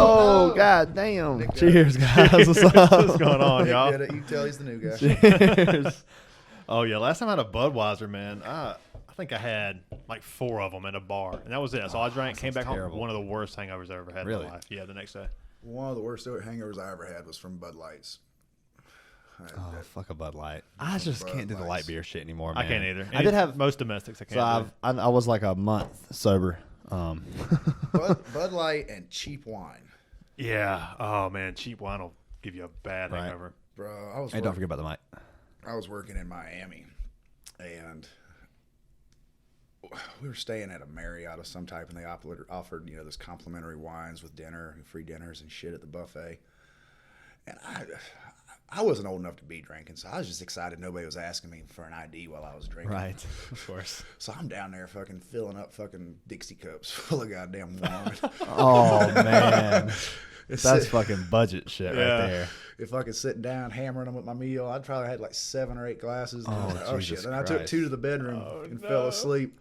Oh, god damn. Cheers, guys. What's What's going on, Nick y'all? did it. You can tell he's the new guy. Cheers. Oh yeah, last time I had a Budweiser, man. I think I had like 4 of them at a bar, and that was it. So I drank, came back home. One of the worst hangovers I ever had in my life. Yeah, the next day. One of the worst hangovers I ever had was from Bud Lights. Oh, fuck a Bud Light. I just can't do the light beer shit anymore, man. I can't either. I did have most domestics. I can't. So I was like a month sober. Bud Light and cheap wine. Yeah. Oh man, cheap wine will give you a bad hangover. Bro, Hey, don't forget about the mic. I was working in Miami, and we were staying at a Marriott of some type, and they offered those complimentary wines with dinner and free dinners and shit at the buffet. And I wasn't old enough to be drinking, so I was just excited nobody was asking me for an ID while I was drinking. Right, of course. So I'm down there fucking filling up fucking Dixie cups full of goddamn wine. Oh, man. That's fucking budget shit right there. If I could sit down hammering them with my meal, I'd probably had like 7 or 8 glasses. And Oh, shit. Jesus And I Christ. took 2 to the bedroom and fell asleep.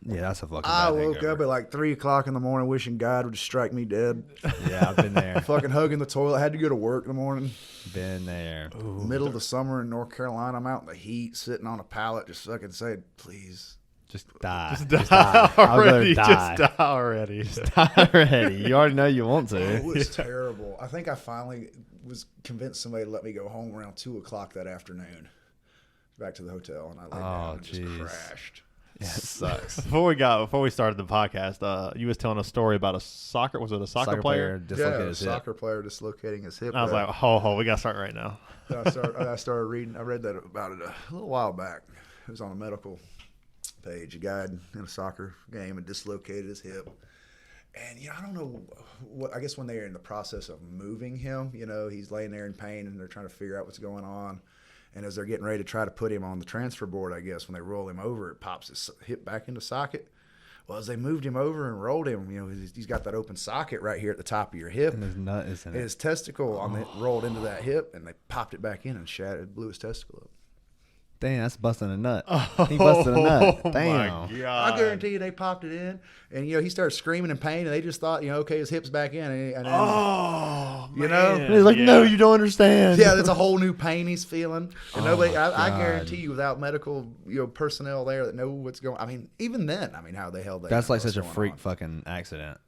Yeah, that's a fucking I bad woke hangover. up at like 3 o'clock in the morning wishing God would just strike me dead. Yeah, I've been there. Fucking hugging the toilet. I had to go to work in the morning. Been there. Ooh, Middle of the summer in North Carolina. I'm out in the heat sitting on a pallet just fucking saying, please. Just die. Just die already. Die. Just die already. Die already. You already know you want to. It was terrible. I think I finally was convinced somebody to let me go home around 2 o'clock that afternoon. Back to the hotel, and I laid down and just crashed. Yeah, it sucks. Before we started the podcast, you was telling a story about a soccer player? Dislocated his hip. Soccer player dislocating his hip. And I was like, ho, we got to start right now. I started reading. I read that about it a little while back. It was on a medical page. A guy in a soccer game had dislocated his hip. And, I don't know what, I guess when they're in the process of moving him, he's laying there in pain and they're trying to figure out what's going on. And as they're getting ready to try to put him on the transfer board, I guess, when they roll him over, it pops his hip back into socket. Well, as they moved him over and rolled him, he's got that open socket right here at the top of your hip. And his nut is in it. His testicle rolled into that hip, and they popped it back in and blew his testicle up. Damn, that's busting a nut. He busted a nut. Damn. My God. I guarantee you they popped it in, and he started screaming in pain, and they just thought, okay, his hip's back in, and then, man. And he's like, no, you don't understand. yeah, that's a whole new pain he's feeling, and nobody. I guarantee you, without medical personnel there that know what's going. I mean, even then, how they held that. That's like such a freak fucking accident.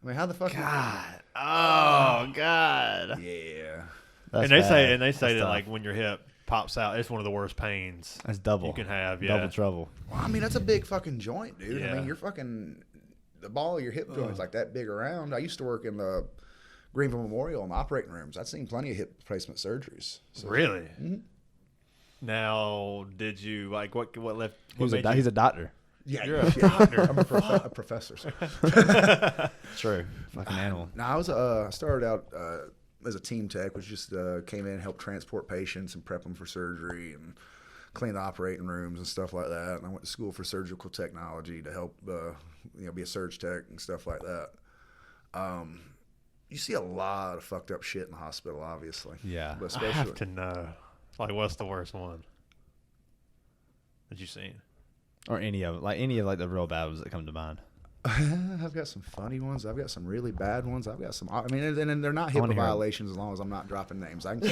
I mean, how the fuck? God. Oh, God. Yeah. That's They bad. say that tough. like when your hip pops out, it's one of the worst pains That's double. you can have. Yeah. Double trouble. Well, that's a big fucking joint, dude. Yeah. You're fucking the ball of your hip joint's like that big around. I used to work in the Greenville Memorial in the operating rooms. I'd seen plenty of hip replacement surgeries. So. Really? Mm-hmm. Now, did you what left? He's What a doctor. Yeah, You're a doctor. I'm a professor. So. True. Fucking animal. Now, I started out as a team tech, which just came in and helped transport patients and prep them for surgery and clean the operating rooms and stuff like that. And I went to school for surgical technology to help, be a surge tech and stuff like that. You see a lot of fucked up shit in the hospital, obviously. Yeah. But I have to know. Like, what's the worst one that you've seen? Or any of the real bad ones that come to mind. I've got some funny ones. I've got some really bad ones. I've got some. And they're not HIPAA violations as long as I'm not dropping names. I can tell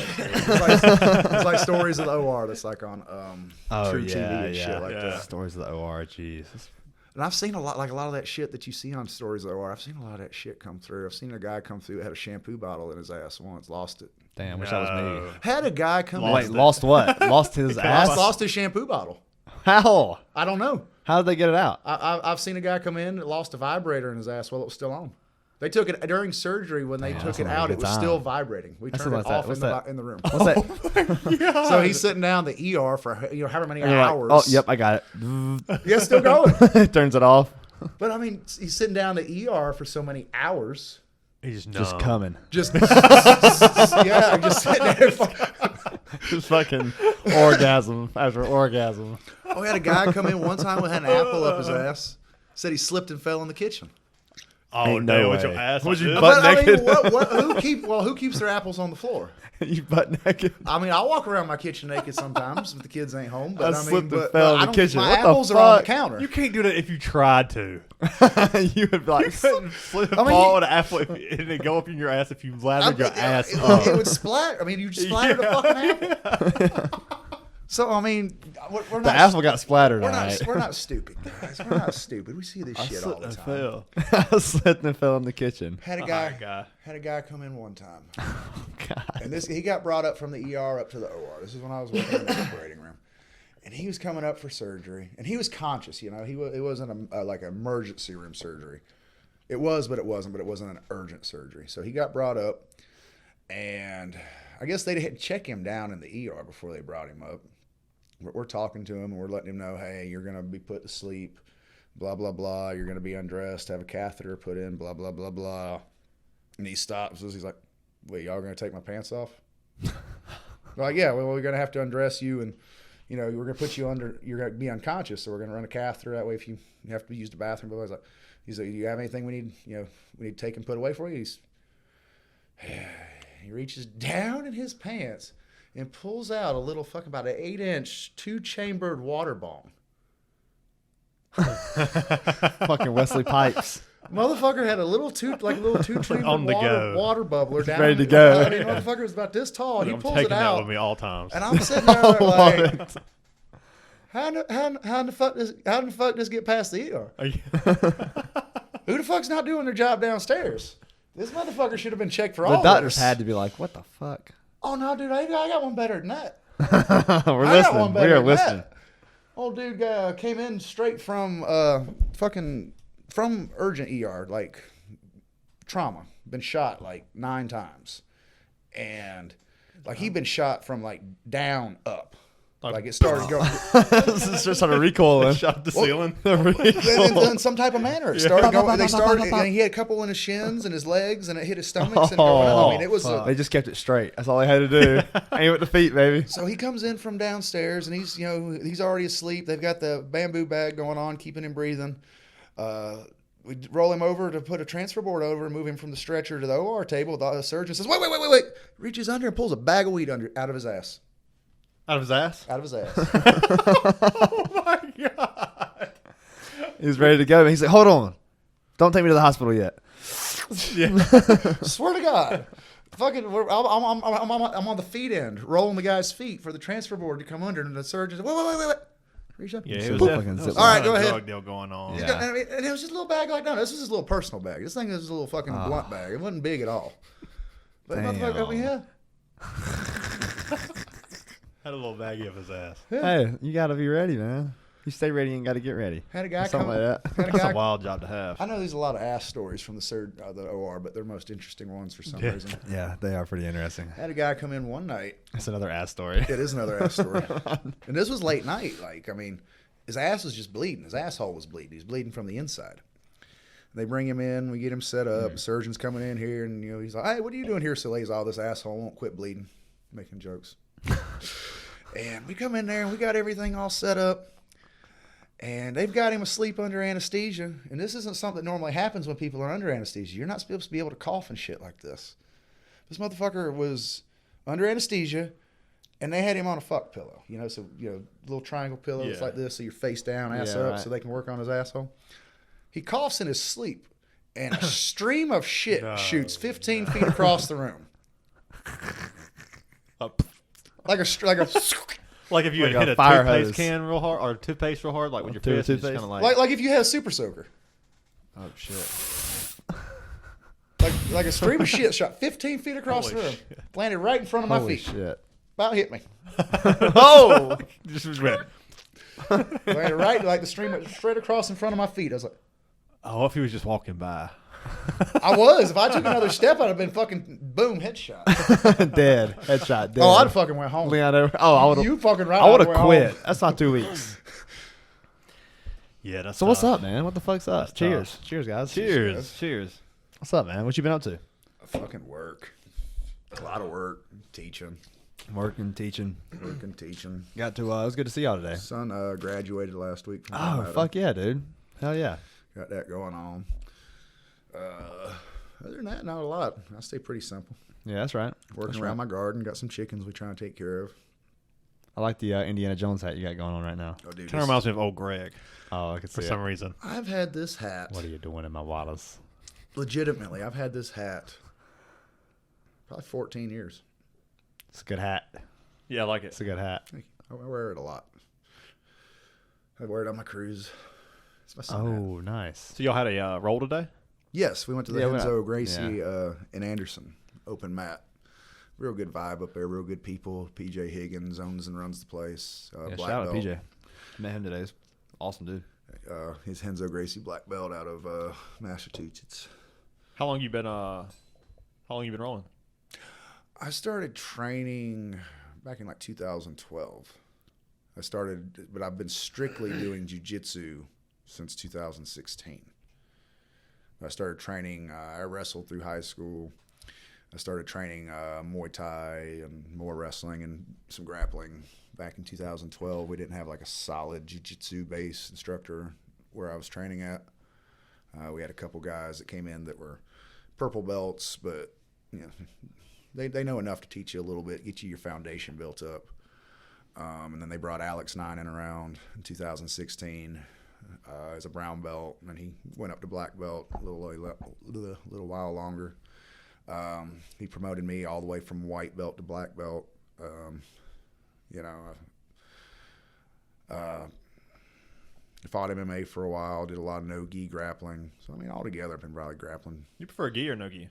stories. It's like stories of the OR that's like on True TV and shit like that. Stories of the OR, jeez. And I've seen a lot of that shit that you see on stories of the OR. I've seen a lot of that shit come through. I've seen a guy come through that had a shampoo bottle in his ass once, lost it. Damn, wish that was me. Had a guy come Wait, lost what? Lost his ass? Lost his shampoo bottle. How? I don't know. How did they get it out? I've seen a guy come in that lost a vibrator in his ass while it was still on. They took it during surgery. When they took it out, it was still vibrating. We turned it off in the room. What's that? So he's sitting down in the ER for however many You're like, hours. oh, yep, I got it. Yeah, it's still going. Turns it off. But he's sitting down in the ER for so many hours. He's Just coming. Just yeah, just sitting there. Just fucking orgasm after orgasm. We had a guy come in one time with an apple up his ass. Said he slipped and fell in the kitchen. Oh, Ain't no no with your way. ass. Was like you this? butt But, naked? Who keeps their apples on the floor? You butt naked. I mean, I walk around my kitchen naked sometimes if the kids ain't home. But I I mean, slipped and but, fell but in I the don't- kitchen. My What the apples are on the fuck? counter. You can't do that if you tried to. You would be like, Couldn't slip I mean, fall with an apple and it'd go up in your ass if you lathered your ass up. It would splatter. I mean, you just splattered the fucking apple. So I mean, we're not. the apple got splattered. We're All not. right. We're not stupid, guys. We're not stupid. We see this shit all the time. Fell. I slipped and fell in the kitchen. Had a guy come in one time, God. and he got brought up from the ER up to the OR. This is when I was working in the operating room, and he was coming up for surgery, and he was conscious. You know, it wasn't like an emergency room surgery. It was, but it wasn't. But it wasn't an urgent surgery. So he got brought up, and I guess they had to check him down in the ER before they brought him up. We're talking to him, and we're letting him know, hey, you're going to be put to sleep, blah, blah, blah. You're going to be undressed, have a catheter put in, blah, blah, blah, blah. And he stops. He's like, wait, y'all going to take my pants off? We're like, yeah, well, we're going to have to undress you, and, you know, we're going to put you under, you're going to be unconscious, so we're going to run a catheter. That way, if you have to use the bathroom, blah, blah, blah. He's like, do you have anything we need to take and put away for you? He reaches down in his pants and pulls out a little fucking about an 8-inch 2-chambered water bomb. Fucking Wesley Pipes. Motherfucker had a little two-chambered on the go. water bubbler down. ready to go. I mean, motherfucker was about this tall. And he I'm pulls taking it that out, with me all times. and I'm sitting there like, how the fuck does this get past the ER? Who the fuck's not doing their job downstairs? This motherfucker should have been checked for all The of doctors this. had to be like, what the fuck? Oh no, dude, I got one better than that. We're I got one listening. We better are than listening. that. Old dude came in straight from from urgent ER, like trauma. Been shot like 9 times, and like he'd been shot from like down up. Like it started going. This is just sort of recoiling. Shot the ceiling. in some type of manner. It started going. They started. And he had a couple in his shins and his legs, and it hit his stomach. And going out. I mean, it was. They just kept it straight. That's all they had to do. Aim at the feet, baby. So he comes in from downstairs, and he's already asleep. They've got the bamboo bag going on, keeping him breathing. We roll him over to put a transfer board over and move him from the stretcher to the OR table. The surgeon says, "Wait!" Reaches under and pulls a bag of weed out of his ass. Out of his ass? Out of his ass. Oh, my God. He was ready to go. He's like, hold on. Don't take me to the hospital yet. Yeah. Swear to God. Fucking, I'm on the feet end, rolling the guy's feet for the transfer board to come under, and the surgeon said, wait. Reach up. Yeah, So it was fucking definitely zip All right, a go ahead. drug deal going on. Yeah. And it was just a little bag like that. This was his little personal bag. This thing is a little fucking blunt bag. It wasn't big at all. But Damn. motherfucker, I mean, yeah. Had a little baggie of his ass. Hey, you got to be ready, man. You stay ready and got to get ready. Had a guy Something come. like that. Had a That's guy, a wild job to have. I know there's a lot of ass stories from the OR, but they're most interesting ones for some Yeah. reason. Yeah, they are pretty interesting. Had a guy come in one night. That's another ass story. It is another ass story. And this was late night. Like, I mean, his ass was just bleeding. His asshole was bleeding. He's bleeding from the inside. They bring him in. We get him set up. Surgeon's coming in here, and he's like, "Hey, what are you doing here, so late? Oh, this asshole won't quit bleeding," making jokes. And we come in there, and we got everything all set up. And they've got him asleep under anesthesia. And this isn't something that normally happens when people are under anesthesia. You're not supposed to be able to cough and shit like this. This motherfucker was under anesthesia, and they had him on a fuck pillow. Little triangle pillows like this, so you're face down, ass up, so they can work on his asshole. He coughs in his sleep, and a stream of shit shoots 15 feet across the room. Like if you had Like hit a a fire toothpaste hose. can real hard, or toothpaste real hard, like when your fist is kind of like if you had a super soaker. Oh, shit. Like a stream of shit shot 15 feet across the room. Landed right in front of my Holy feet. shit. About hit me. oh, just went. Landed right, like the stream went straight across in front of my feet. I was like, Oh, if he was just walking by. I was. If I took another step, I'd have been fucking boom, headshot. Dead. Headshot. Dead. Oh, I'd have fucking went home. I would have. You fucking right. I would have went home. quit. That's not 2 weeks. Yeah, that's So what's tough. up, man? What the fuck's up? That's Cheers. tough. Cheers, guys. Cheers. Cheers. What's up, man? What you been up to? Fucking work. A lot of work. Teaching. Working, teaching. Working, teaching. Got to. It was good to see y'all today. Son graduated last week. From Oh, Colorado. fuck yeah, dude. Hell yeah. Got that going on. than that, not a lot. I stay pretty simple. Yeah, that's right. Working around my garden, got some chickens we trying to take care of. I like the Indiana Jones hat you got going on right now. Oh, dude, Kind of reminds me of old Greg. Oh, I could see for some reason. I've had this hat. What are you doing in my waters? Legitimately, I've had this hat probably 14 years. It's a good hat. Yeah, I like it. It's a good hat. I wear it a lot. I wear it on my cruise. It's my son Oh, hat. nice. So y'all had a roll today? Yes, we went to the Yeah, Enzo Gracie in Anderson open mat. Real good vibe up there. Real good people. PJ Higgins owns and runs the place. Yeah, black shout out belt. PJ. Met him today. He's awesome dude. His Enzo Gracie black belt out of Massachusetts. How long you been rolling? I started training back in like 2012. But I've been strictly doing jiu-jitsu since 2016. I started training. I wrestled through high school. I started training Muay Thai and more wrestling and some grappling back in 2012. We didn't have like a solid jiu-jitsu base instructor where I was training at. We had a couple guys that came in that were purple belts, but you know, they know enough to teach you a little bit, get you your foundation built up. And then they brought Alex Nine in around in 2016 as a brown belt, and he went up to black belt a little while longer. He promoted me all the way from white belt to black belt. I fought MMA for a while, did a lot of no-gi grappling. So, I mean, altogether, I've been probably grappling. You prefer gi or no gi?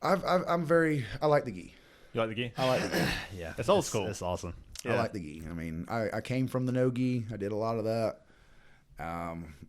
I like the gi. You like the gi? I like the gi. Yeah. It's old school. It's awesome. I like the gi. I mean, I came from the no-gi. I did a lot of that.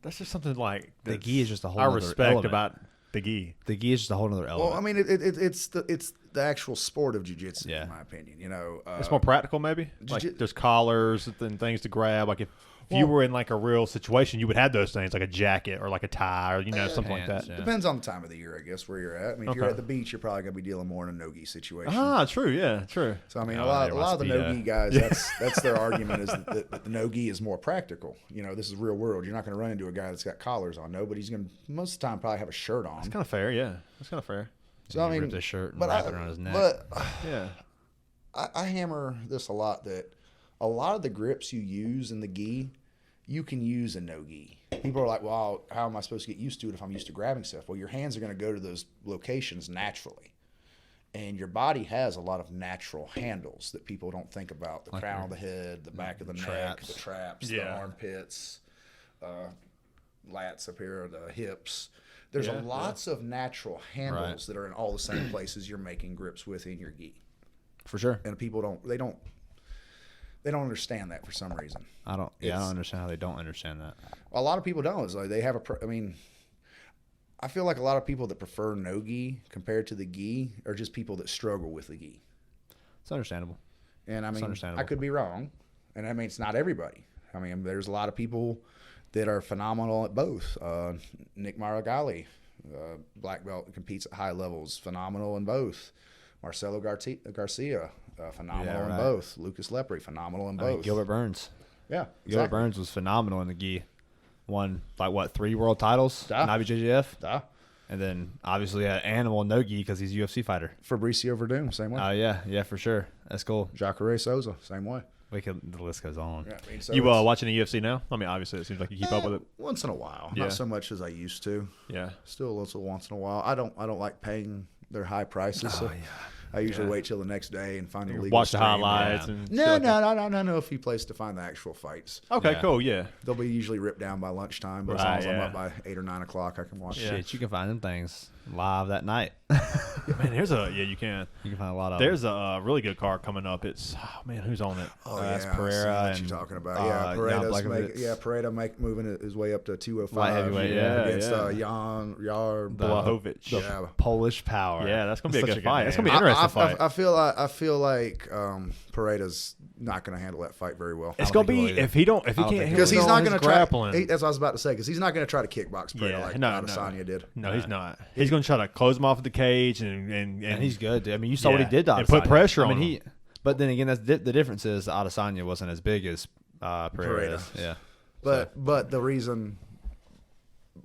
That's just something like The gi is just a whole I other respect element. about the gi. The gi is just a whole other element. Well, I mean, it's the actual sport of jiu-jitsu, Yeah. in my opinion. You know, It's more practical, maybe. Like there's collars and things to grab. Like if you were in like a real situation, you would have those things, like a jacket or like a tie or something like that. Pants, yeah. Depends on the time of the year, I guess, where you're at. I mean, if you're Okay. at the beach, you're probably gonna be dealing more in a no-gi situation. Ah, true. Yeah, true. So I mean, Oh, a lot yeah, of the must be, no-gi guys, that's their argument is that the no-gi is more practical. You know, this is real world. You're not going to run into a guy that's got collars on. Nobody's going to most of the time probably have a shirt on. That's kind of fair. Yeah, that's kind of fair. So I He mean, ripped his shirt and but wrap it around his neck. But Yeah. I hammer this a lot that a lot of the grips you use in the gi, you can use in no gi. People are like, well, how am I supposed to get used to it if I'm used to grabbing stuff? Well, your hands are going to go to those locations naturally. And your body has a lot of natural handles that people don't think about. The Like crown of the head, the back of the neck, traps. the traps, the armpits, lats up here, the hips. There's lots of natural handles that are in all the same places you're making grips with in your gi. For sure. And people don't understand that for some reason. I don't understand how they don't understand that. A lot of people don't. It's like they have I feel like a lot of people that prefer no gi compared to the gi are just people that struggle with the gi. It's understandable. And I It's mean, understandable. I could be wrong. And I mean, it's not everybody. I mean, there's a lot of people that are phenomenal at both. Nick Marigali, black belt, competes at high levels, phenomenal in both. Marcelo Garcia, phenomenal in both. Lucas Lepre, phenomenal in both. Gilbert Burns. Yeah, Gilbert Burns was phenomenal in the gi. Won like 3 world titles in IBJJF, Duh. and then obviously had animal no gi because he's a UFC fighter. Fabricio Verdum, same way. Yeah, for sure. That's cool. Jacare Souza, same way. The list goes on. Yeah, I mean, so You it's- watching the UFC now? I mean, obviously, it seems like you keep up with it. Once in a while, Yeah. not so much as I used to. Yeah. Still a little once in a while. I don't like paying their high prices. So I usually wait till the next day and find a legal Watch the stream. highlights Yeah. and No, shit like that. no. I know a few places to find the actual fights. Okay, Yeah. cool. Yeah. They'll be usually ripped down by lunchtime, but as Right, long as I'm yeah. up by 8 or 9 o'clock, I can watch it. Shit, you can find them things live that night. Man, you can. You can find a lot of. There's a really good card coming up. It's who's on it? Oh, That's yeah, I see Pereira what and, you're talking about. Jan Blachowicz. Pereira moving his way up to 205. Light heavyweight, yeah, against yeah. Jan Yar Blachowicz. Yeah. Polish power. Yeah, that's gonna be a Such good fight. That's name. gonna be an interesting fight. I feel like Pereira's not going to handle that fight very well. It's I gonna don't think be he will if he can't think Because handle he's not his going to try. grappling. That's what I was about to say. Because he's not going to try to kickbox Pereira like Adesanya did. No, he's not. He's going to try to close him off the cage and he's good. Dude. I mean, you saw what he did to Adesanya. and put pressure I on mean, him. But then again, the difference is Adesanya wasn't as big as Pereira. is. Yeah. But the reason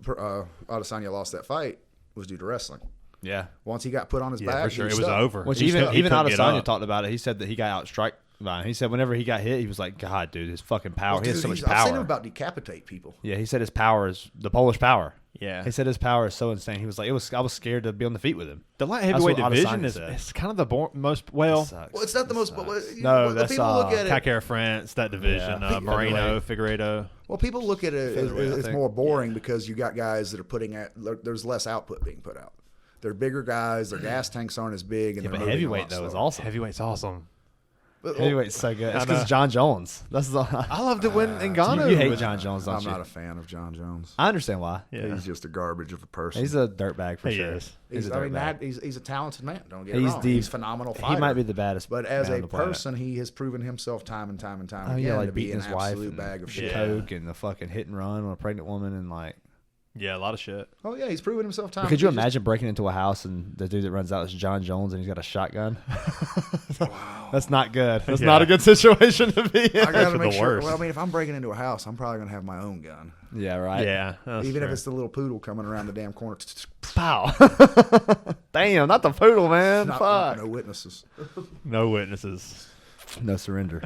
Adesanya lost that fight was due to wrestling. Yeah. Once he got put on his back, for sure. he it was stuck. over. Which He even couldn't get Adesanya up. talked about it. He said that he got outstriked by him. He said whenever he got hit, he was like, God, dude, his fucking power. Well, he has dude, so much I've seen him power. about decapitate people. Yeah, he said his power is the Polish power. Yeah. He said his power is so insane. He was like, I was scared to be on the feet with him. The light That's heavyweight what division Adesanya is said. it's kind of the most well. Sucks. Well, it's not the most. Sucks. Well, that's people look at it. Cacara France, that division, Yeah. Moreno, Figueiredo. Well, people look at it. Featherweight, I It's think. more boring because you got guys that are putting at. There's less output being put out. They're bigger guys. Their gas tanks aren't as big, and Yeah, they're but moving a heavyweight lot though is slower. awesome. Heavyweight's awesome. But, Heavyweight's so good. It's I know. because John Jones. That's the. I loved it when Ngannou. You hate was- John Jones, don't I'm you? not a fan of John Jones. I understand why. Yeah. He's just a garbage of a person. He's a dirtbag for He sure. is. He's a I mean, dirtbag. he's a talented man. Don't get He's me wrong. the- He's a phenomenal fighter. He might be the baddest. But as man a on the planet. person, he has proven himself time and time and time Oh again yeah, like to be beating an his wife absolute and bag of shit. coke and the fucking hit and run on a pregnant woman and like. Yeah, a lot of shit. Oh yeah, he's proven himself time. Could you he's just- imagine breaking into a house and the dude that runs out is John Jones and he's got a shotgun? That's not good. That's Yeah. not a good situation to be in. I gotta for make the sure. worst. Well, I mean, if I'm breaking into a house, I'm probably gonna have my own gun, Yeah, right. Yeah, that's even if true. it's the little poodle coming around the damn corner. Pow. Damn, not the poodle, man. Fuck. No witnesses. No witnesses. No surrender.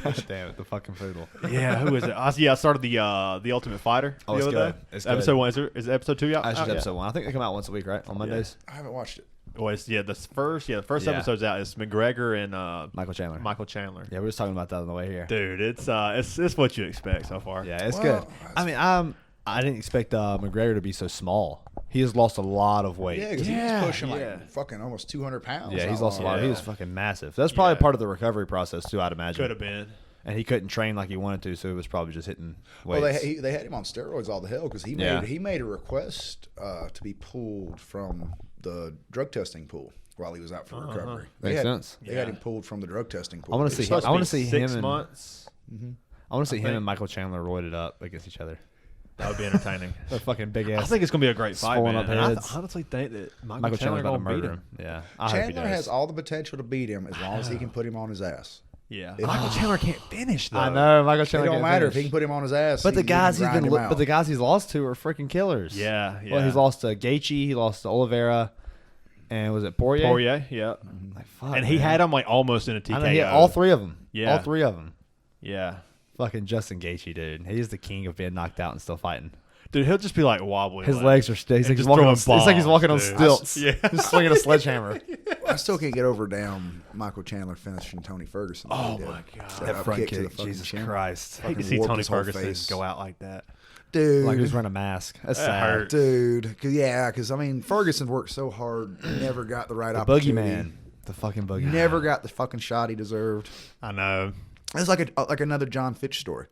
God damn it, the fucking poodle. Yeah, who is it? I started the Ultimate Fighter. Oh, the it's other good. day. It's episode good. 1. Is episode 2 out? That's just Yeah. episode 1. I think they come out once a week, right? On Mondays. I haven't watched it. Well, the first Yeah. episode's out. It's McGregor and Michael Chandler. Michael Chandler. Yeah, we were just talking about that on the way here. Dude, it's what you expect so far. Yeah, it's Well, good. I mean, I didn't expect McGregor to be so small. He has lost a lot of weight. Yeah, because Yeah, he was pushing yeah. like fucking almost 200 pounds. Yeah, he's not lost a long lot. ago. He was fucking massive. That's probably Yeah. part of the recovery process too, I'd imagine. Could have been. And he couldn't train like he wanted to, so he was probably just hitting Well, weights. they had him on steroids all the hell because he made a request to be pulled from the drug testing pool while he was out for recovery. Makes sense. They had Yeah. him pulled from the drug testing pool. I want to It's see. supposed I want to be see 6 him. And, months. I want to see him think. and Michael Chandler roided up against each other. That would be entertaining. They're fucking big I ass. think it's gonna be a great fight, Swollen man. up And I heads. honestly think that Michael Michael Chandler Chandler's about to gonna beat murder him. him. Yeah, I hope he Chandler does. has all the potential to beat him as long as he can put him on his ass. Yeah, If- Michael Chandler can't finish though. I know Michael It Chandler. don't can't matter if finish. he can put him on his ass. But the guys he's been, him but the guys he's lost to are freaking killers. Yeah, yeah. Well, he's lost to Gaethje, he lost to Oliveira, and was it Poirier? Poirier, yeah. Like, fuck, And he man. had him like almost in a TKO. I know, he had all three of them. Yeah. all three of them. Yeah, Fucking Justin Gaethje, dude. He's the king of being knocked out and still fighting. dude, he'll just be like wobbly. His legs are still. He's like just he's walking on. throwing It's like he's walking on bombs, dude. stilts. Yeah. He's swinging a sledgehammer. I still can't get over damn Michael Chandler finishing Tony Ferguson. Oh, He did. my God. That That front kick to the kick, fucking Jesus chin. Christ. I hate to fucking see warped Tony his whole Ferguson face. go out like that. Dude. Like he was wearing a mask. That's That sad. hurt. Dude, because I mean, Ferguson worked so hard, never got the right The opportunity. boogeyman. The fucking boogeyman. Never got the fucking shot he deserved. I know. It's like another John Fitch story.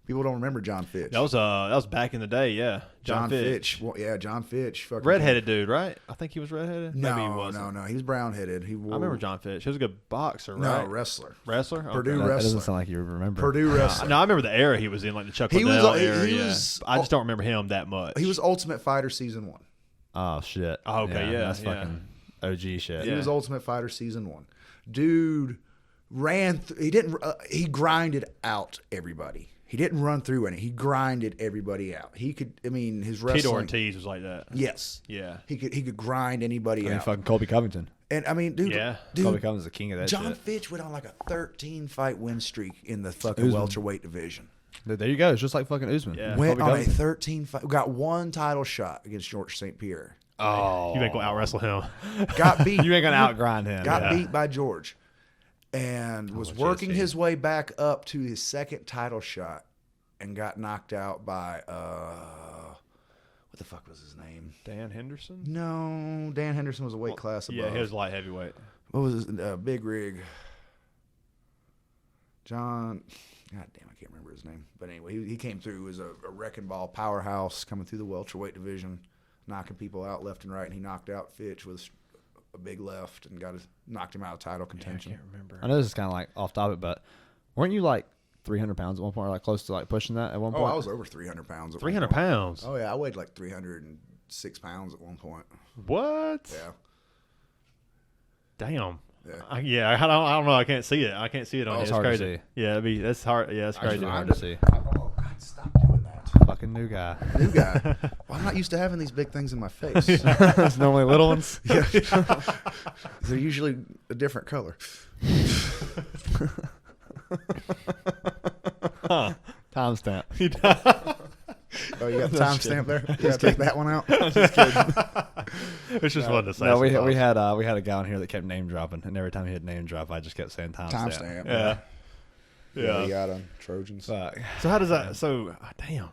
People don't remember John Fitch. That was back in the day. Yeah, John Fitch. Well, yeah, John Fitch. Fucking redheaded dude, right? I think he was redheaded. No, Maybe he wasn't. no. He was brown headed. He wore, I remember John Fitch. He was a good boxer, No, right? wrestler. Wrestler. Purdue Okay. That wrestler. doesn't sound like you remember. Purdue wrestler. No, I remember the era he was in, like the Chuck He was- Liddell he era. yeah. was- I just don't remember him that much. He was Ultimate Fighter season 1. Oh shit. Oh, okay, yeah, That's yeah. fucking OG shit. He Yeah. was Ultimate Fighter season 1. Dude ran. He didn't. He grinded out everybody. He didn't run through any. He grinded everybody out. He could. I mean, his Tito wrestling. Ortiz was like that. Yes. Yeah. He could grind anybody I mean, out. fucking Colby Covington. And I mean, dude. Yeah. Dude, Colby Covington's the king of that John shit. Fitch went on like a 13 fight win streak in the fucking Usman. welterweight division. There you go. It's just like fucking Usman. Yeah. Went Colby on a Covington. 13 fight. Got one title shot against George St. Pierre. Oh. You ain't gonna out wrestle him. Got beat. You ain't gonna outgrind him. got Yeah. beat by George, and was much working is he? his way back up to his second title shot, and got knocked out by what the fuck was his name? Dan Henderson. No, Dan Henderson was a weight class above. Yeah, he was light heavyweight. What was his big rig? John. God damn, I can't remember his name. But anyway, he came through as a wrecking ball powerhouse coming through the welterweight division, knocking people out left and right, and he knocked out Fitch with a big left and knocked him out of title Yeah, I contention. can't remember. I know this is kind of like off topic, but weren't you like 300 pounds at one point, or like close to like pushing that at one Oh, point? I was over 300 pounds. At 300 one point. pounds. Oh yeah, I weighed like 306 pounds at one point. What? Yeah, Damn. yeah. I don't know. I can't see it. I can't see it on Oh, here. it's It's hard to crazy. see. Yeah, that's hard. Yeah, it's crazy. Hard to see. Oh God, stop doing that. Fucking fucking new guy. New guy. Well, I'm not used to having these big things in my face. It's normally little ones. Yeah. They're usually a different color. Huh. Timestamp. Oh, you got the timestamp there? You got to take that one out? It's just fun to say. No, we had a guy on here that kept name dropping, and every time he had name drop, I just kept saying timestamp. Yeah. Yeah, you got on Trojans. So how does that? So damn.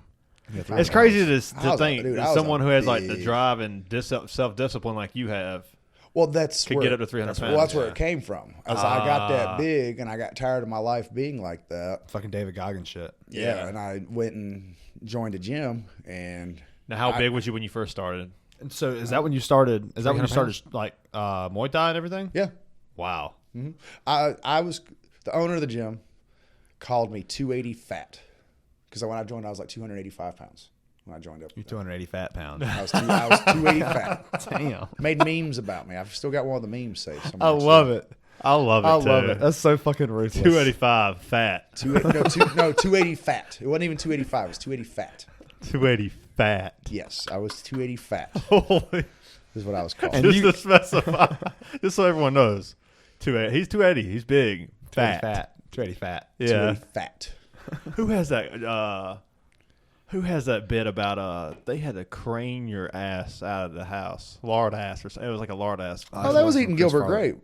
It's crazy to think that someone who has like the drive and self-discipline like you have. Well, that's could get up to 300 pounds. Well, that's where it came from. As I got that big, and I got tired of my life being like that. Fucking David Goggins shit. Yeah, and I went and joined a gym. And now, how big was you when you first started? And so, is that when you started? Is that when you started like Muay Thai and everything? Yeah. Wow. Mm-hmm. I was the owner of the gym. Called me 280 fat because when I joined, I was like 285 pounds. When I joined up, you're 280 fat pounds. I was 280 fat. Damn. Made memes about me. I've still got one of the memes saved. I love it. I love it. That's so fucking ruthless. 285 fat. 280 fat. It wasn't even 285. It was 280 fat. 280 fat. Yes, I was 280 fat. Holy. Is what I was called. And just to specify, just so everyone knows, 280. He's 280. He's big. Fat. 280 fat. Yeah. 280 fat. Who has that? Who has that bit about they had to crane your ass out of the house, lard ass, or something. It was like a lard ass. Oh, that was eating Gilbert Grape.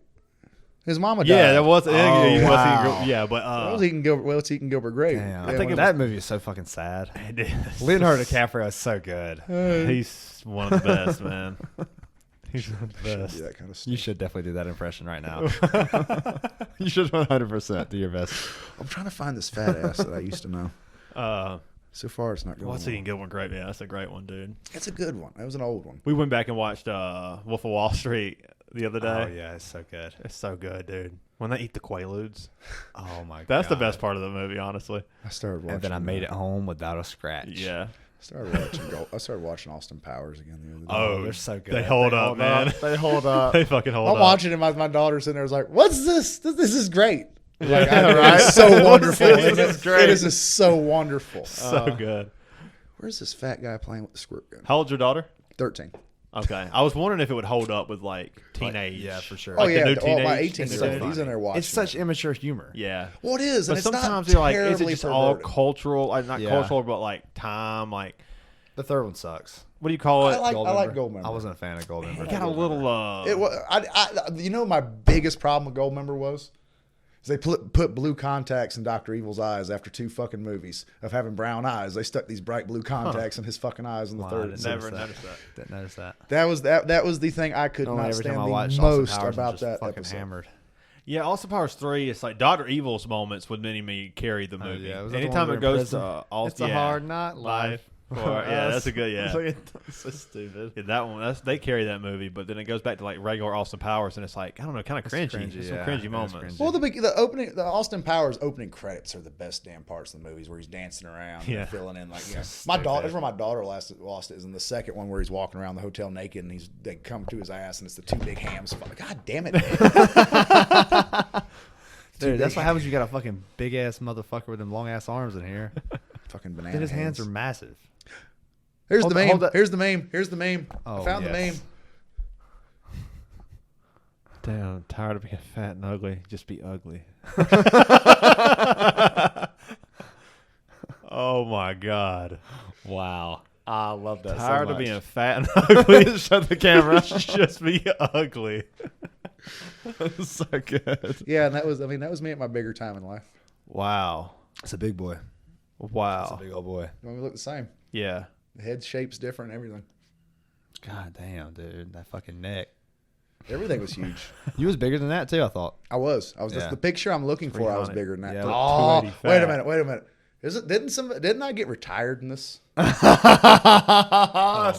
His mama died. Yeah, that was. Oh, wow. Yeah, but I was eating Gilbert. Well, it's eating Gilbert Grape. Damn. Yeah, I think that movie is so fucking sad. It is. Leonardo DiCaprio is so good. He's one of the best, man. He's one of the best. That kind of stuff. You should definitely do that impression right now. You should 100% do your best. I'm trying to find this fat ass that I used to know. So far, it's not going. What's eating Gilbert Grape? Yeah, that's a great one, dude. It's a good one. That was an old one. We went back and watched Wolf of Wall Street the other day. Oh yeah, it's so good. It's so good, dude. When they eat the Quaaludes. Oh my god. That's the best part of the movie, honestly. I started watching. And then I made it home without a scratch. Yeah. I started watching Austin Powers again the other day. Oh, they're so good. They hold up, man. They hold up. They fucking hold up. I'm watching it. My daughter's sitting there. Was like, "What's this? This is great." Like, it's so wonderful. This is great. It is just so wonderful. So good. Where's this fat guy playing with the squirt gun? How old's your daughter? 13. Okay. I was wondering if it would hold up with like teenage. Yeah, for sure. Oh Like yeah, the new teenage. my 18-year-old. He's in there watching. It's such immature humor. Yeah. Well, it is, and But it's sometimes not you're like, is it terribly just all perverted. cultural? Like not Yeah. cultural, but like time. Like The third one sucks. what do you call it? I like Goldmember. I wasn't a fan of Goldmember. It got a little. It was. You know, my biggest problem with Goldmember was they put blue contacts in Dr. Evil's eyes after 2 fucking movies of having brown eyes. They stuck these bright blue contacts in his fucking eyes in the third. Never noticed that. Didn't notice that. That was the thing I could Only not every stand time I the watched most Austin Powers, I'm about just that fucking episode. hammered. Yeah, Austin Powers 3. It's like Dr. Evil's moments would many me carry the movie. yeah. Was that the Anytime one it where in goes to prison? Austin, It's a hard not life. Yeah, that's a good. Yeah, It's so stupid. Yeah, that one. They carry that movie, but then it goes back to like regular Austin Powers, and it's like I don't know, kind of cringy. cringy, There's some yeah. cringy It is moments. cringy. Well, the Austin Powers opening credits are the best damn parts of the movies where he's dancing around Yeah. and filling in like my daughter. That's where my daughter lost it is in the second one where he's walking around the hotel naked and they come to his ass and it's the 2 big hams. God damn it, man. Dude, that's what happens. You got a fucking big ass motherfucker with them long ass arms in here. Fucking banana. Then his hands are massive. Here's Hold the on, meme. hold that- Here's the meme. Here's the meme. Oh, I found the yes. meme. Damn, I'm tired of being fat and ugly. Just be ugly. Oh my god! Wow. I love that. Tired so of much. being fat and ugly. Shut the camera. Just be ugly. So good. Yeah, and that was me at my bigger time in life. Wow! It's a big boy. It's a Wow! big old boy. When we look the same. Yeah. The head shape's different, everything. God damn, dude. That fucking neck. Everything was huge. You was bigger than that too, I thought. I was. Yeah. The picture I'm looking for. I was 300. bigger than that. Yeah, Oh, 280 wait a fat. minute. Didn't I get retired in this? That's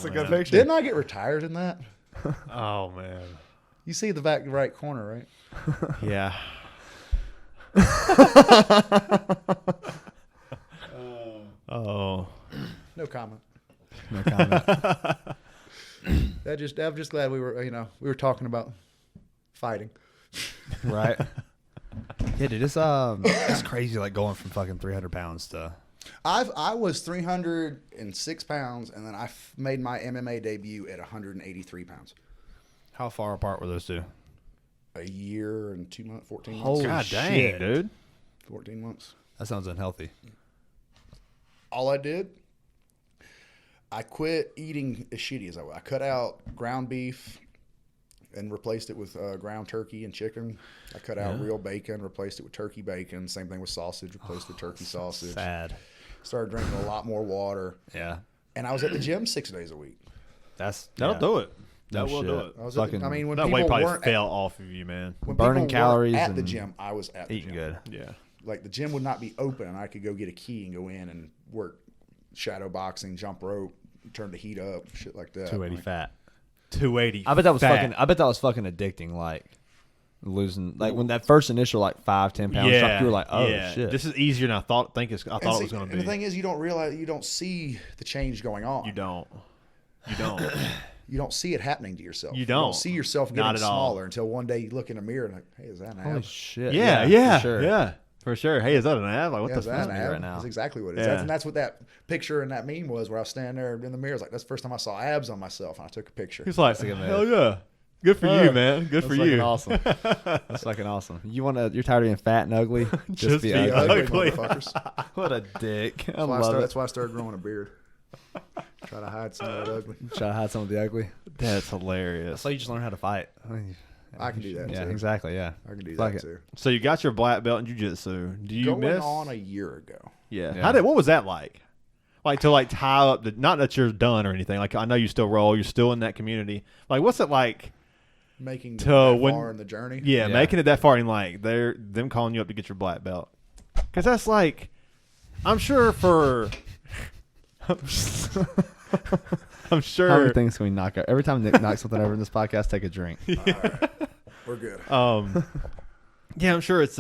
a good picture. Didn't I get retired in that? Oh man. You see the back right corner, right? Yeah. Oh. No comment. No comment. I'm just glad we were talking about fighting. Right. Yeah, dude, it's crazy like going from fucking 300 pounds to I was 306 pounds, and then I made my MMA debut at 183 pounds. How far apart were those two? A year and 2 months, 14 months. Holy God dang, dude. 14 months. That sounds unhealthy. All I did, I quit eating as shitty as I was. I cut out ground beef and replaced it with ground turkey and chicken. I cut out real bacon, replaced it with turkey bacon. Same thing with sausage, replaced with turkey sausage. Sad. Started drinking a lot more water. Yeah. And I was at the gym 6 days a week. That'll do it. That will do it. I was Fucking- when That people weight probably weren't fell off of you, man. when burning people weren't calories at the and gym, I was at the Eating gym. good. Yeah. Like the gym would not be open, and I could go get a key and go in and work shadow boxing, jump rope, turn the heat up, shit like that. 280 Like, fat. 280. I bet that was fat. fucking addicting. Like losing, like when that first initial 5-10 pound drop, you were like, oh shit. This is easier than I thought it was going to And be. the thing is, you don't realize, you don't see the change going on. You don't. You don't see it happening to yourself. You You don't. don't see yourself Not getting at all. smaller until one day you look in the mirror and like, hey, is that an Holy ab? shit. Yeah. For sure. Yeah. For sure. Hey, is that an ab? Like, what Yeah, the is that fuck? an ab? right now. That's exactly what it is. Yeah. And that's what that picture and that meme was, where I was standing there in the mirror. It's like, that's the first time I saw abs on myself, and I took a picture. He's like, That's a good hell man. yeah. Good for you, man. Good for That's you. fucking awesome. That's fucking awesome. You're tired of being fat and ugly? Just be be ugly. ugly. motherfuckers. What a dick. I That's why I love started, it. that's why I started growing a beard. Try to hide some of that ugly. Try to hide some of the ugly. That's hilarious. So you just learn how to fight. I can do that Yeah, too. exactly. Yeah. I can do Fuck that it. too. So you got your black belt in jiu-jitsu. Do you Going miss? on a year ago. Yeah. Yeah. What was that like? Like to tie up not that you're done or anything. Like I know you still roll. You're still in that community. Like what's it like? Making To that when- far in the journey. Yeah, Yeah. making it that far and like them calling you up to get your black belt. Because that's like, I'm sure for. I'm sure. How many things can we knock out? Every time Nick knocks something over in this podcast, take a drink. All right. We're good. Yeah, I'm sure it's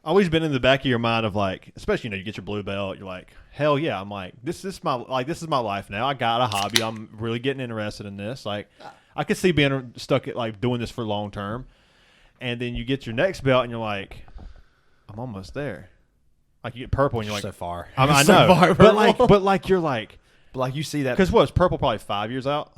always been in the back of your mind of like, especially you get your blue belt, you're like, hell yeah, I'm like this is my life now. I got a hobby. I'm really getting interested in this. Like, I could see being stuck at like doing this for long term, and then you get your next belt and you're like, I'm almost there. Like you get purple and you're like, so far. I So know, far, but like you're like, But like you see that because what's purple probably 5 years out?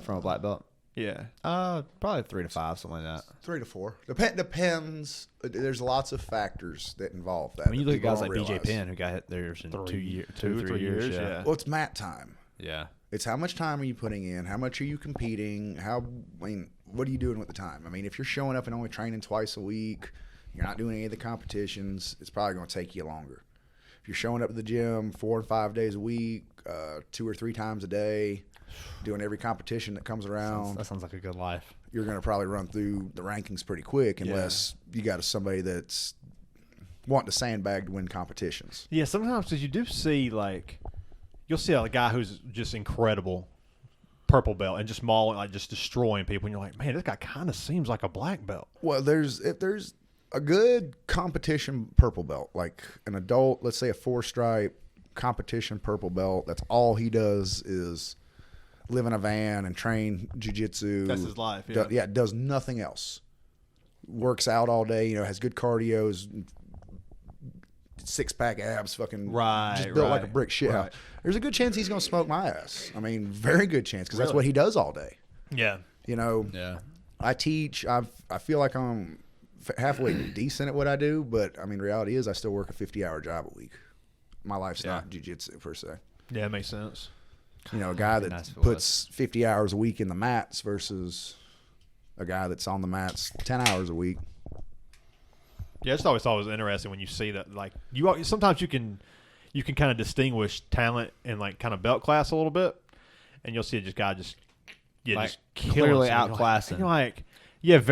from a black belt. Yeah. Probably 3 to 5, something like that. 3 to 4. Depends. There's lots of factors that involve that. I mean, you that look at people guys like don't BJ realize. Penn who got hit theirs in 2 2 or 3 years. Yeah. Well, it's mat time. Yeah. It's how much time are you putting in? How much are you competing? What are you doing with the time? I mean, if you're showing up and only training twice a week, you're not doing any of the competitions, it's probably going to take you longer. If you're showing up at the gym 4 and 5 days a week, 2 or 3 times a day, doing every competition that comes around, That sounds like a good life. you're going to probably run through the rankings pretty quick unless you got somebody that's wanting to sandbag to win competitions. Yeah, sometimes because you do see like you'll see a guy who's just incredible purple belt and just mauling, like just destroying people, and you're like, man, this guy kind of seems like a black belt. Well, if there's a good competition purple belt, like an adult, let's say a 4-stripe competition purple belt, that's all he does is live in a van and train jiu-jitsu. That's his life, yeah. Does nothing else. Works out all day, has good cardio, 6-pack abs, fucking just built like a brick shit house. There's a good chance he's going to smoke my ass. I mean, very good chance, because that's what he does all day. Yeah. Yeah. I teach. I feel like I'm halfway decent at what I do, but I mean, reality is I still work a 50-hour job a week. My life's not jiu-jitsu per se. Yeah, it makes sense. A guy that Nice if it puts 50 hours a week in the mats versus a guy that's on the mats 10 hours a week. Yeah, it's always interesting when you see that. Like sometimes you can kind of distinguish talent and like kind of belt class a little bit, and you'll see guy just clearly killing outclassing. You're like, he's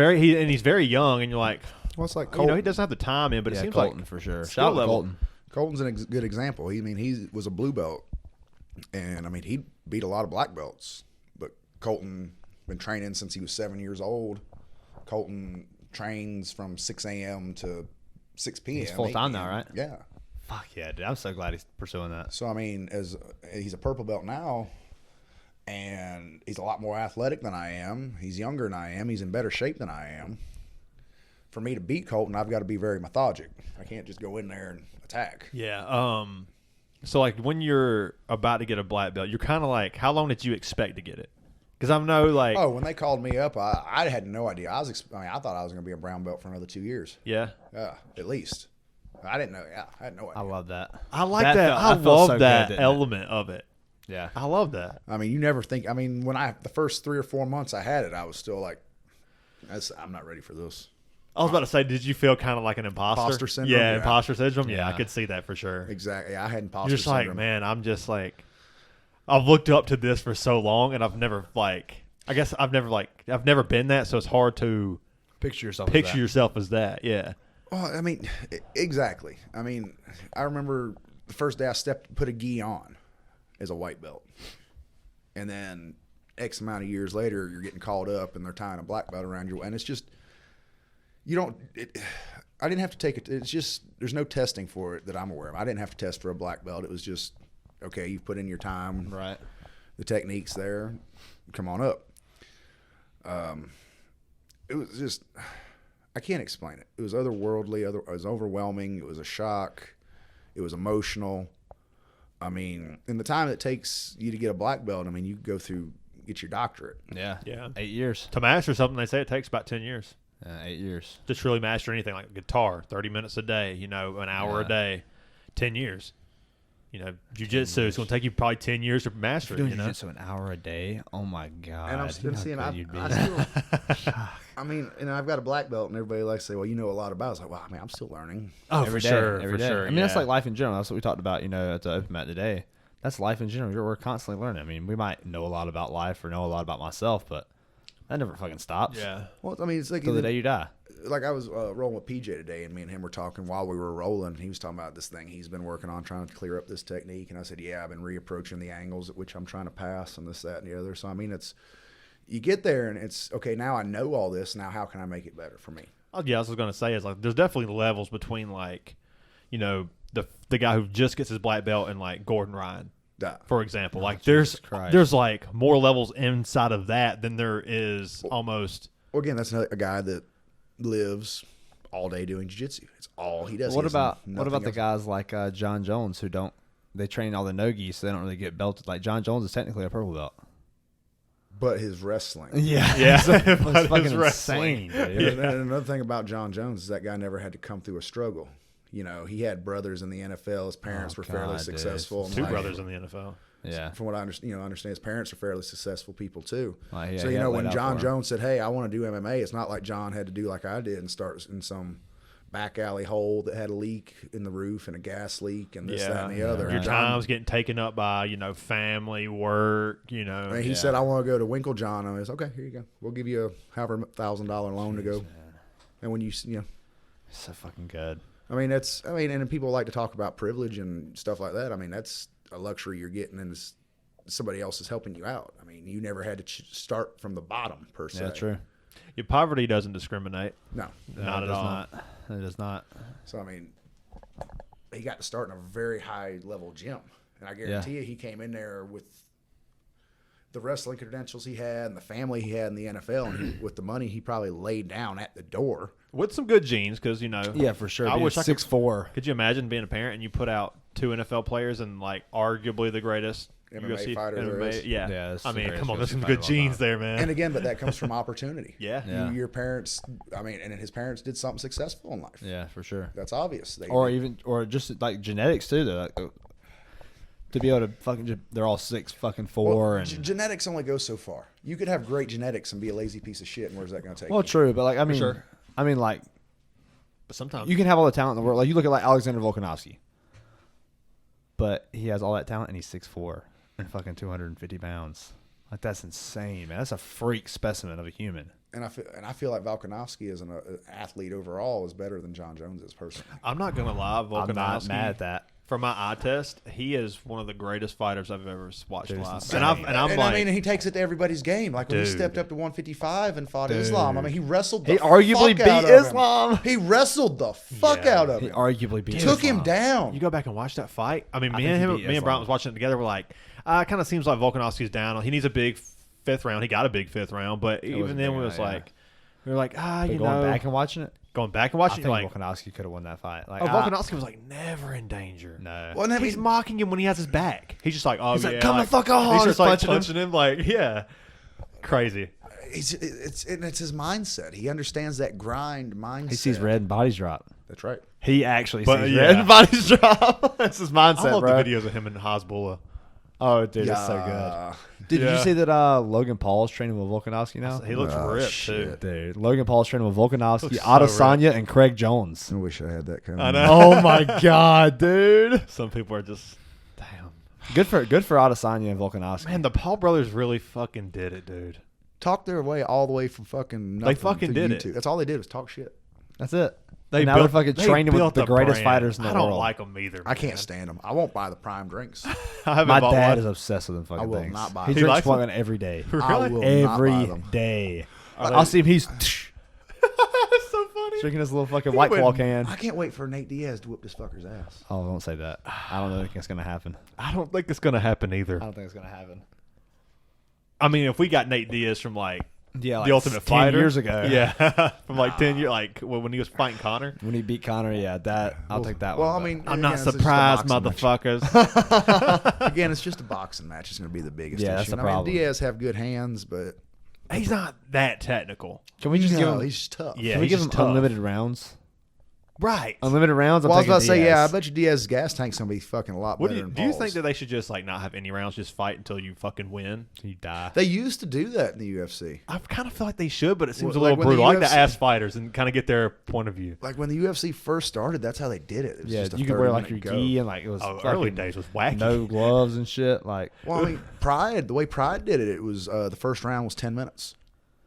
very young, and you're like, Well, it's like he Colton. doesn't have the time in, but it Yeah, seems Colton like for sure. skill Shout out to level. Colton. Colton's a good example. He was a blue belt, and I mean, he beat a lot of black belts. But Colton been training since he was 7 years old. Colton trains from 6 a.m. to 6 p.m. He's full-time 8 now, p.m. right? Yeah. Fuck yeah, dude. I'm so glad he's pursuing that. So I mean, as he's a purple belt now, and he's a lot more athletic than I am. He's younger than I am. He's in better shape than I am. for me to beat Colton, I've got to be very methodic. I can't just go in there and attack. Yeah. So like when you're about to get a black belt, you're kind of like, how long did you expect to get it? Because I know like, when they called me up, I had no idea. I thought I was going to be a brown belt for another 2 years. Yeah. Yeah, at least. I didn't know. Yeah, I had no idea. I love that. I like that. I felt love so that good, element of it. Yeah. I love that. I mean, you never think. I mean, when the first 3 or 4 months I had it, I was still like, I'm not ready for this. I was about to say, did you feel kind of like an imposter? Imposter syndrome? Yeah, Yeah. imposter syndrome. Yeah, I Yeah. could see that for sure. Exactly. Yeah, I had imposter You're just syndrome. like, man, I'm just like, I've looked up to this for so long, and I've never been that, so it's hard to Picture yourself. picture yourself as that. Yeah. Well, I mean, exactly. I mean, I remember the first day I put a gi on as a white belt. And then X amount of years later, you're getting called up and they're tying a black belt around you. And it's just, I didn't have to take it. It's just, there's no testing for it that I'm aware of. I didn't have to test for a black belt. It was just, okay, you've put in your time. Right. The technique's there. Come on up. It was just, I can't explain it. It was otherworldly. It was overwhelming. It was a shock. It was emotional. I mean, in the time it takes you to get a black belt, I mean, you go through, get your doctorate. Yeah. Yeah. 8 years. To master something, they say it takes about 10 years. 8 years. To truly master anything like guitar, 30 minutes a day, an hour a day, 10 years. Jiu-Jitsu is going to take you probably 10 years to master it. Doing jiu-jitsu an hour a day. Oh my god! And I'm You know how seeing, good you'd be. I mean, and I've got a black belt, and everybody likes to say, well, you know a lot about it. It's like, well, I mean, I'm still learning. Oh, Every for day, sure. every For day. sure. I mean, that's yeah. like life in general. That's what we talked about, at the open mat today. That's life in general. We're constantly learning. I mean, we might know a lot about life or know a lot about myself, but that never fucking stops. Yeah. Well, I mean, it's like Till the day you die. like I was rolling with PJ today, and me and him were talking while we were rolling. He was talking about this thing he's been working on, trying to clear up this technique. And I said, yeah, I've been reapproaching the angles at which I'm trying to pass and this, that, and the other. So, I mean, you get there, and it's, okay, now I know all this. Now how can I make it better for me? Oh, yeah, I was going to say, is like there's definitely levels between, like, the guy who just gets his black belt and, like, Gordon Ryan. For example, like there's like more levels inside of that than there is almost. Well, again, that's a guy that lives all day doing jiu-jitsu. It's all he does. What about the guys like John Jones who they train all the no-gi, so they don't really get belted? Like John Jones is technically a purple belt. But his wrestling. Yeah. It's fucking wrestling. insane, dude. And another thing about John Jones is that guy never had to come through a struggle. He had brothers in the NFL. His parents were fairly successful. Two brothers in the NFL. Yeah. From what I understand, his parents are fairly successful people too. Yeah, so when John Jones said, "Hey, I want to do MMA," it's not like John had to do like I did and start in some back alley hole that had a leak in the roof and a gas leak and this, that, and the other. Your time's getting taken up by family, work. And he said, "I want to go to Winklejohn." I was okay. Here you go. We'll give you a however $1,000 loan to go. Man. And when so fucking good. I mean, and people like to talk about privilege and stuff like that. I mean, that's a luxury you're getting, and somebody else is helping you out. I mean, you never had to start from the bottom, per se. Yeah, true. Your poverty doesn't discriminate. No. Not at all. It does not. So, I mean, he got to start in a very high-level gym. And I guarantee you he came in there with the wrestling credentials he had and the family he had in the NFL, and with the money he probably laid down at the door. With some good genes, because, Yeah, for sure. I wish I could 6'4". Could you imagine being a parent and you put out 2 NFL players and, like, arguably the greatest MMA UFC fighter there is. Yeah. I mean, come on, there's UFC some fighter good of all genes time. there, man. And again, but that comes from opportunity. Yeah. Your parents, and his parents did something successful in life. Yeah, for sure. That's obvious. Or just like genetics too. Like, to be able to they're all 6'4" Well, and genetics only go so far. You could have great genetics and be a lazy piece of shit, and where's that going to take you? well, true, but like sure. like But sometimes you can have all the talent in the world. Like you look at like Alexander Volkanovski, but he has all that talent and he's 6'4" and fucking 250 pounds. Like that's insane, man. That's a freak specimen of a human. And I feel like Volkanovski as an athlete overall is better than John Jones is personally. I'm not going to lie, Volkanovski. I'm not mad at that. For my eye test, he is one of the greatest fighters I've ever watched live. insane. And I'm like, I mean, he takes it to everybody's game. Like when he stepped up to 155 and fought Islam. I mean, he wrestled the He arguably fuck out beat of him. Islam. He wrestled the fuck out of He him. arguably beat Took Islam. him down. you go back and watch that fight. I mean, I me think he beat and Islam. Brian was watching it together. We're like, it kind of seems like Volkanovski's down. He needs a big 5th round. He got a big 5th round, but even then we was like, we were like, Going back and watching it. going back and I watching, think like, Volkanovski could have won that fight. Like, Volkanovski was like never in danger. No. Well, and He's mocking him when he has his back. He's just like, oh, He's yeah. like, come the fuck on. He's just like punching punching him. Like, yeah. Crazy. It's his mindset. He understands that grind mindset. He sees red and bodies drop. That's right. He actually But, sees yeah. red and bodies drop. That's his mindset, I love bro. the videos of him and Hasbulla. Oh, dude, it's so good. Did Yeah. you see that Logan Paul's training with Volkanovski now? He looks Oh, ripped, shit. too. Dude, Logan Paul's training with Volkanovski, Looks so Adesanya, and Craig Jones. I wish I had that kind I of. know. Oh my god, dude! Some people are just, damn. Good for Adesanya and Volkanovski. Man, the Paul brothers really fucking did it, dude. Talk their way all the way from fucking. They fucking did it. That's all they did was talk shit. That's it. They And now they're fucking training with built the a greatest brand. fighters in the I don't world. like them either. I can't man. stand them. I won't buy the prime drinks. I haven't My bought dad one. is obsessed with them fucking I will things. not buy He them. He drinks likes them? one every day. I will Every not buy them. day. Are I'll they- see him. He's That's so funny. drinking his little fucking White Claw can. I can't wait for Nate Diaz to whoop this fucker's ass. Oh, don't say that. I don't think it's gonna happen. I don't think it's gonna happen either. I don't think it's gonna happen. I mean, if we got Nate Diaz from like Yeah, the Ultimate 10 Fighter years ago. yeah, from like 10 years, like when he was fighting Connor. When he beat Connor, yeah, I'll take that Well, one. I mean, I'm again, not it's just a surprised, boxing match. motherfuckers. Again, it's just a boxing match. It's going to be the biggest Yeah, issue. that's the And I mean, problem. Diaz have good hands, but He's not that technical. can we just give him? he's just tough. Yeah, Can we he's give him just tough. unlimited rounds? Right. Unlimited rounds. I'm Well, I was taking about to say, yeah, I Diaz. bet you Diaz's gas tank's going to be fucking a lot What better do you, than do you Paul's. think that they should just like not have any rounds, just fight until you fucking win? You die. They used to do that in the UFC. I kind of feel like they should, but it seems Well, a little like when the brutal. I like to UFC ask fighters and kind of get their point of view. Like when the UFC first started, that's how they did it. It was Yeah, just a you could wear like your 30-minute go. gi and like it was Oh, fucking early days was wacky. no gloves and shit. Like Well, I mean, Pride, the way Pride did it, it was the first round was 10 minutes.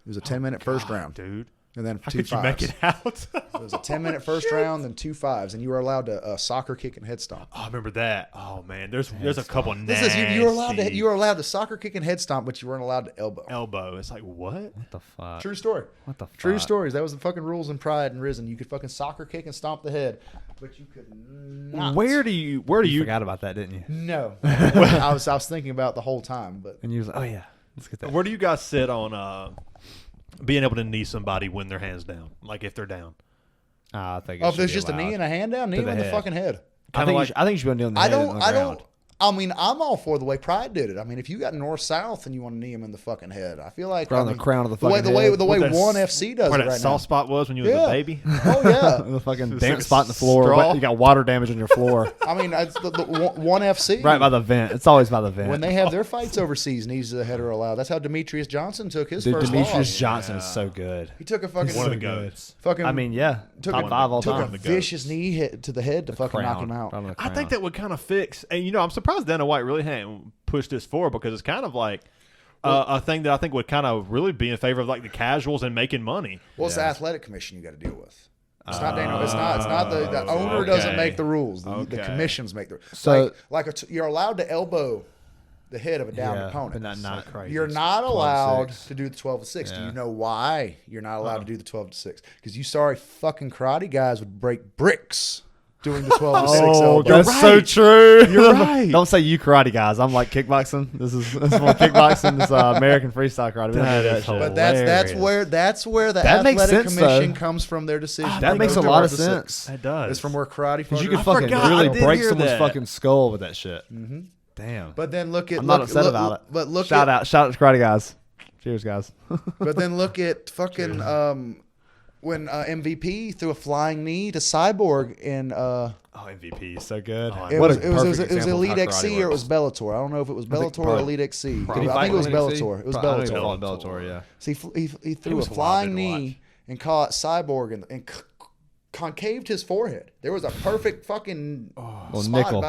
It was a 10-minute first round. dude. And then How two could you fives. make it out? It was a 10-minute first round, then 2 5s, and you were allowed to soccer kick and head stomp. Oh, I remember that. Oh man, there's a couple This nasty is you were allowed to soccer kick and head stomp, but you weren't allowed to elbow. elbow. It's like what? what the fuck? True story. What the fuck? True stories. That was the fucking rules in Pride and Risen. You could fucking soccer kick and stomp the head, but you could not. Where do you You forgot about that, didn't you? No. I was thinking about the whole time, but And you was like, oh yeah, let's get that. where do you guys sit on being able to knee somebody when their hands down, like if they're down? I think. if there's just a knee and a hand down, knee To him the in the head. fucking head. I think, I think you should be doing the head on the ground. I mean, I'm all for the way Pride did it. I mean, if you got north south and you want to knee him in the fucking head, I feel like Right on the crown of the fucking way head. the way With that one s- FC does Where it that right soft now. spot was when you was Yeah. a baby. Oh yeah. the fucking It's damp like a spot in the floor. straw. You got water damage on your floor. I mean, it's the one FC. Right by the vent. It's always by the vent. When they have their fights overseas, knees to the head are allowed. That's how Demetrius Johnson took his Dude, first Demetrius loss. Johnson is so good. He took a fucking One of the so good. goats. fucking. I mean, yeah, took top a, five all took time. a vicious knee hit to the head to fucking knock him out. Right on the I crown. think that would kind of fix, and I'm surprised Dana White really hadn't pushed this forward because it's kind of like a thing that I think would kind of really be in favor of like the casuals and making money. Well, it's the athletic commission you got to deal with. It's not Dana. It's not the owner doesn't okay. make the rules. The Okay. commissions make the rules. So- You're allowed to elbow the head of a downed Yeah, opponent. but not crazy. You're not 12 to allowed 6. to do the 12 to 6. Do Yeah. you know why you're not allowed to do the 12 to 6? Because you sorry fucking karate guys would break bricks doing the 12 to 6 Oh, elbow. that's so true. You're right. Don't say you karate guys. I'm like kickboxing. This is more kickboxing. This American freestyle karate. We don't That do is shit. But that's hilarious. where the That makes athletic sense, commission though. comes from their decision. That to makes go a to lot of 12 to 6. sense. It does. It's from where karate. Because you fighters- could fucking forgot. I really did break hear someone's that. fucking skull with that shit. Mm-hmm. Damn. But then look at I'm not upset about it. But look Shout at out to karate guys. Cheers, guys. but then look at fucking when MVP threw a flying knee to Cyborg in Oh, MVP is so good. Oh, it What was a it was, perfect it was example of Elite how XC karate or it works. was Bellator. I don't know if it was Bellator or probably- Elite XC. Did he I fight think it was in NXT? Bellator. It was I think he Bellator. fought in Bellator, yeah. So he threw a was wild flying to knee and caught Cyborg and concaved his forehead. There was a perfect fucking Well, spot. nickel.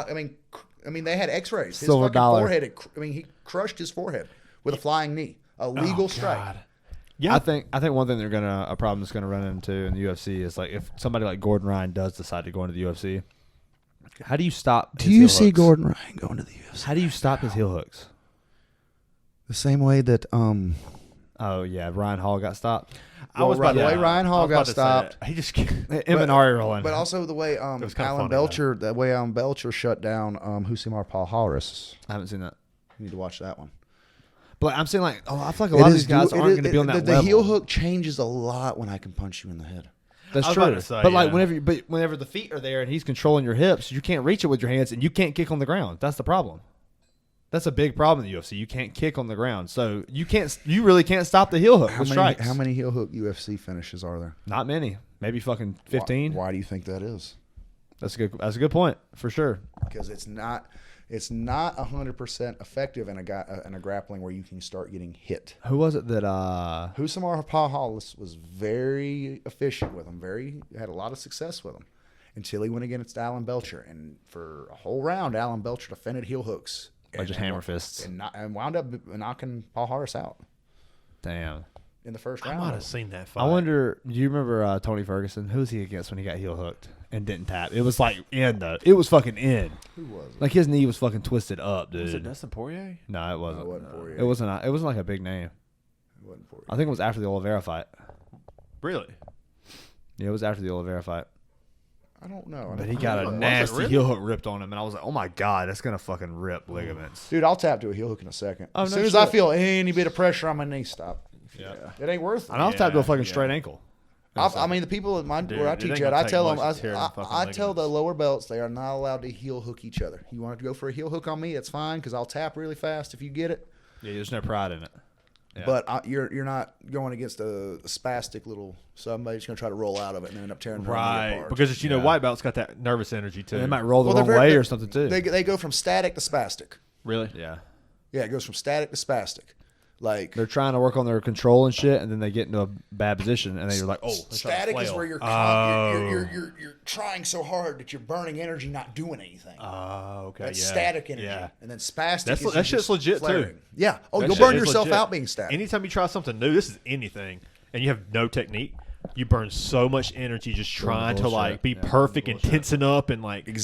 I mean, they had X-rays. His Silver fucking dollar. forehead. He crushed his forehead with a flying knee. A legal strike. God. Yeah, I think one thing a problem that's gonna run into in the UFC is like if somebody like Gordon Ryan does decide to go into the UFC, how do you stop? Do his you heel see hooks? Gordon Ryan going to the UFC? How do you stop his heel hooks? The same way that Oh yeah, Ryan Hall got stopped. I was right, about the way to- Ryan Hall I was got about to say stopped. that. He just Him and Ari rolling. But also the way was kinda Alan funny, Belcher, the way Alan Belcher shut down Husimar Palhares. I haven't seen that. You need to watch that one. But I'm saying like, I feel like a lot of these guys aren't going to be on that the level. heel hook changes a lot when I can punch you in the head. That's I was true. about to say, but like yeah. whenever the feet are there and he's controlling your hips, you can't reach it with your hands and you can't kick on the ground. That's the problem. That's a big problem in the UFC. You can't kick on the ground, so you really can't stop the heel hook with strikes. How many heel hook UFC finishes are there? Not many. Maybe fucking 15. Why do you think that is? That's a good point for sure. Because it's not 100% effective in a grappling where you can start getting hit. Who was it that Husamar Pahalis was very efficient with him. Had a lot of success with him until he went against Alan Belcher, and for a whole round, Alan Belcher defended heel hooks. Like just hammer fists. And wound up knocking Paul Harris out Damn. in the first I round. might have seen that fight. I wonder, do you remember Tony Ferguson? Who was he against when he got heel hooked and didn't tap? It was like it was fucking in. Who was it? Like his knee was fucking twisted up, dude. Was it Dustin Poirier? No, it wasn't. No, it wasn't Poirier. It wasn't. It wasn't like a big name. It wasn't Poirier. I think it was after the Oliveira fight. Really? Yeah, it was after the Oliveira fight. I don't know. But he got a nasty heel hook ripped on him, and I was like, "Oh my god, that's gonna fucking rip ligaments." Dude, I'll tap to a heel hook in a second. Oh, As no soon as I shit. feel any bit of pressure on my knee, stop. Yeah. It ain't worth it. And I'll tap to a fucking Yeah. straight ankle. I mean, the people at Dude, where I it ain't teach at, gonna I take tell them, much to tear them fucking I tell the ligaments. lower belts they are not allowed to heel hook each other. You want to go for a heel hook on me? That's fine because I'll tap really fast if you get it. Yeah, there's no pride in it. Yeah. But you're not going against a spastic little somebody that's going to try to roll out of it and end up tearing their knee Right. apart. Because, Yeah. white belt's got that nervous energy, too. And they might roll the Well, wrong they're way very- or something too. They go from static to spastic. Really? Yeah, Yeah, it goes from static to spastic. Like they're trying to work on their control and shit, and then they get into a bad position, and then you're like, "Oh, they're trying to static is flail. where you're trying so hard that you're burning energy, not doing anything. Oh, okay. That's yeah. static energy. Yeah. And then spastic That's- is you that shit's just legit, too. flaring. Yeah. Oh, That you'll shit burn is yourself legit. out being static. Anytime you try something new, this is anything, and you have no technique, you burn so much energy just trying to bullshit. be perfect and tensing up and trying to use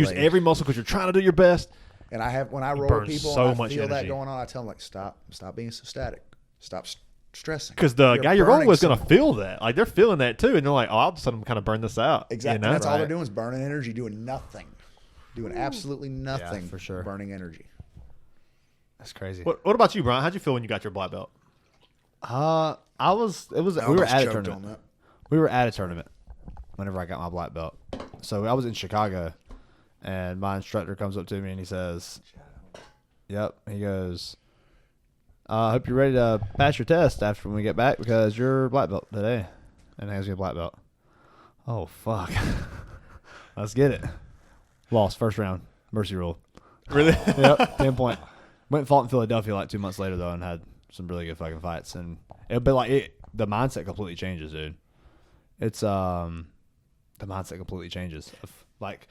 Exactly. every muscle because you're trying to do your best. And when I roll burn with people so and I much feel that energy. going on, I tell them, like, stop being so static. Stop stressing. Because the guy you're rolling burning with is going so- to feel that. Like, they're feeling that too. And they're like, oh, I'll just let them kind of burn this out. Exactly. You know? And that's all they're Right. doing is burning energy, doing nothing. Doing absolutely nothing. for sure. Burning energy. That's crazy." What about you, Brian? How'd you feel when you got your black belt? We were at a tournament. On that. We were at a tournament whenever I got my black belt. So I was in Chicago, and my instructor comes up to me and he says, "Yep." He goes, "I hope you're ready to pass your test after when we get back because you're black belt today." And hands me a black belt. Oh fuck! Let's get it. Lost first round, mercy rule. Really? Yep, 10 point. Went and fought in Philadelphia like 2 months later though, and had some really good fucking fights. And it'll be like the mindset completely changes, dude. It's the mindset completely changes. Of like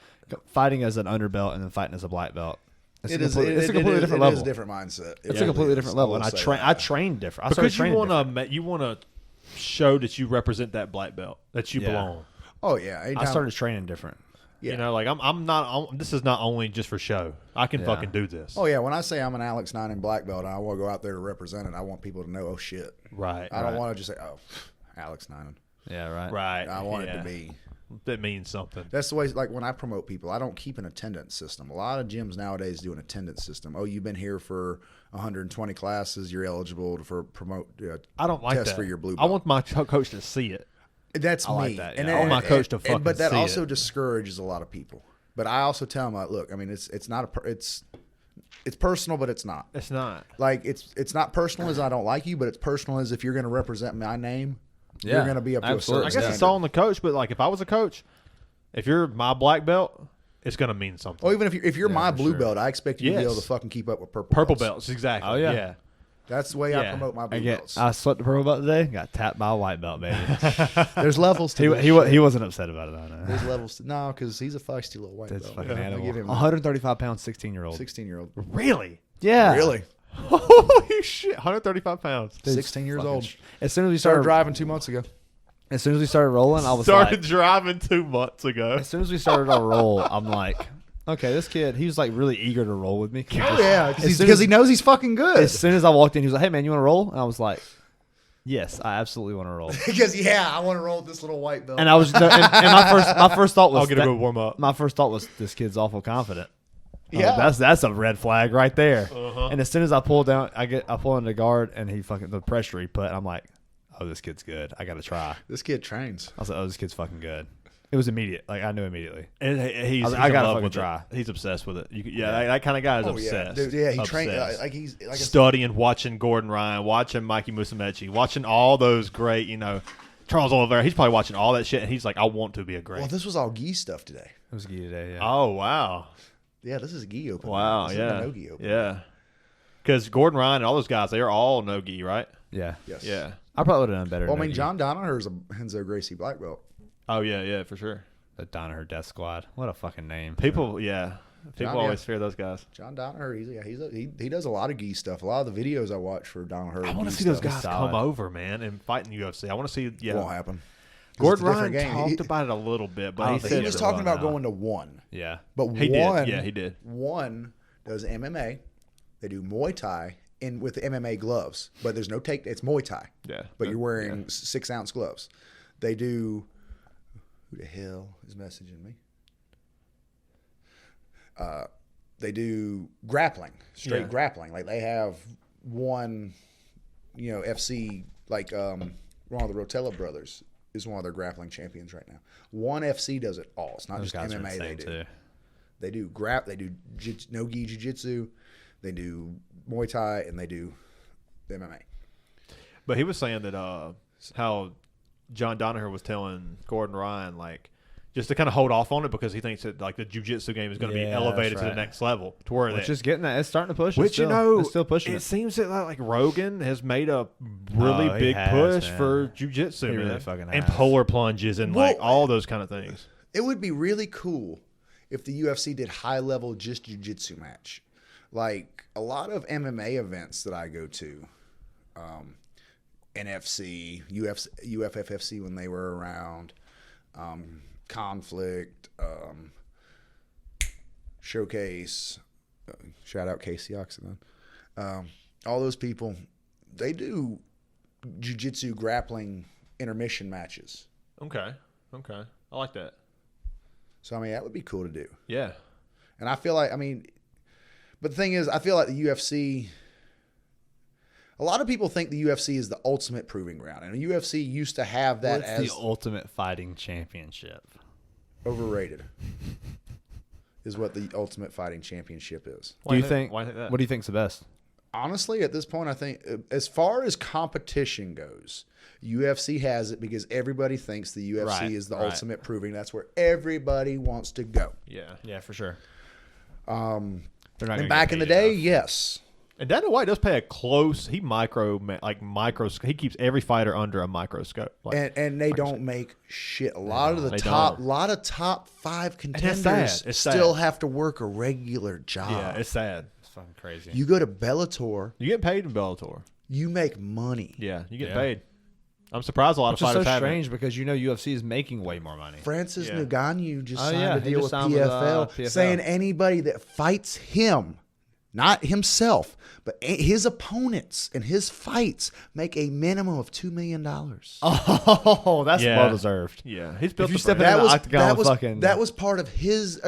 fighting as an underbelt and then fighting as a black belt. It's a completely different level. It is a different mindset. It's a completely different level, and I train different. I started Because training different. you want to show that you represent that black belt, that you Yeah. belong. Oh yeah. I Anytime- started training different. Yeah. You know, like I'm not. This is not only just for show. I can Yeah. fucking do this. Oh yeah. When I say I'm an Alex Nine and black belt, and I want to go out there to represent it. I want people to know, oh shit. Right. I don't want to just say, oh, Alex Nine. Yeah, right. Right. I want it yeah. to be. That means something. That's the way. Like when I promote people, I don't keep an attendance system. A lot of gyms nowadays do an attendance system. Oh, you've been here for 120 classes. You're eligible for promote. I don't like test that. for your blue I belt. want my coach to see it. That's I me. like that, yeah. And I want my coach to fucking But that see also it. discourages a lot of people. But I also tell them, like, look, I mean, it's not it's personal, but it's not. It's not. Like it's not personal as I don't like you, but it's personal as if you're going to represent my name, Yeah, you're going to be up to absolutely. a I certain guess it's standard. all on the coach, but like if I was a coach, if you're my black belt, it's gonna mean something. Or even if you're my for blue sure. belt, I expect you to be Yes. able to fucking keep up with Purple belts. belts, exactly. Oh, yeah. yeah. That's the way I Yeah. promote my blue Again, belts. I swept the purple belt today. Got tapped by a white belt, baby. There's levels to this he shit. wasn't upset about it. I know. There's levels to no, because he's a feisty little white That's belt. fucking I animal. give him 135 pounds, 16-year-old. 16-year-old. Really? Yeah, Really? Holy shit! 135 pounds. Dude, 16 years fucking old. As soon as we Started started driving 2 months ago. as soon as we started rolling, I was Started like, driving 2 months ago. as soon as we started our roll, I'm like, okay, this kid, he was like really eager to roll with me. Oh yeah, As soon because as- he knows he's fucking good. As soon as I walked in, he was like, "Hey man, you want to roll?" And I was like, "Yes, I absolutely want to roll." Because I want to roll with this little white belt. And I was, and my first thought was, I'll get a good warm up. my first thought was, this kid's awful confident. I was Yeah. like, that's a red flag right there. Uh-huh. And as soon as I pull down, I pull into guard, and he fucking the pressure he put, I'm like, oh, this kid's good. I got to try. This kid trains. I was like, oh, this kid's fucking good. It was immediate. Like, I knew immediately. And he's I in gotta love fucking with try. it. He's obsessed with it. That kind of guy is obsessed. Dude, yeah, he trained Obsessed. like he's like Studying, watching Gordon Ryan, watching Mikey Musumeci, watching all those great, Charles Oliveira. He's probably watching all that shit, and he's like, I want to be a great. Well, this was all gi stuff today. It was gi today, yeah. Oh, wow. Yeah, this is a gi open. Wow, This yeah. isn't a no gi open. Yeah. Because Gordon Ryan and all those guys, they are all no gi, right? Yeah. Yes. Yeah. I probably would have done better. Well, I than mean, gi. John Donaher is a Henzo Gracie black belt. Oh, yeah, for sure. The Donaher Death Squad. What a fucking name. People John, always fear those guys. John Donaher, he does a lot of gi stuff. A lot of the videos I watch for Donaher. I want to gi see those stuff. guys solid. come over, man, and fight in UFC. I want to see, Won't happen. 'Cause Gordon it's a Ryan different game. talked about it a little bit, but I he don't said He was it talking will about now. going to one. Yeah. But He one, did. Yeah, he did. One does MMA. They do Muay Thai with the MMA gloves, but there's no take. It's Muay Thai. Yeah. But you're wearing 6-ounce gloves. They do. Who the hell is messaging me? They do grappling, straight Yeah. grappling. Like they have one, FC, like one of the Rotella brothers is one of their grappling champions right now. One FC does it all. It's not Those just guys are MMA they insane, do. too. They do they do no-gi jiu-jitsu, they do Muay Thai, and they do the MMA. But he was saying that how John Donaher was telling Gordon Ryan, like, just to kind of hold off on it because he thinks that, like, the jiu-jitsu game is going to be Yeah, elevated that's to the right. next level. To where Which is getting that. It's starting to push. Which, it's still pushing it it. seems that, like, Rogan has made a really Oh, he big has, push man. for jiu-jitsu, He man. really fucking and has. polar plunges and, like, all those kind of things. It would be really cool if the UFC did high-level just jiu-jitsu match. Like a lot of MMA events that I go to, NFC, UFFFC when they were around, Conflict, Showcase, shout out Casey Oxidon. All those people, they do jiu-jitsu grappling intermission matches. Okay. I like that. So, I mean, that would be cool to do. Yeah. And I feel like, but the thing is, I feel like the UFC, a lot of people think the UFC is the ultimate proving ground. And the UFC used to have that What's as the ultimate fighting championship? overrated, is what the ultimate fighting championship is. Do you think? Why that? What do you think's the best? Honestly, at this point, I think as far as competition goes, UFC has it because everybody thinks the UFC Right, is the right. ultimate proving. That's where everybody wants to go. Yeah. Yeah, for sure. They're not and gonna back get in the paid day, enough. yes. And Dana White does pay a close. He he keeps every fighter under a microscope. Like, And they don't make shit. A lot of the They top don't. lot of top 5 that's contenders sad. It's still sad. have to work a regular job. yeah, it's sad. It's fucking crazy. You go to Bellator, You get paid in Bellator. you make money. Yeah, you get Yeah. paid. I'm surprised a lot Which of is so fighters haven't. strange because UFC is making way more money. Francis Yeah. Ngannou just Oh, signed yeah, a he deal just with signed with, PFL, PFL. saying anybody that fights him, not himself, but his opponents in his fights make a minimum of $2 million. Oh, that's Yeah. well deserved. Yeah, he's built. you the step brand. in That the was octagon that with was fucking- that was part of his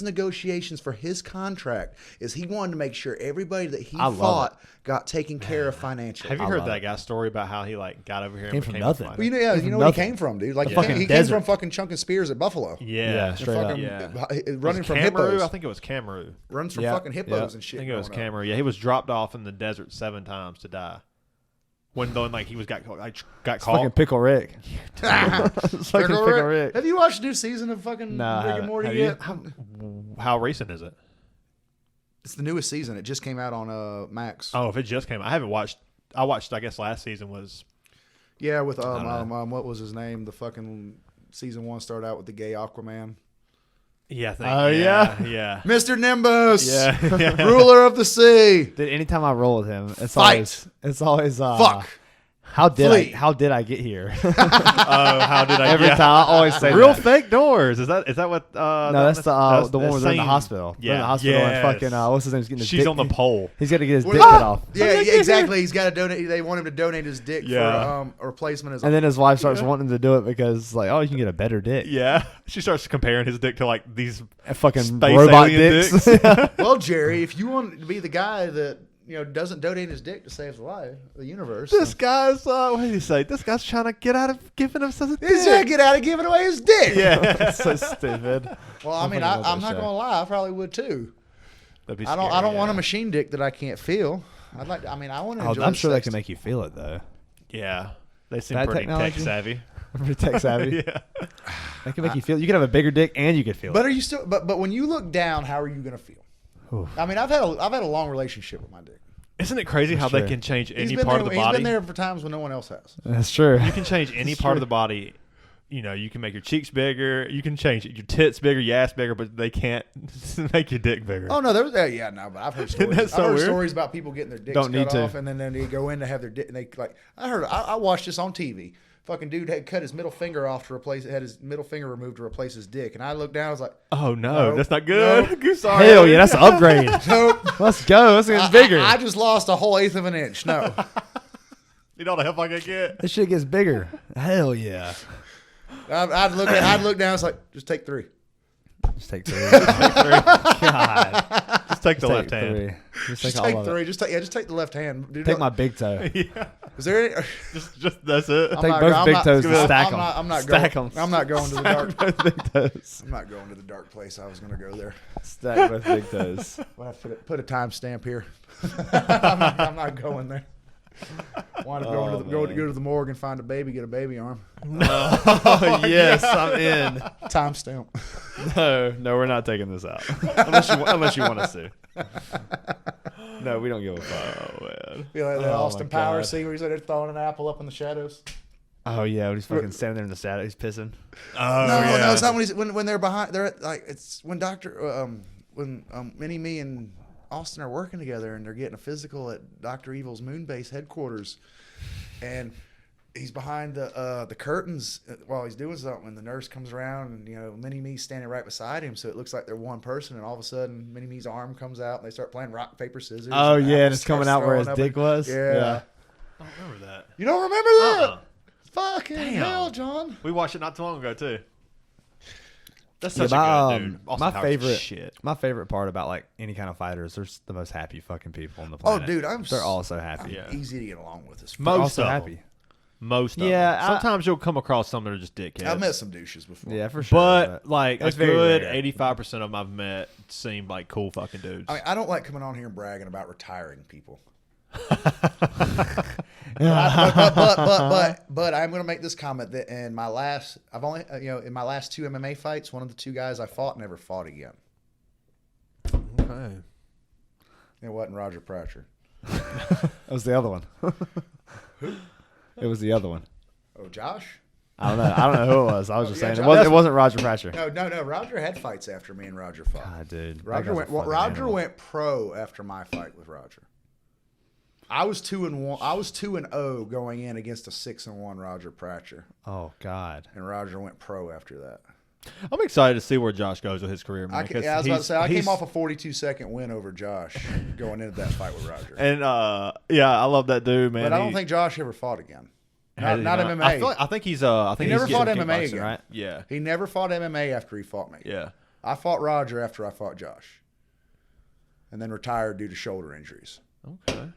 negotiations for his contract. Is he wanted to make sure everybody that he I love fought got taken care of financially. Have you I heard love that it. gust story about how he like got over here Came and from became nothing. a Well, fighter? you know, yeah, you know where he Nothing. came from, dude. Like The fucking he came desert. from fucking chunking spears at Buffalo. Yeah, And straight up. fucking Yeah. running Was from Cameroon? hippos. I think it was Cameroon. Runs from Yeah, fucking hippos yeah. and I shit. think it was growing up. Cameroon. Yeah, he was dropped off in the desert 7 times to die. When like he was got Fucking caught. Pickle Rick. It's fucking Pickle Rick. Have you watched the new season of fucking Nah, I Rick and haven't. Morty Have you? yet? How recent is it? It's the newest season. It just came out on Max. Oh, if it just came, I haven't watched. I watched. I guess last season was. Yeah, with don't know. what was his name? The fucking season 1 started out with the gay Aquaman. Yeah, I think. Oh, yeah? yeah. Mr. Nimbus, Yeah. ruler of the sea. Dude, anytime I roll with him, it's Fight. always Fuck. How did Flee. how did I get here? Oh, how did I? Every yeah. time I always say Real that. fake doors. Is that what? No, that's the one where they're in the hospital. They're in the hospital and yes. fucking what's his name? He's getting his She's dick, on the pole. He's got to get his What dick is- cut off. Yeah, exactly. He's got to donate. They want him to donate his dick Yeah. for a replacement. As And then his wife starts wanting to do it because like, oh, you can get a better dick. Yeah, she starts comparing his dick to like these Fucking space robot alien dicks. dicks. well, Jerry, if you want to be the guy that doesn't donate his dick to save the universe. This guy's what did he say? This guy's trying to get out of giving himself a dick. He's trying to get out of giving away his dick. Yeah, That's so stupid. Well, I mean, I'm not going to lie. I probably would too. That'd be I don't scary, want a yeah. machine dick that I can't feel. I want to enjoy. I'm sure they sex. can make you feel it though. Yeah, they seem That pretty tech technology? savy. Pretty tech savvy. Yeah. They can make you feel. You could have a bigger dick and you could feel But it. are you still? But when you look down, how are you going to feel? Oof. I mean, I've had a long relationship with my dick. Isn't it crazy how Sure. they can change He's any been part there, of the he's body? been there for times when no one else has. That's true. You can change any part of the body. You can make your cheeks bigger. You can change your tits bigger, your ass bigger, but they can't make your dick bigger. Oh no, there's but I've heard stories. That's so I've heard weird. stories about people getting their dicks Don't need cut to. off, and then they go in to have their dick. And they I watched this on TV. Fucking dude had cut his middle finger off to replace. Had his middle finger removed to replace his dick, and I looked down. I was like, Oh no, Nope. that's not good. Nope. Sorry. Hell yeah, that's an upgrade. nope. Let's go. Let's get bigger. I just lost a whole eighth of an inch. No. You know the help I can get. This shit gets bigger. Hell yeah. I'd look down. It's like, just take 3. Just take 3. God, just take the left hand. 3. Just Just take take all of 3. it. Just take the left hand. Dude, Take my big toe. Yeah, Is there any? just that's it. I'm Take not- both I'm big not- toes and I'm stack not- them. I'm not Stack going. 'em. I'm not going to the dark. Both big toes. I'm not going to the dark place. I was going to go there. Stack both big toes. Well, I put a timestamp here. I'm not going there. Want to go to the morgue and find a baby, get a baby arm. Oh, yes, I'm in. Timestamp. No, we're not taking this out. unless you want us to. No, we don't give a fuck. Oh man. Feel like that Oh, Austin my Powers God. scene where he's there throwing an apple up in the shadows. Oh yeah, when he's fucking standing there in the shadow, he's pissing. Oh No, it's not when they're behind. They're like it's when Minnie, me, and Austin are working together and they're getting a physical at Dr. Evil's moon base headquarters, and he's behind the curtains while he's doing something. And the nurse comes around and Minnie Me's standing right beside him, so it looks like they're one person. And all of a sudden, Minnie Me's arm comes out and they start playing rock paper scissors. Oh and yeah, Apple and it's coming starts out where his throwing up dick was. Yeah. I don't remember that. You don't remember that? Uh-uh. Fucking Damn. hell, John. We watched it not too long ago too. That's Yeah, such a good dude. Austin my Powers is favorite, shit. my favorite part about like any kind of fighters, they're the most happy fucking people on the Oh, planet. dude, they're all so happy. Yeah. easy to get along with. This Most also of happy. them. Most of Yeah, them. Sometimes you'll come across some that are just dickheads. I've met some douches before. Yeah, for sure. But like a It's very good rare. 85% of them I've met seem like cool fucking dudes. I mean, I don't like coming on here and bragging about retiring people. But I'm going to make this comment that in my last, in my last 2 MMA fights, one of the 2 guys I fought never fought again. Okay. It wasn't Roger Pratcher. That was the other one. It was the other one. Oh, Josh? I don't know who it was. I was just Yeah, saying Josh- it wasn't Roger Pratcher. No. Roger had fights after me and Roger fought. God, dude. that Roger guy's a went. fucking Roger animal. went pro after my fight with Roger. I was 2-1. I was 2-0 going in against a 6-1 Roger Pratcher, Oh God. and Roger went pro after that. I'm excited to see where Josh goes with his career, man. I was about to say I came off a 42-second win over Josh going into that fight with Roger. And yeah, I love that dude, man. But I don't think Josh ever fought again. Has Not he MMA. I think he's I think He never he's fought getting MMA kickboxing, again. right? Yeah. He never fought MMA after he fought me. Yeah. I fought Roger after I fought Josh, and then retired due to shoulder injuries. Okay.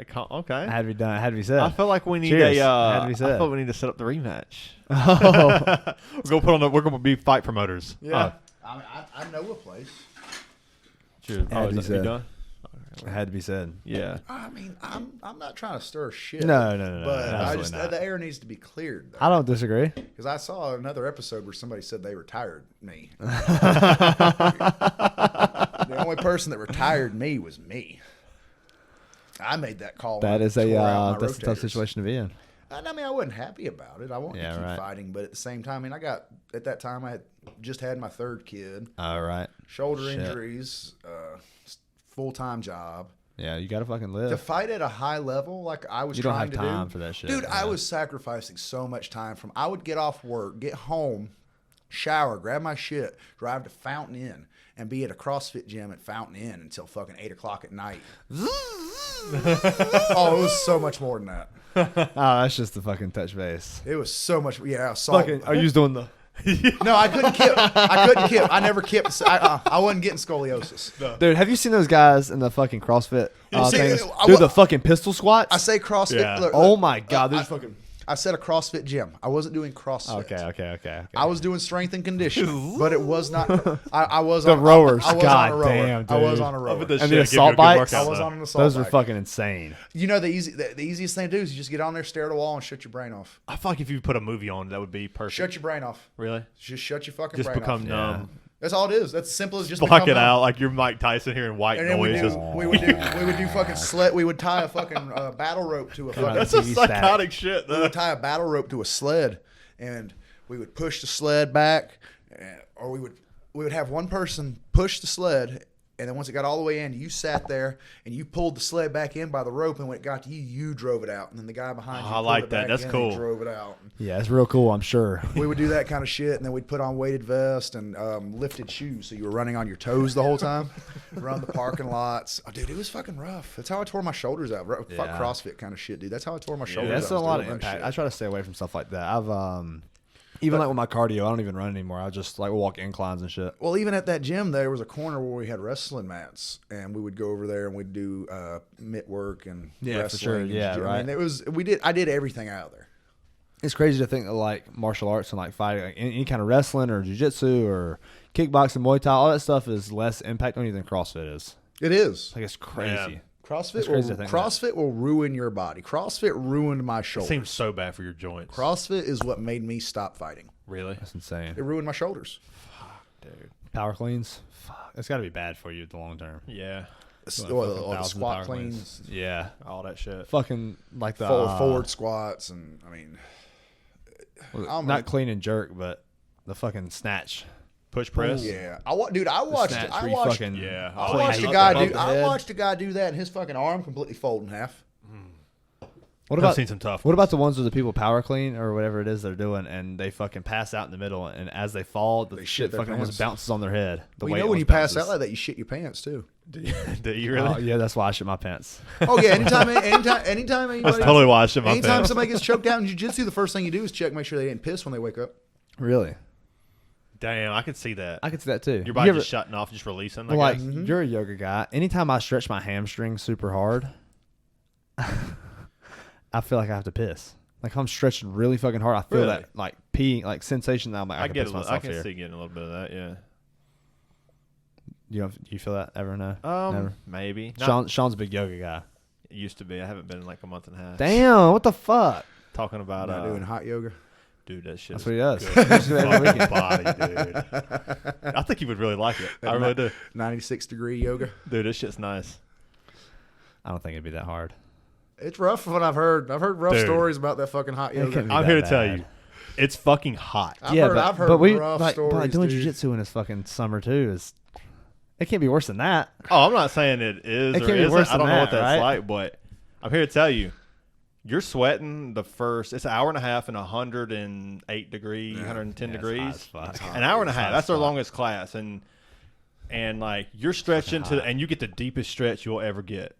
Okay. Had to be done. Had to be said. I feel like we need Cheers. a. Had to be I said. feel we need to set up the rematch. Oh. We're gonna be fight promoters. Yeah, I know a place. Cheers. Had to Is be that said. done? It had to be said. Yeah. I mean, I'm not trying to stir shit. No, But I absolutely just not. the air needs to be cleared. I don't disagree. Because I saw another episode where somebody said they retired me. The only person that retired me was me. I made that call. That when I is a tore out my that's a tough rotators. situation to be in. And I mean, I wasn't happy about it. I wanted Yeah, to keep right. fighting, but at the same time, I mean, at that time I had just had my 3rd kid, All right. shoulder Shit. injuries, full-time job. Yeah, you gotta fucking To live. fight at a high level, like I was You don't trying have to do, time for that shit. dude. I yeah. was sacrificing so much time from. I would get off work, get home, shower, grab my shit, drive to Fountain Inn, and be at a CrossFit gym at Fountain Inn until fucking 8 o'clock at night. Oh, it was so much more than that. Oh, that's just the fucking touch base. It was so much. Yeah, salt. Fucking, are you just doing the? No, I couldn't kip. I never kipped. I wasn't getting scoliosis. No. Dude, have you seen those guys in the fucking CrossFit See, things? I- Dude, the fucking pistol squats. I say CrossFit. Yeah. Look, Oh my god, I- there's fucking. I said a CrossFit gym. I wasn't doing CrossFit. Okay. I was doing strength and conditioning, but it was not. I was The on rowers. I was God on a rower. damn, I was dude. on a Up rower. at the And shit, the give you a assault good bikes? workout, I was though. on an assault Those are bike. fucking insane. You know the easiest thing to do is you just get on there, stare at a wall, and shut your brain off. I feel like if you put a movie on, that would be perfect. Shut your brain off. Really? Just shut your fucking Just brain become off. numb. That's all it is. That's as simple as just Block become it numb. out like you're Mike Tyson here in white And then noise. we would do fucking sled. We would tie a fucking battle rope to a fucking. That's a TV psychotic shit. We Though. would tie a battle rope to a sled, and we would push the sled back, or we would have one person push the sled, and then once it got all the way in, you sat there and you pulled the sled back in by the rope, and when it got to you, you drove it out, and then the guy behind you I pulled like it that. back That's in cool. and drove it out. Yeah, it's real cool. I'm sure. We would do that kind of shit, and then we'd put on weighted vest and lifted shoes, so you were running on your toes the whole time. Run the parking lots. Oh, dude, it was fucking rough. That's how I tore my shoulders out. Fuck Yeah. CrossFit kind of shit, dude. That's how I tore my shoulders out. That's a was lot of doing that impact. shit. I try to stay away from stuff like that. Even like with my cardio, I don't even run anymore. I just like walk inclines and shit. Well, even at that gym, there was a corner where we had wrestling mats, and we would go over there and we'd do mitt work and Yeah, for wrestling. sure. and Yeah, jiu- right. I mean, I did everything out there. It's crazy to think that like martial arts and like fighting, like any kind of wrestling or jiu-jitsu or kickboxing, Muay Thai, all that stuff is less impact on you than CrossFit is. It is. Like it's crazy. Yeah. CrossFit. It's crazy to think CrossFit will ruin your body. CrossFit ruined my It shoulders. seems so bad for your joints. CrossFit is what made me stop fighting. Really? That's insane. It ruined my shoulders. Dude. Power cleans, fuck, it's got to be bad for you at the long term. Yeah. The Thousands of squat power cleans, Yeah, All that shit. fucking like the forward squats, and I mean, not clean and jerk, but the fucking snatch. Push press? yeah. I watched. Snatch where you fucking Yeah. I Oh, watched yeah, a guy above do. the I head. watched a guy do that, and his fucking arm completely fold in half. What I've about seen some tough What ones. about the ones where the people power clean or whatever it is they're doing, and they fucking pass out in the middle, and as they fall, the They shit shit their fucking almost pants. bounces on their head. The Well, you weight know when almost you pass bounces. out like that, you shit your pants too. Do you really? Oh, yeah, that's why I shit my pants. Oh yeah, anytime anybody, That's totally why I shit my anytime pants. somebody gets choked out in jiu-jitsu, the first thing you do is check, make sure they didn't piss when they wake up. Really, Damn, I could see that. I could see that too. Your body You ever- just shutting off, just releasing. well, like Mm-hmm. you're a yoga guy. Anytime I stretch my hamstring super hard, I feel like I have to piss. Like if I'm stretching really fucking hard, I feel Really? that like peeing like sensation that I'm like I, I can get piss a little, I myself can here. see getting a little bit of that, yeah. Do you feel that ever? No. Never. Maybe. Not, Sean's a big yoga guy. it used to be. I haven't been in like a month and a half. Damn, what the fuck? Talking about Not doing hot yoga. dude, that shit. That's is what he does. good He just do that every fucking weekend. body, dude. I think you would really like it. I really do. 96-degree yoga. Dude, this shit's nice. I don't think it'd be that hard. It's rough from what I've heard. I've heard rough Dude. stories about that fucking hot yoga. can't be I'm that here to tell bad. you, it's fucking hot. I've heard but we rough like, stories, but like doing dude. jiu-jitsu in this fucking summer too is it can't be worse than that. Oh, I'm not saying it is It or can't be isn't. worse I don't than know what that, that's right? like, but I'm here to tell you, you're sweating the first. It's an hour and a half and 108 degrees, 110 Yeah, it's degrees. hot as fuck. An hour and a It's hot half. as That's our fuck. longest class, and like you're stretching to, and you get the deepest stretch you'll ever get.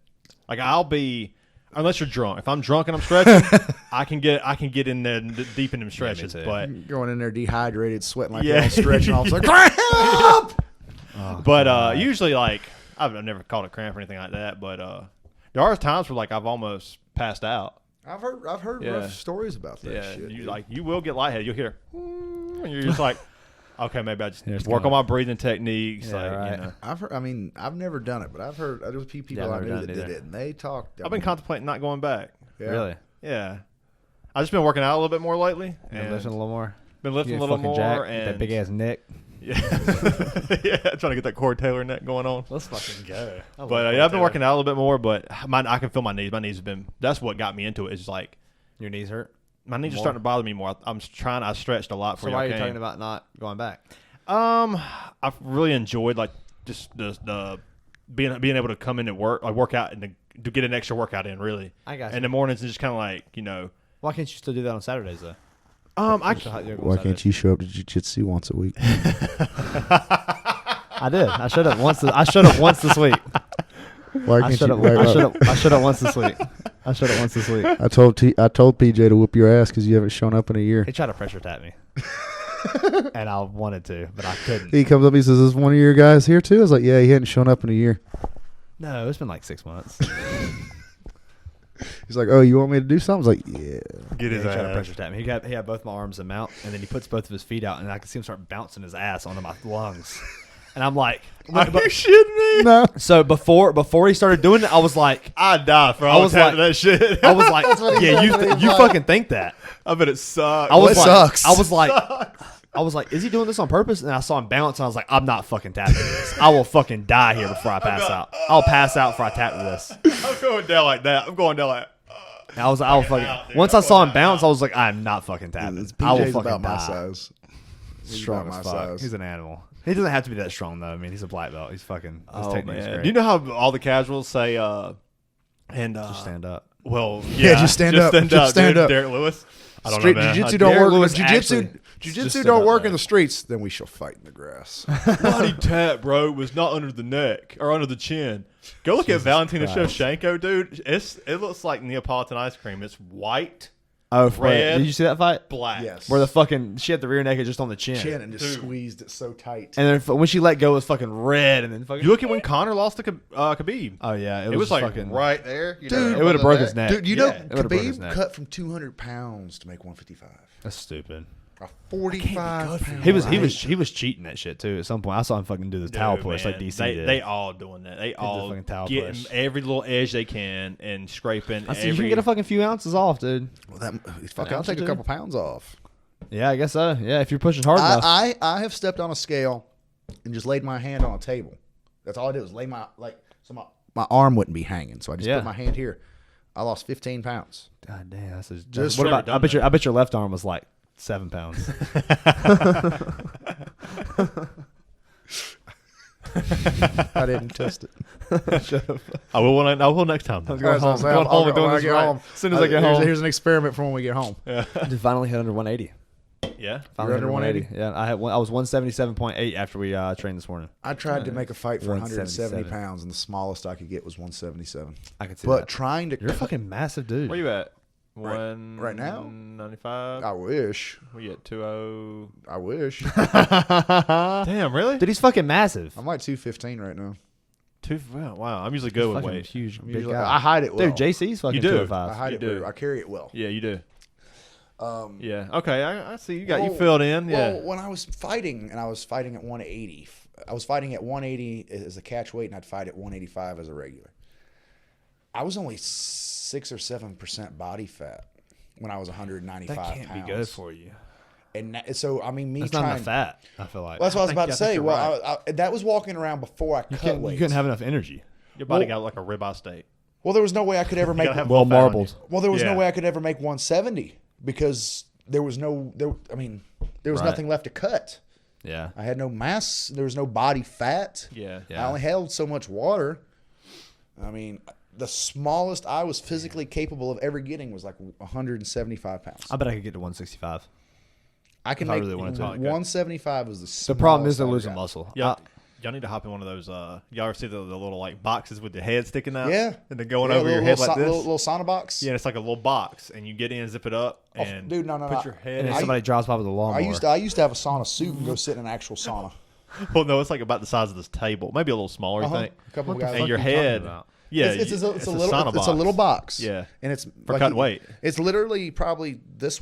Like I'll be, unless you're drunk. If I'm drunk and I'm stretching, I can get in there deep in them stretches. too. But Going in there dehydrated, sweating like Yeah. yeah. stretching off. It's like, cramp! usually like I've never caught a cramp or anything like that. But there are times where like I've almost passed out. I've heard Yeah. rough stories about that Yeah, shit. you dude. like you will get lightheaded. You'll hear, and you're just like, okay, maybe I just Yeah, it's work kinda- on my breathing techniques. Yeah, like, right. you know. I've heard. I mean, I've never done it, but I've heard there was a few people Yeah, I I've knew never that done it did either. it, and they talked. I've been contemplating not going back. yeah. Really? Yeah, I've just been working out a little bit more lately, And and lifting a little more. been lifting You a little fucking more, jack, and that big ass neck. yeah, yeah, trying to get that Cord Taylor neck going on. Let's fucking go. But yeah, I've been working out a little bit more, but I can feel my knees. My knees have been. That's what got me into it. Is like Your knees hurt. my knees are More? starting to bother me more. I stretched a lot for So why are y'all you came. talking about not going back? I've really enjoyed like just the being able to come in and work out and to get an extra workout in. Really, I got you. in the mornings and just kind of like Why can't you still do that on Saturdays though? I Just hot yoga on Why can't Saturdays. you show up to jiu-jitsu once a week? I did. I showed up once. I showed up once this week. Why I showed up. I showed up once this week. I showed up once this week. I told PJ to whoop your ass because you haven't shown up in a year. He tried to pressure tap me. and I wanted to, but I couldn't. He comes up, he says, "Is one of your guys here too?" I was like, "Yeah, he hadn't shown up in a year." No, it's been like 6 months. He's like, "Oh, you want me to do something?" I was like, "Yeah." Get He his tried to ass. pressure tap me. He had both my arms in mount, and then he puts both of his feet out, and I can see him start bouncing his ass onto my lungs. And I'm like, Are you shitting me? No. so before he started doing it, I was like, I'd die for I all was tapping like- that shit. I was like, what he yeah, said. you fucking think that. I bet it sucks. I was It like, sucks. I was like, is he doing this on purpose? And I saw him bounce, and I was like, I'm not fucking tapping this. I will fucking die here before I pass out. I'll pass out before I tap this. I'm going down like that. I'm going down like. And I was like, I will fucking. out, dude. Once I saw him bounce, I was like, I'm not fucking tapping. It's I will PJ's fucking about my die. size. He's Strong about as my fuck. size. He's an animal. He doesn't have to be that strong though. I mean, he's a black belt. He's fucking. His Oh technique's man. great. Do you know how all the casuals say? Just stand up. Well, Yeah, just stand up. Just stand dude. up. Derek Lewis. I don't Street know, man. jiu-jitsu don't Derek work. Lewis Jiu-jitsu, actually just jiu-jitsu stood don't up work there. in the streets. Then we shall fight in the grass. Body tap, bro, was not under the neck or under the chin. Go look at Valentina Christ. Shevchenko, dude. It looks like Neapolitan ice cream. It's white, Oh, Red. did you see that fight? black. Yes. Where the fucking she had the rear naked just on the chin, Chin and just Dude. squeezed it so tight. and then when she let go, it was fucking red, and then fucking. You look at when Connor lost to Khabib. Oh yeah, It was like fucking right there. You Dude, know, It would have broke his neck. Dude, you Yeah, know, it would've broke his Khabib neck. cut from 200 pounds to make 155. That's stupid. A 45 pound. He was right? cheating that shit too. At some point, I saw him fucking do this Dude, towel push like man, DC they, did. They all doing that. They all fucking towel getting push. every little edge they can and scraping. I see you every, can get a fucking few ounces off, dude. Well, fuck, An I'll ounce take or a two? couple pounds off. Yeah, I guess so. Yeah, if you're pushing hard enough. I have stepped on a scale and just laid my hand on a table. That's all I did was lay my my arm wouldn't be hanging, so I just Yeah. put my hand here. I lost 15 pounds. God damn, that's Just what never about? done I bet your left arm was like 7 pounds. I didn't test it. I will next time. though. Going home. Going home and doing this right. As soon as I get home. Here's an experiment for when we get home. Dude, finally hit under 180. Yeah. Finally under hit 180? Yeah, I was 177.8 after we trained this morning. I tried to make a fight for 170 177. pounds, and the smallest I could get was 177. I could see But that. trying to You're a fucking massive dude. Where you at? Right now? 195. I wish. We at 20. I wish. Damn, really? Dude, he's fucking massive. I'm like 215 right now. Wow. I'm usually good with Fucking weight. huge, big Usually, guy. I hide it well. Dude, JC's fucking You do. 205. I hide You it do. very. I carry it well. Yeah, you do. Um, Yeah. Okay. I see. You got you Well, filled in. Yeah. Well, when I was fighting, and I was fighting at 180, I was fighting at 180 as a catch weight, and I'd fight at 185 as a regular. I was only 6 or 7% body fat when I was 195 That can't pounds. be good for you. And so, I mean, me That's trying. not enough fat, I feel like. Well, that's what I was I about think to say. you're Well, that was walking around before I cut you weight. couldn't have enough energy. Your body well- got like a ribeye steak. Well, there was no way I could ever make. gotta have Well full fat on marbled. you. Well, there was Yeah. no way I could ever make 170 because there was no. There was Right. nothing left to cut. Yeah. I had no mass. There was no body fat. Yeah. Yeah. I only held so much water. I mean, the smallest I was physically capable of ever getting was like 175 pounds. I bet I could get to 165. I can if I make really wanted to. 175 was the smallest. The problem is they're I losing got. muscle. Yeah. Y'all need to hop in one of those. Y'all ever see the little like boxes with the head sticking out? Yeah. And they're going Yeah, over your head like this. Little sauna box. Yeah, it's like a little box, and you get in, zip it up, Oh, and dude, no. put your head. And in. then somebody drives by with a lawnmower. I used to have a sauna suit and go sit in an actual sauna. Well, no, it's like about the size of this table, maybe a little smaller. Uh-huh. I think. A couple What the guys. fuck And your are you talking head. about? Yeah, it's a little sauna it's a little box. Yeah. and it's For cutting weight. It's literally probably this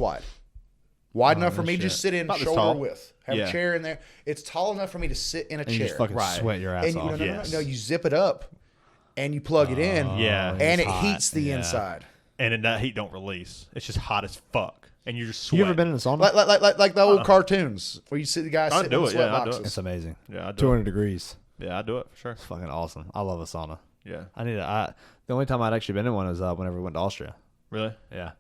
wide enough for me to just sit in About this shoulder tall. width. Have Yeah. a chair in there. It's tall enough for me to sit in a And you chair. just fucking Right. sweat your ass And off. Yes. no, you zip it up and you plug it in. Yeah. and it It's hot. heats the Yeah. inside. And then that heat don't release. It's just hot as fuck, and you're just You sweating. ever been in a sauna? Like the old cartoons where you see the guys I'd sitting do in the it, sweat yeah, I'd do it. boxes. It's amazing. Yeah, I do. 200 degrees. Yeah, I do it for sure. It's fucking awesome. I love a sauna. Yeah. The only time I'd actually been in one was whenever we went to Austria. Really? Yeah.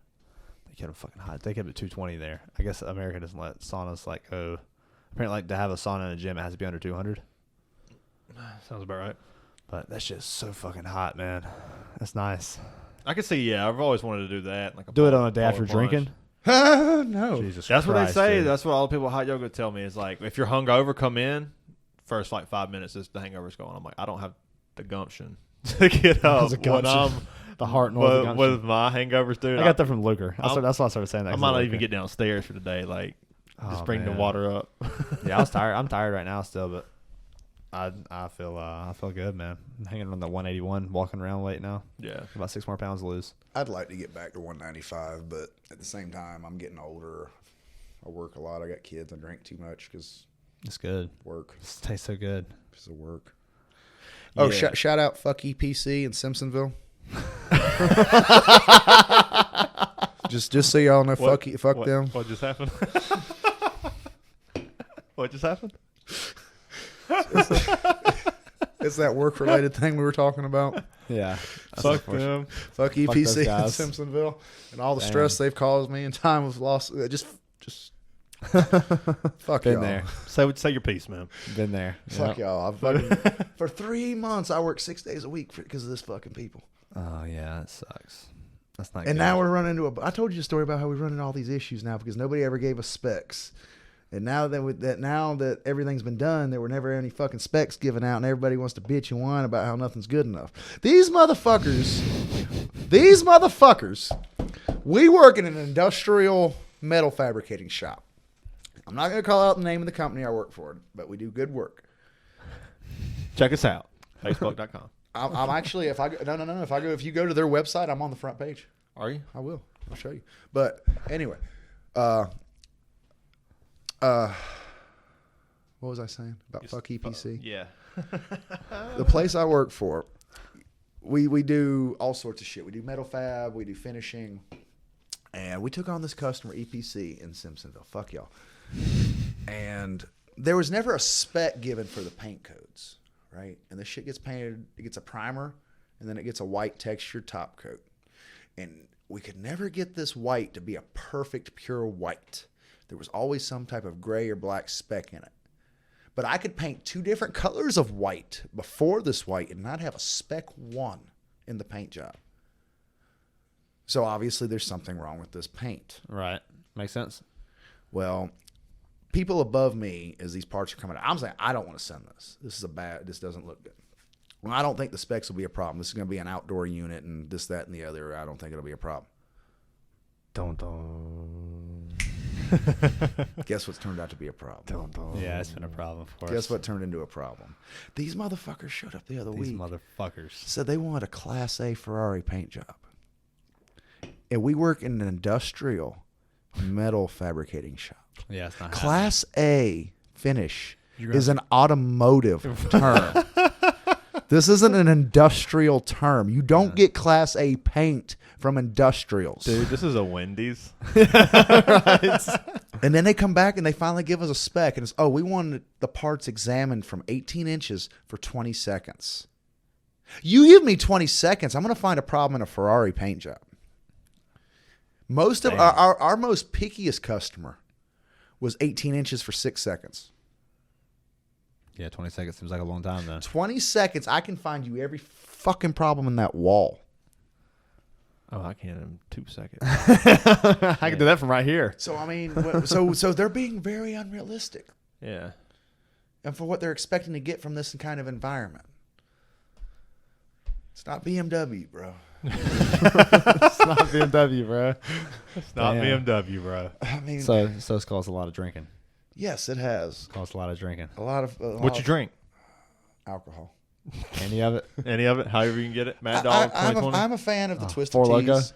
They kept it fucking hot. They kept it 220 there. I guess America doesn't let saunas like go. Apparently, like to have a sauna in a gym, it has to be under 200. Sounds about right. But that shit's so fucking hot, man. That's nice. I can see. Yeah, I've always wanted to do that. Like Do it on a day polar after plunge. drinking. No. Jesus That's what they Christ, say. dude. That's what all the people at hot yoga tell me is like, if you're hungover, come in. First like 5 minutes is the hangover's going. I'm like, I don't have the gumption to get up The when gumption. I'm The heart nor the with, gumption. with my hangovers, dude. I got that from Luker. That's why I started saying that. I 'cause might of not Luker. even get downstairs for the day. Like, Just Oh, bring the man. water up. Yeah, I was tired. I'm tired right now still, but I feel good, man. I'm hanging on the 181, walking around weight now. Yeah. About 6 more pounds to lose. I'd like to get back to 195, but at the same time, I'm getting older. I work a lot. I got kids. I drink too much because It's good. work. It tastes so good. Because of work. Oh, Yeah. shout out fuck EPC in Simpsonville. just so y'all know, fuck them. What just happened? What just happened? It's that work related thing we were talking about. Yeah. Fuck them. Fuck those EPC in guys. Simpsonville and all the Damn. stress they've caused me and time was lost. Just fuck Been y'all. there. Say your piece, man. Been there. Fuck Yep. y'all. I've fucking, for 3 months, I worked 6 days a week because of this fucking people. Oh, yeah. That sucks. That's not And good. now we're running into I told you a story about how we run into all these issues now because nobody ever gave us specs. And now that everything's been done, there were never any fucking specs given out, and everybody wants to bitch and whine about how nothing's good enough. These motherfuckers, we work in an industrial metal fabricating shop. I'm not going to call out the name of the company I work for, but we do good work. Check us out. Facebook.com. I'm actually, if you go to their website, I'm on the front page. Are you? I will. I'll show you. But anyway, what was I saying about fuck EPC? Yeah. The place I work for, we do all sorts of shit. We do metal fab, we do finishing, and we took on this customer EPC in Simpsonville. Fuck y'all. And there was never a spec given for the paint codes, right? And the shit gets painted. It gets a primer, and then it gets a white textured top coat. And we could never get this white to be a perfect pure white. There was always some type of gray or black speck in it. But I could paint 2 different colors of white before this white and not have a speck 1 in the paint job. So obviously there's something wrong with this paint. Right. Makes sense. Well, people above me, as these parts are coming out, I'm saying, I don't want to send this. This doesn't look good. Well, I don't think the specs will be a problem. This is going to be an outdoor unit and this, that, and the other. I don't think it'll be a problem. Guess what's turned out to be a problem? Yeah, it's been a problem, of course. Guess what turned into a problem? These motherfuckers showed up the other These week. motherfuckers. Said they wanted a Class A Ferrari paint job. And we work in an industrial metal fabricating shop. Yeah, it's not Class A finish is an automotive term. This isn't an industrial term. You don't get Class A paint from industrials. Dude, this is a Wendy's. And then they come back and they finally give us a spec. And it's, we wanted the parts examined from 18 inches for 20 seconds. You give me 20 seconds, I'm going to find a problem in a Ferrari paint job. Most of our most pickiest customer was 18 inches for 6 seconds. Yeah, 20 seconds seems like a long time, though. 20 seconds, I can find you every fucking problem in that wall. Oh, I can in 2 seconds. I can do that from right here. So, I mean, so they're being very unrealistic. Yeah. And for what they're expecting to get from this kind of environment. It's not BMW, bro. It's not BMW, bro. It's not Damn. BMW, bro. I mean, So it's caused a lot of drinking. yes, it has. Caused a lot of drinking. A lot of What you drink? alcohol. Any of it? Any of it? However you can get it. Mad Dog 2020. I'm a fan of the Twisted Four Teas. Loko?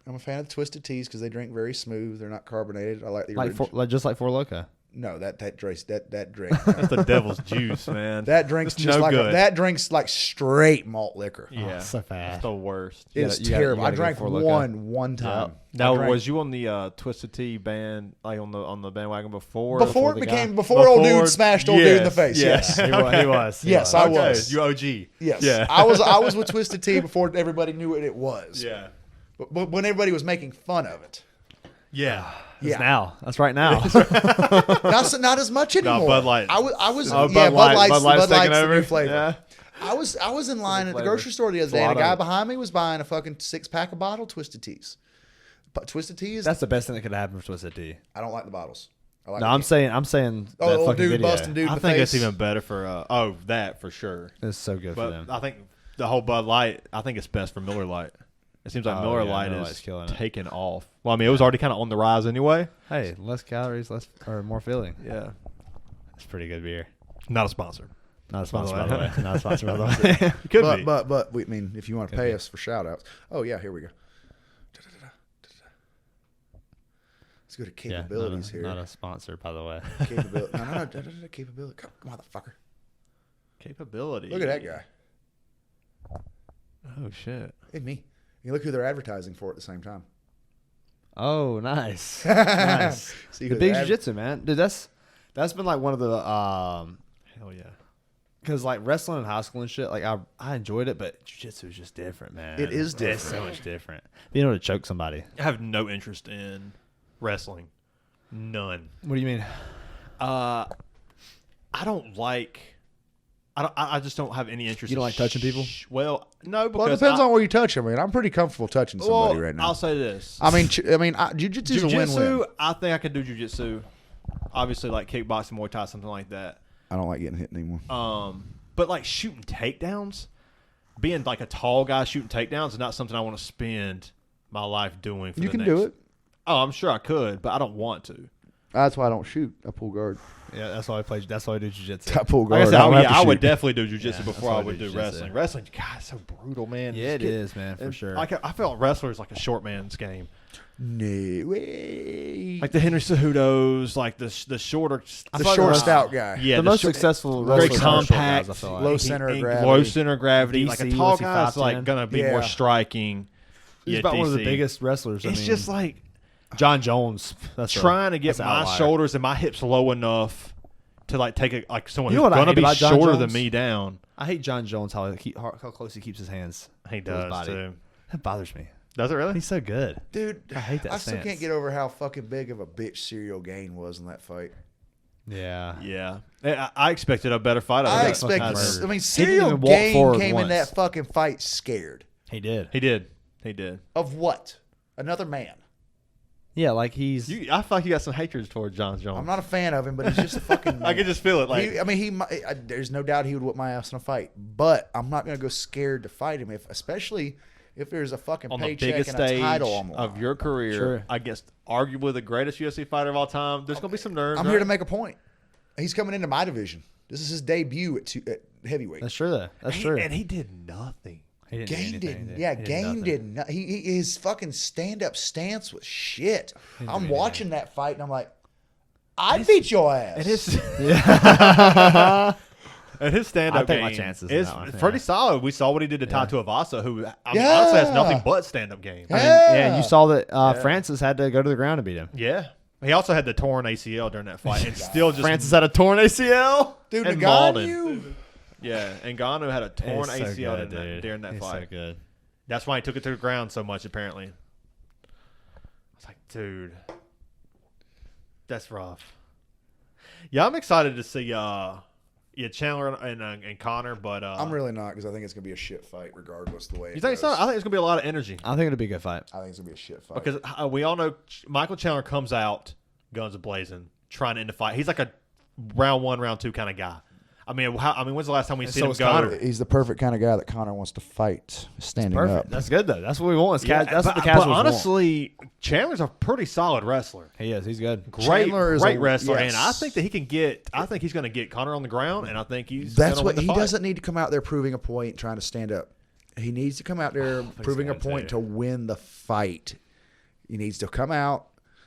I'm a fan of the Twisted Teas because they drink very smooth. They're not carbonated. I like the Like original. just like Four Loco. No, that drink. That's the devil's juice, man. That drink's It's just no like good. that drink's like straight malt liquor. Yeah. so That's bad. the worst. You It's gotta- you terrible. gotta I go drank Four Loko. one time. Now, I drank- was you on the Twisted Tea band, like on the bandwagon before? before it the became guy? before old Before- dude smashed old dude in the face? Yes. He was. Yes, I Okay, was. you OG. Yes. Yeah. I was with Twisted Tea before everybody knew what it was. Yeah. But when everybody was making fun of it. Yeah. It's Yeah. now. That's right now. Not as much anymore. Bud Light. I was Oh, yeah, Bud Light. Bud Light's taking the over. new flavor. Yeah. I was in line at the flavor. grocery store the other day, It's a and a lot guy of- behind me was buying a fucking 6-pack of bottle Twisted Teas. But Twisted Teas, That's the best thing that could happen for Twisted Tea. I don't like the bottles. I like No, the I'm can. saying Oh, that old fucking dude video. busting dude in I the think face. it's even better for that for sure. It's so good for But them. I think the whole Bud Light. I think it's best for Miller Lite. It seems like Oh, Miller yeah, Lite Miller is Lite's killing it. taking off. Well, I mean, it was already kind of on the rise anyway. Hey, less calories, or more filling. Yeah. It's pretty good beer. Not a sponsor. Not a By sponsor, the by the way. way. Not a sponsor, by the way. Could but, be. but I mean, if you want to Could pay be. us for shout outs. Oh, yeah, here we go. Let's go to Yeah, capabilities here. not a sponsor, by the way. Capability. No. Capability. Come on, motherfucker. Capability. Look at that guy. Oh, shit. It's me. You look who they're advertising for at the same time. Oh, nice. Nice. See The who big they're jiu-jitsu, man. Dude, that's been like one of the Hell yeah. because like wrestling in high school and shit, like I enjoyed it, but jiu-jitsu is just different, man. It is It's so different. much different. Being able to choke somebody. I have no interest in wrestling. None. What do you mean? I don't like. I just don't have any interest. You don't like touching people? Well, no, because Well, it depends on where you touch them. I mean, I'm pretty comfortable touching somebody right now. I'll say this. I mean, jiu-jitsu's a Jiu-jitsu, win-win. I think I could do jiu-jitsu. Obviously, like kickboxing, Muay Thai, something like that. I don't like getting hit anymore. But like shooting takedowns, being like a tall guy shooting takedowns is not something I want to spend my life doing. For You the can next, do it. Oh, I'm sure I could, but I don't want to. That's why I don't shoot. I pull guard. Yeah, that's why I play. That's why I do jiu-jitsu. I pull Like guard. I said, don't have to I would shoot. definitely do jiu-jitsu Yeah, before that's I why I would do do jiu-jitsu. wrestling. Wrestling, God, it's so brutal, man. Yeah, it Just is, man, for and, sure. Like I felt wrestler is like a short man's game. No way. Like the Henry Cejudos, like the shorter, The short, stout guy. Yeah, the most short- successful very wrestlers are short compact, guys, I feel like. low center of and gravity. low center of gravity. DC, Like a tall what's he, guy's like 5'10"? gonna be more Yeah. striking. He's Yeah, about one of the DC. biggest wrestlers. I It's mean, just like John Jones. That's trying to get that's an my outlier. shoulders and my hips low enough to like take a like someone You know who's what I gonna hate be about John shorter than Jones? me down. I hate John Jones how close he keeps his hands. He to his does body. too. That bothers me. Does it really? He's so good. Dude, I hate that I still stance. can't get over how fucking big of a bitch Serial Gain was in that fight. Yeah. Yeah, I expected a better fight. I got expected. fucking murdered. I mean, didn't Serial even walk Gain forward came in once. that fucking fight scared. He did. He did. He did. Of what? Another man. Yeah, like he's. I feel like you got some hatred towards John Jones. I'm not a fan of him, but he's just a fucking. I can just feel it. Like there's no doubt he would whip my ass in a fight, but I'm not gonna go scared to fight him especially if there's a fucking on the paycheck biggest and a stage title on the of line. your career, Sure. against arguably the greatest UFC fighter of all time, there's gonna be some nerves. I'm right? here to make a point. He's coming into my division. This is his debut at heavyweight. That's true. That's true. And he did nothing. He didn't do Gain anything, didn't. did he? Yeah, He Gain nothing. did not. His fucking stand up stance was shit. I'm watching that fight and I'm like, I beat your ass. And his Yeah. and his stand I'll up take game my chances in is that one, yeah. pretty solid. We saw what he did to Taito Avasa, who I mean, Yeah. honestly has nothing but stand up game. I mean, Yeah. yeah, you saw that Francis had to go to the ground to beat him. Yeah. He also had the torn ACL during that fight, and still just Francis had a torn ACL. Dude, and Ngannou. yeah. And Ngannou had a torn He's so ACL good, dude. during that He's fight. so good. That's why he took it to the ground so much, apparently. I was like, dude, that's rough. Yeah, I'm excited to see Chandler and Connor, but I'm really not because I think it's gonna be a shit fight regardless the way. you think so? I think it's gonna be a lot of energy I think it'll be a good fight. I think it's gonna be a shit fight. because we all know Michael Chandler comes out guns blazing, trying to end the fight. He's like a round 1, round 2 kind of guy. I mean, when's the last time we've And seen so him is go? Connor. He's the perfect kind of guy that Connor wants to fight, standing Perfect. up. That's good though. That's what we want. Yeah, That's what the but casuals want. honestly, Chandler's a pretty solid wrestler. He is. He's good. Chandler is Great a- wrestler, yes. and I think that he can get. I think he's going to get Connor on the ground, and I think he's. That's gonna what win he the fight. doesn't need to come out there proving a point, trying to stand up. He needs to come out there proving a going to. point to win the fight. He needs to come out.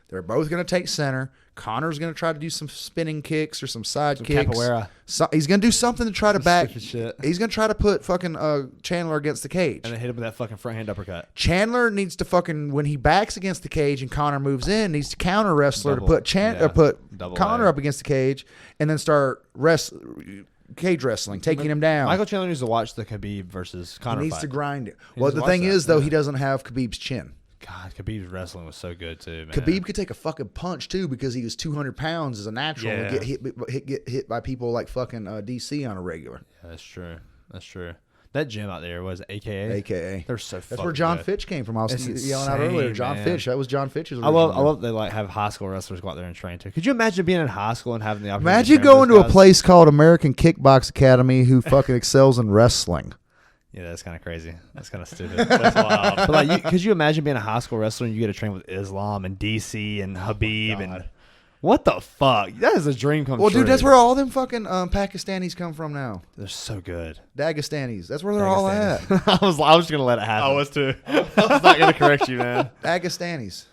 They're both going to take center. Connor's going to try to do some spinning kicks or some side kicks. capoeira. So, he's going to do something to try to back. Stupid shit. He's going to try to put fucking Chandler against the cage. And then hit him with that fucking front hand uppercut. Chandler needs to fucking, when he backs against the cage and Connor moves in, needs to counter wrestler Double. to put Yeah. put Double Connor leg. up against the cage and then start cage wrestling, taking him down. Michael Chandler needs to watch the Khabib versus He Connor needs fight. to grind it. He Well, needs to the watch thing that, is, though, yeah. he doesn't have Khabib's chin. God, Khabib's wrestling was so good too, man. Khabib could take a fucking punch too because he was 200 pounds as a natural and Yeah. get hit by people like fucking DC on a regular. Yeah, that's true. That's true. That gym out there was AKA. AKA. They're so. That's where John Fitch came from. I was It's yelling out insane, earlier. John man. Fitch. That was John Fitch's. I love they like have high school wrestlers go out there and train too. Could you imagine being in high school and having the opportunity? Imagine to train with going to those a guys? place called American Kickbox Academy who fucking excels in wrestling. Yeah, that's kind of crazy. That's kind of stupid. That's wild. But like, could you imagine being a high school wrestler and you get to train with Islam and DC and Habib and what the fuck? That is a dream come true. Well, dude, that's where all them fucking Pakistanis come from now. They're so good. Dagestanis. That's where they're all at. I was just gonna let it happen. I was too. I was not gonna correct you, man. Dagestanis.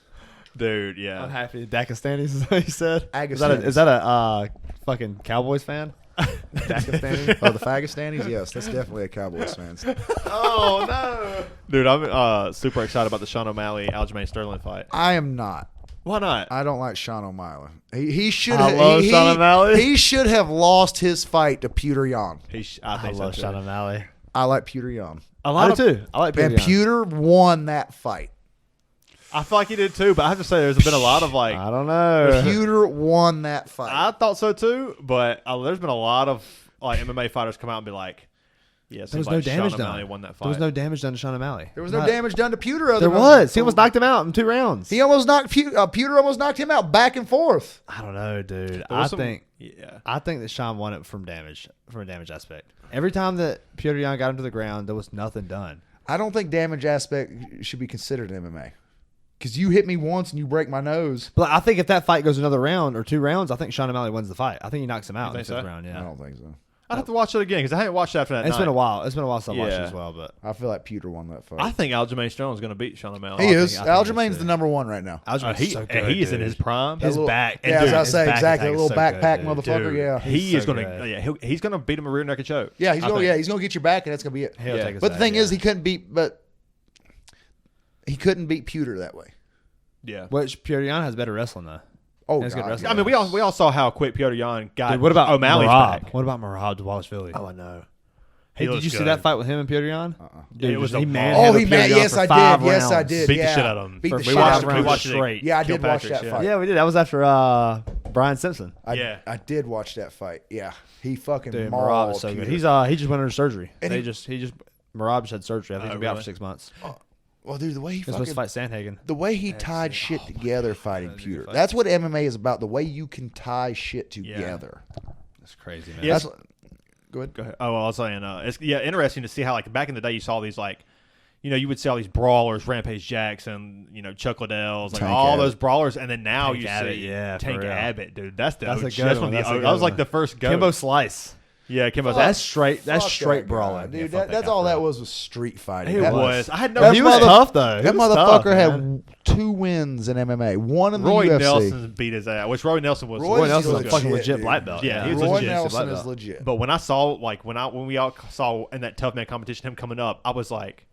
Dude, yeah. I'm happy. Dakistanis is what you said. Agastanis. Is that a fucking Cowboys fan? Dakistani? Oh, the Fagastanis? Yes, that's definitely a Cowboys fan. Oh no, Dude, I'm super excited about the Sean O'Malley Aljamain Sterling fight. I am not. Why not? I don't like Sean O'Malley. He should. I love Sean O'Malley. He should have lost his fight to Pewter Yan. I think love so Sean too. O'Malley. I like Pewter Yan. I do too. I like And Pewter. Pewter won that fight. I feel like he did too, but I have to say there's been a lot of like. I don't know. Pewter won that fight. I thought so too, but there's been a lot of like MMA fighters come out and be like, "Yeah, it There was seems no like damage Sean O'Malley done. won that fight." There was no damage done to Sean O'Malley. There was no damage done to Pewter. Other There than- was. He almost knocked him out in 2 rounds. He almost knocked Pewter almost knocked him out back and forth. I don't know, dude. There I was some- think yeah. that Sean won it from a damage aspect. Every time that Petr Yan got him to the ground, there was nothing done. I don't think damage aspect should be considered in MMA. Because you hit me once and you break my nose. But I think if that fight goes another round or 2 rounds, I think Sean O'Malley wins the fight. I think he knocks him out in the think 5th so? round. I Yeah, don't think so. I'd have to watch it again because I haven't watched it after that. it's night. been a while. It's been a while since I watched it Yeah. as well. But I feel like Pewter won that fight. I think Aljamain Sterling's going to beat Sean O'Malley. he is. I think he Aljamain's is, the too. number one right now. Aljamain's so good, he is in dude. his prime. His little- back. Yeah, as I his say, back exactly. A attack is little so backpack good, dude. motherfucker. Yeah. He He's is so going to. good. Yeah, he's going to beat him a rear naked choke. Yeah, he's I going. think. Yeah, he's going to get your back, and that's going to be it. He'll take his But the back, thing yeah. is, he couldn't beat Pewter that way. Yeah. Which Petr Yan has better wrestling though. Oh, That's good God, wrestling. I mean, we all saw how quick Petr Yan got. Dude, what about O'Malley's Merab? back? What about Merab Dvalishvili? Oh, I know. Hey, did you see that fight with him and Petr Yan? Yeah, it was he a manhandled Oh, he Petr man. Yan Yes, for I 5 did. Yes, I rounds. did. Beat the yeah. shit out of him. Beat the We shit watched out of rounds him. watched it straight. Yeah, I did watch Kilpatrick's, that yeah. fight. Yeah, we did. That was after Brian Simpson. I did watch that fight. Yeah, he fucking Dude, mauled Merab is so good. Pewter. He just went under surgery. And Merab just had surgery. I think he'll be out really? for 6 months. Well, dude, the way he He's supposed to fucking fight Sandhagen. the way he tied shit together fighting that's a Pewter. good fight. That's what MMA is about. The way you can tie shit together. That's crazy, man. Yes. That's go ahead. Go ahead. Oh, well, I was saying, it's interesting to see how like back in the day you saw these like, you would see all these brawlers, Rampage Jackson, Chuck Liddell's, like Tank all Abbott. those brawlers, and then now Tank you Abbott, see yeah, for Tank real. Abbott, dude. That's the That's a OG. good That's one. one of That's a the. good That was like one. the first go. Kimbo Slice. Yeah, Kimbo. That's straight. That's Fuck straight that guy, brawling. dude. Yeah, fuck That's guy all for that real. was street fighting. It That was. I had no. That He was mother- tough though. That He was motherfucker tough, man. had 2 wins in MMA. One in the Roy UFC. Nelson beat his ass. Which Roy Nelson was. Roy Roy Nelson's a legit, fucking legit dude. black belt. Yeah, he was Roy legit. Nelson black is belt. legit. But when I saw when we all saw in that tough man competition him coming up, I was like,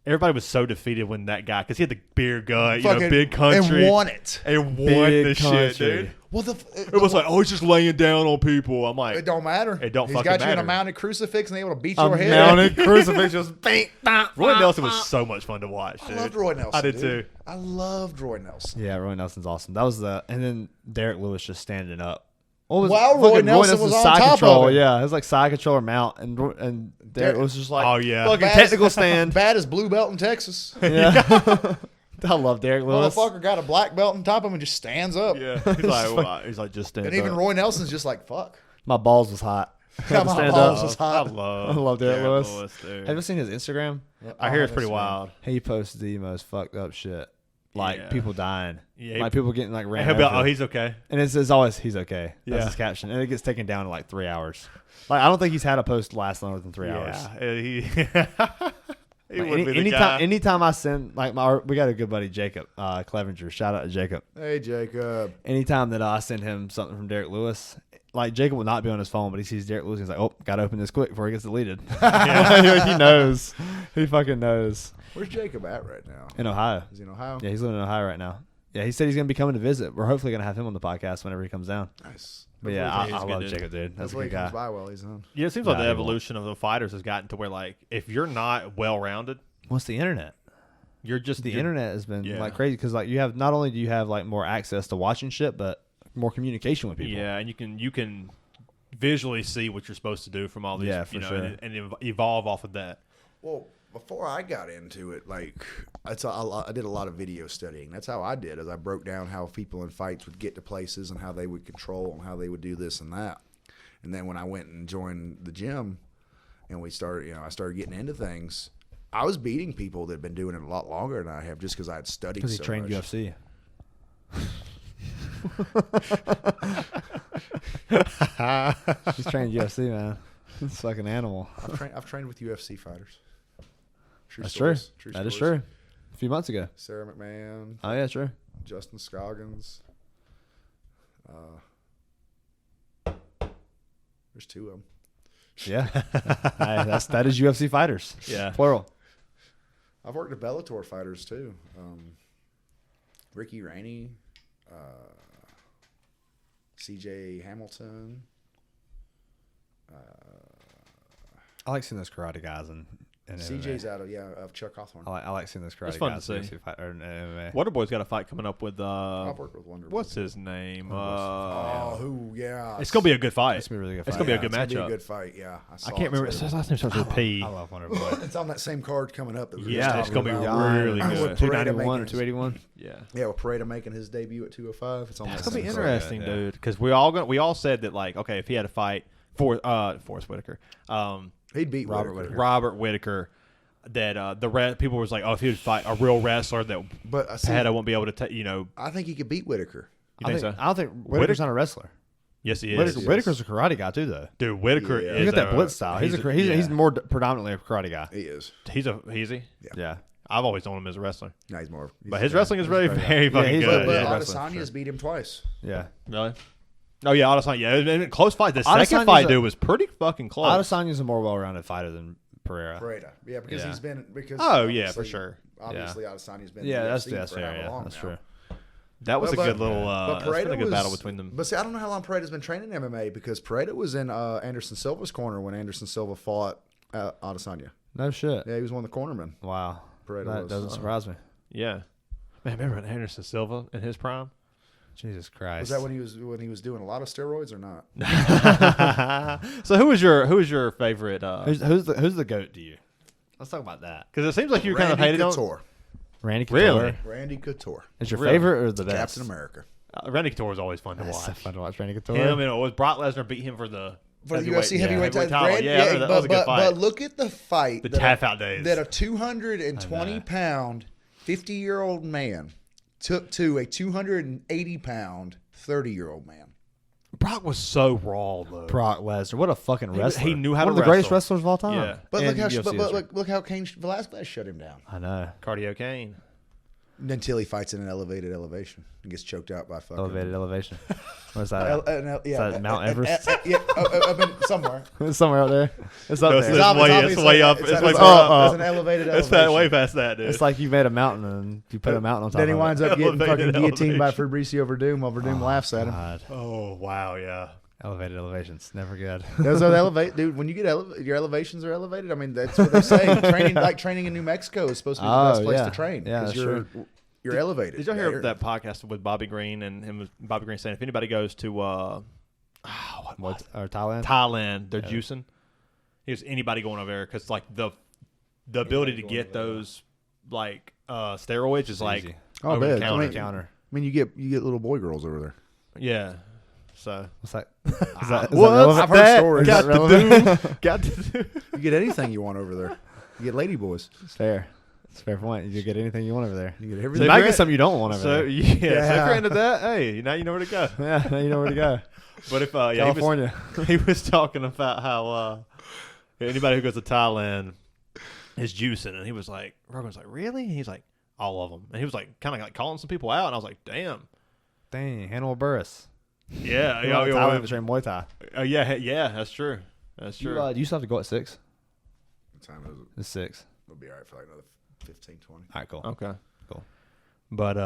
everybody was so defeated when that guy because he had the beer gut, Fucking- big country, and won it. and won Big the shit, country. dude. Well, It was like, oh, he's just laying down on people. I'm like, it don't matter. It don't He's fucking got you in matter. a mounted crucifix and able to beat A your head. mounted crucifix just bang, bang, Roy bang, Nelson bang. was so much fun to watch. I Dude. loved Roy Nelson. I did dude. too. I loved Roy Nelson. Yeah, Roy Nelson's awesome. That was and then Derek Lewis just standing up. What was While Roy fucking Nelson was on side top of control? him. Yeah, it was like side control or mount, and Derek Yeah. was just like, Oh, yeah. fucking Bad- technical stand. Bad as blue belt in Texas. Yeah, I love Derek Lewis. Motherfucker got a black belt on top of him and just stands up. Yeah, he's like just stand And even up. Roy Nelson's just like, fuck. My balls was hot. Yeah, my Stand balls up. was I hot. I love love Derek Lewis. dude. Have you seen his Instagram? I hear it's pretty wild. He posts the most fucked up shit, like Yeah. people dying, Yeah, like people getting like And ran he'll be like, over. oh, he's okay. And it's always he's okay. That's Yeah. his caption, and it gets taken down in like 3 hours. Like I don't think he's had a post last longer than 3 hours. Yeah, he Like, would be the anytime, guy. anytime I send like we got a good buddy Jacob Clevenger. Shout out to Jacob. Hey, Jacob. Anytime that I send him something from Derek Lewis, like Jacob will not be on his phone, but he sees Derek Lewis. He's like, "Oh, gotta open this quick before he gets deleted." He knows. He fucking knows. Where's Jacob at right now? In Ohio. Is he in Ohio? Yeah, he's living in Ohio right now. Yeah, he said he's gonna be coming to visit. We're hopefully gonna have him on the podcast whenever he comes down. Nice. But yeah, Hopefully I he's a love good dude. Jacob, dude. That's a Hopefully good he comes guy. by while he's on. Yeah, it seems like Nah, the he won't. evolution of the fighters has gotten to where like if you're not well rounded, What's the internet? you're just The you're- internet has been Yeah. like crazy because like you have not only do you have like more access to watching shit, but more communication with people. Yeah, and you can visually see what you're supposed to do from all these, Yeah, for sure. and evolve off of that. Well, before I got into it, like I did a lot of video studying. That's how I did. As I broke down how people in fights would get to places and how they would control and how they would do this and that. And then when I went and joined the gym, and I started getting into things. I was beating people that had been doing it a lot longer than I have, just because I had studied. Because he so trained much. UFC. He's trained UFC, man. He's a fucking animal. I've trained with UFC fighters. That's stories. true. That is true. A few months ago. Sarah McMahon. Oh yeah, true. Justin Scoggins. There's 2 of them. Yeah, that is UFC fighters. Yeah. Plural. I've worked with Bellator fighters too. Ricky Rainey, CJ Hamilton. I like seeing those karate guys in CJ's MMA. of Chuck Hawthorne. I like seeing those karate It's fun guys to in see. UFC fight, or in MMA. Wonderboy's got a fight coming up with I've worked with Wonder Boy. what's his name? Yeah. It's gonna be a good fight. It's gonna be a really good It's fight. gonna be a good It's gonna be matchup. a good fight. Yeah, I can't remember. His last name starts with a P. I love Wonder Boy. It's on that same card coming up. That we were Yeah, just it's talking gonna be about. really good. With 291 or Paredes 281. Yeah. Yeah, with Paredes making his debut at 205. It's on That's that gonna be same card. interesting, yeah. dude. Because we all said that, like, okay, if he had a fight for Forrest Whitaker, He'd beat Robert Whitaker. Robert Whitaker, that people was like, oh, if he would fight a real wrestler, that But I see, Pajeda won't be able to, I think he could beat Whitaker. You think so? I don't think Whitaker's not a wrestler. Yes, he is. Whitaker's a karate guy too, though. Dude, Whitaker Yeah. is. Look at that blitz style. He's more predominantly a karate guy. He is. He's he? Yeah. I've always known him as a wrestler, No, he's more. but his wrestling is very, very fucking he's good. But Yeah, yeah. wrestling, Adesanya's beat him twice. Yeah. Really? Oh yeah, Adesanya. Yeah, it was a close fight. The second Adesanya's fight, dude, was pretty fucking close. Adesanya's a more well-rounded fighter than Pereira. Paredes. Yeah, because Yeah. he's been because. Oh, yeah, obviously- for sure. Obviously, Adesanya's been. Yeah, in the that's UFC for fair. however Yeah, long that's now. true. That was But- a good little. But That's been a Paredes good battle was- between them. But see, I don't know how long Paredes been training MMA because Paredes was in Anderson Silva's corner when Anderson Silva fought Adesanya. No shit. Yeah, he was one of the cornermen. Wow. Paredes That was. doesn't surprise me. Yeah, man, remember Anderson Silva in his prime? Jesus Christ. Was that when he was doing a lot of steroids or not? So who was your favorite? Who's the goat to you? Let's talk about that. Because it seems like you kind of hated on Couture. Randy Couture. Really? Randy Couture. Is your Really? favorite or the best? Captain America. Randy Couture was always fun to That's so watch. fun to watch Randy Couture. Him and it was Brock Lesnar beat him for the UFC heavyweight title. Yeah, that was a good fight. But look at the fight. The tap out days. That a 220-pound, 50-year-old man took to a 280-pound, 30-year-old man. Brock was so raw though. Brock Lesnar. What a fucking wrestler. he knew how One to of the greatest wrestle. wrestlers of all time. Yeah. But In look how UFC history. look how Cain Velasquez shut him down I know. Cardio Kane. until he fights in an elevated elevation and gets choked out by fucking Elevated elevation. What's that? that Mount Everest? I've been somewhere. It's somewhere out there. It's up No, there. it's obviously- way up. It's It's an- way it's up. an elevated It's elevation. way past that, dude. It's like you made a mountain and you put a mountain on top Then he of winds it. up getting fucking Elevated guillotined by elevation. Fabricio Verdum while Verdum laughs at him. God. Oh wow, yeah. Elevated elevations. Never good. Those are elevate, dude. When you get your elevations are elevated. I mean, that's what they say. Training in New Mexico is supposed to be the best place to train. Yeah, 'cause that's you're elevated. Did y'all hear Yeah, that podcast with Bobby Green and him? Bobby Green saying if anybody goes to What? Or Thailand? Thailand, they're juicing. Here's anybody going over there because like the ability to get those like steroids is like easy. Oh, I over the bet. counter. I mean, you get little boy girls over there. Yeah. So What's that? Is that What's relevant? I've heard stories. got Is that to relevant? do? Got to do. You get anything you want over there. You get lady boys. It's fair. It's a fair point. You get anything you want over there. You get You everything. might get something you don't want over So there. yeah, so if Yeah. you're into that, hey, now you know where to go. Yeah, now you know where to go. But if California. he was talking about how anybody who goes to Thailand is juicing, and he was like, Rogan's like, really? And he's like, all of them, and he was like, kind of like calling some people out, and I was like, damn, Dang, Hannibal Burris. yeah, You know, Thailand to train Muay Thai. yeah, that's true, that's true. You still have to go at 6? What time is it? It's 6. We'll be all right for like another 15, 20. All right, cool. Okay, Cool. But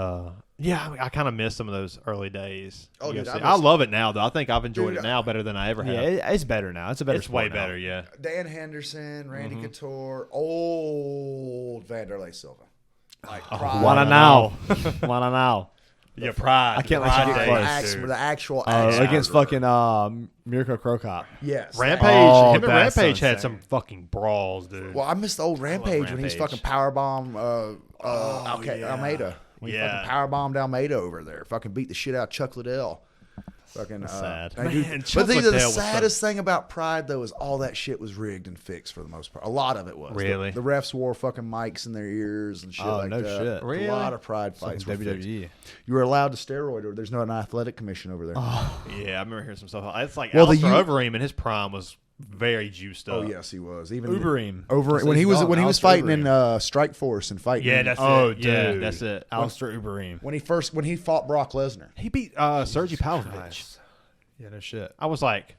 yeah, I kind of miss some of those early days. Oh, dude, UFC. I miss I love it now, though. I think I've enjoyed Dude, it now better than I ever have. Yeah, it's better now. It's a better It's sport way now. better, yeah. Dan Henderson, Randy Mm-hmm. Couture, old Vanderlei Silva. Like Oh, pride. Wanna Wow. know. Wanna know. Your pride. I can't let Pride you get days, close. dude. The actual axe Against murderer. fucking Mirko Krokop. Yes. Rampage. Oh, Him and that's Rampage so had insane. some fucking brawls, dude. Well, I missed the old Rampage when he was Rampage. fucking powerbomb yeah. Almeida. When he Yeah. fucking powerbombed Almeida over there. Fucking beat the shit out of Chuck Liddell. Fucking sad. and Man, dude, Chuck but the Liddell was saddest thing about Pride though is all that shit was rigged and fixed for the most part. A lot of it was. Really? The refs wore fucking mics in their ears and shit like no that. shit. Really? A lot of Pride Like fights were fixed. WWE. You were allowed to steroid, or there's no an athletic commission over there. Yeah, I remember hearing some stuff. It's like Well, the Alistair U- Overeem in his prime was very juiced up. Oh yes, he was. Even Uberim. over That's when he what was he's when he called, was Alistair fighting in Uberim. Strike Force and fighting. Yeah, that's Oh, it. Yeah, dude. that's it. Alistair Uberim. when he fought Brock Lesnar. He beat Sergey Pavlovich. Yeah, no shit. I was like,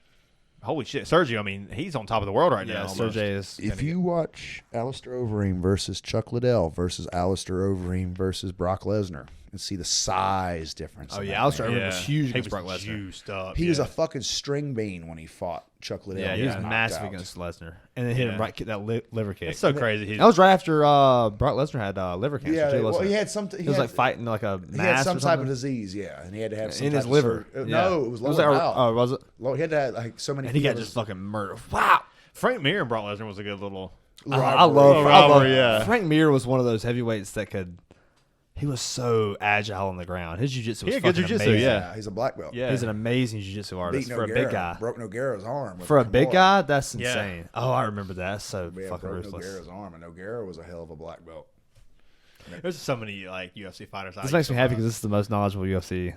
holy shit, Sergey. I mean, he's on top of the world right now. Yeah, almost. Sergey is. If you watch Alistair Overeem versus Chuck Liddell versus Alistair Overeem versus Brock Lesnar and see the size difference. Oh in yeah, that Alistair man. Uberim was huge he against was Brock Lesnar. juiced up. He was yeah. a fucking string bean when he fought Chuck Liddell. Yeah, he was got knocked massive out. against Lesnar, and then hit him Yeah. right kick that liver kick. It's so crazy. He's, That was right after Brock Lesnar had liver cancer Yeah, too. well, wasn't he it? had some. He was like fighting like a He mass had some or type something. of disease, yeah, and he had to have some in type his of liver. surgery. Yeah. No, it was lower like, bowel. oh, was it? He had to have like so many. And he got fevers. just fucking murdered. Wow. Frank Mir and Brock Lesnar was a good little. I love Rivalry, yeah. Frank Mir was one of those heavyweights that could. He was so agile on the ground. His jiu-jitsu was He had good fucking jiu-jitsu, amazing. yeah. He's a black belt. Yeah. He's an amazing jiu-jitsu artist Beat for a Nogueira. big guy. Broke Nogueira's arm. with For a big Kimura. guy, that's Yeah. insane. Oh, I remember that. That's so Yeah, fucking broke ruthless. Nogueira's arm, and Nogueira was a hell of a black belt. There's so many like UFC fighters. This makes me happy because this is the most knowledgeable UFC.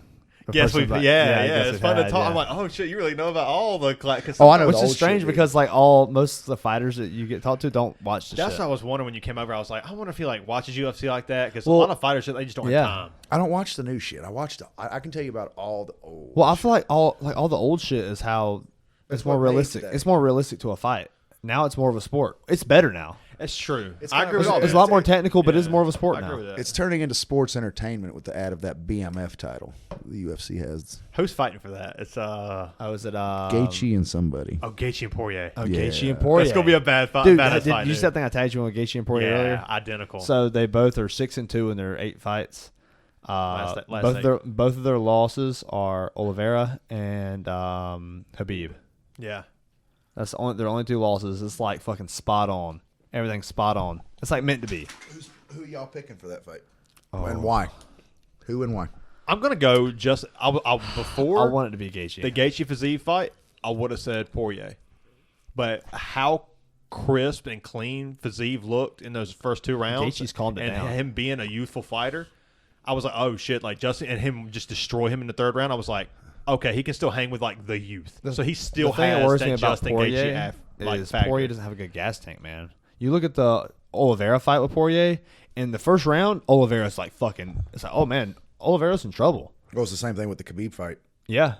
Yes, person we. that- Yeah, I guess it's we've fun to had, talk. yeah. I'm like, oh shit, you really know about all the. Oh, I know. Which the is old strange shit, because like most of the fighters that you get talked to don't watch the That's shit. what I was wondering when you came over. I was like, I wonder if he like watches UFC like that because Well, a lot of fighters they just don't yeah. have time. I don't watch the new shit. I watched. I can tell you about all the old. Well, I feel like all the old shit is how That's it's more what made realistic. today. It's more realistic to a fight. Now it's more of a sport. It's better now. It's true. It's I kind agree of- with all It's that. a lot more technical, but it's Yeah. more of a sport I agree now. with that. It's turning into sports entertainment with the ad of that BMF title the UFC has. Who's fighting for that? It's Oh, is it Gaethje and somebody. Gaethje and Poirier. Gaethje Yeah. and Poirier? That's gonna be a bad fight. Dude, badass did fight. you dude. see that thing I tagged you on with Gaethje and Poirier yeah, earlier? identical. So they both are 6-2 in their 8 fights. Last Both of their losses are Oliveira and Habib. yeah, That's their only 2 losses. It's like fucking spot on. Everything's spot on. It's like meant to be. Who y'all picking for that fight? Oh. And why? Who and why? I'm gonna go just. Before I want it to be Gaethje. the Gaethje Fiziev fight, I would have said Poirier, but how crisp and clean Fiziev looked in those first 2 rounds, Gaethje's calmed it and down. him being a youthful fighter, I was like, oh shit, like Justin and him just destroy him in the 3rd round. I was like, okay, he can still hang with like the youth, so he still the thing that has worries that me about Justin Poirier Gaethje is factor. Poirier doesn't have a good gas tank, man. You look at the Oliveira fight with Poirier. In the first round, Oliveira's like fucking. It's like, oh man, Oliveira's in trouble. Well, it's the same thing with the Khabib fight. Yeah,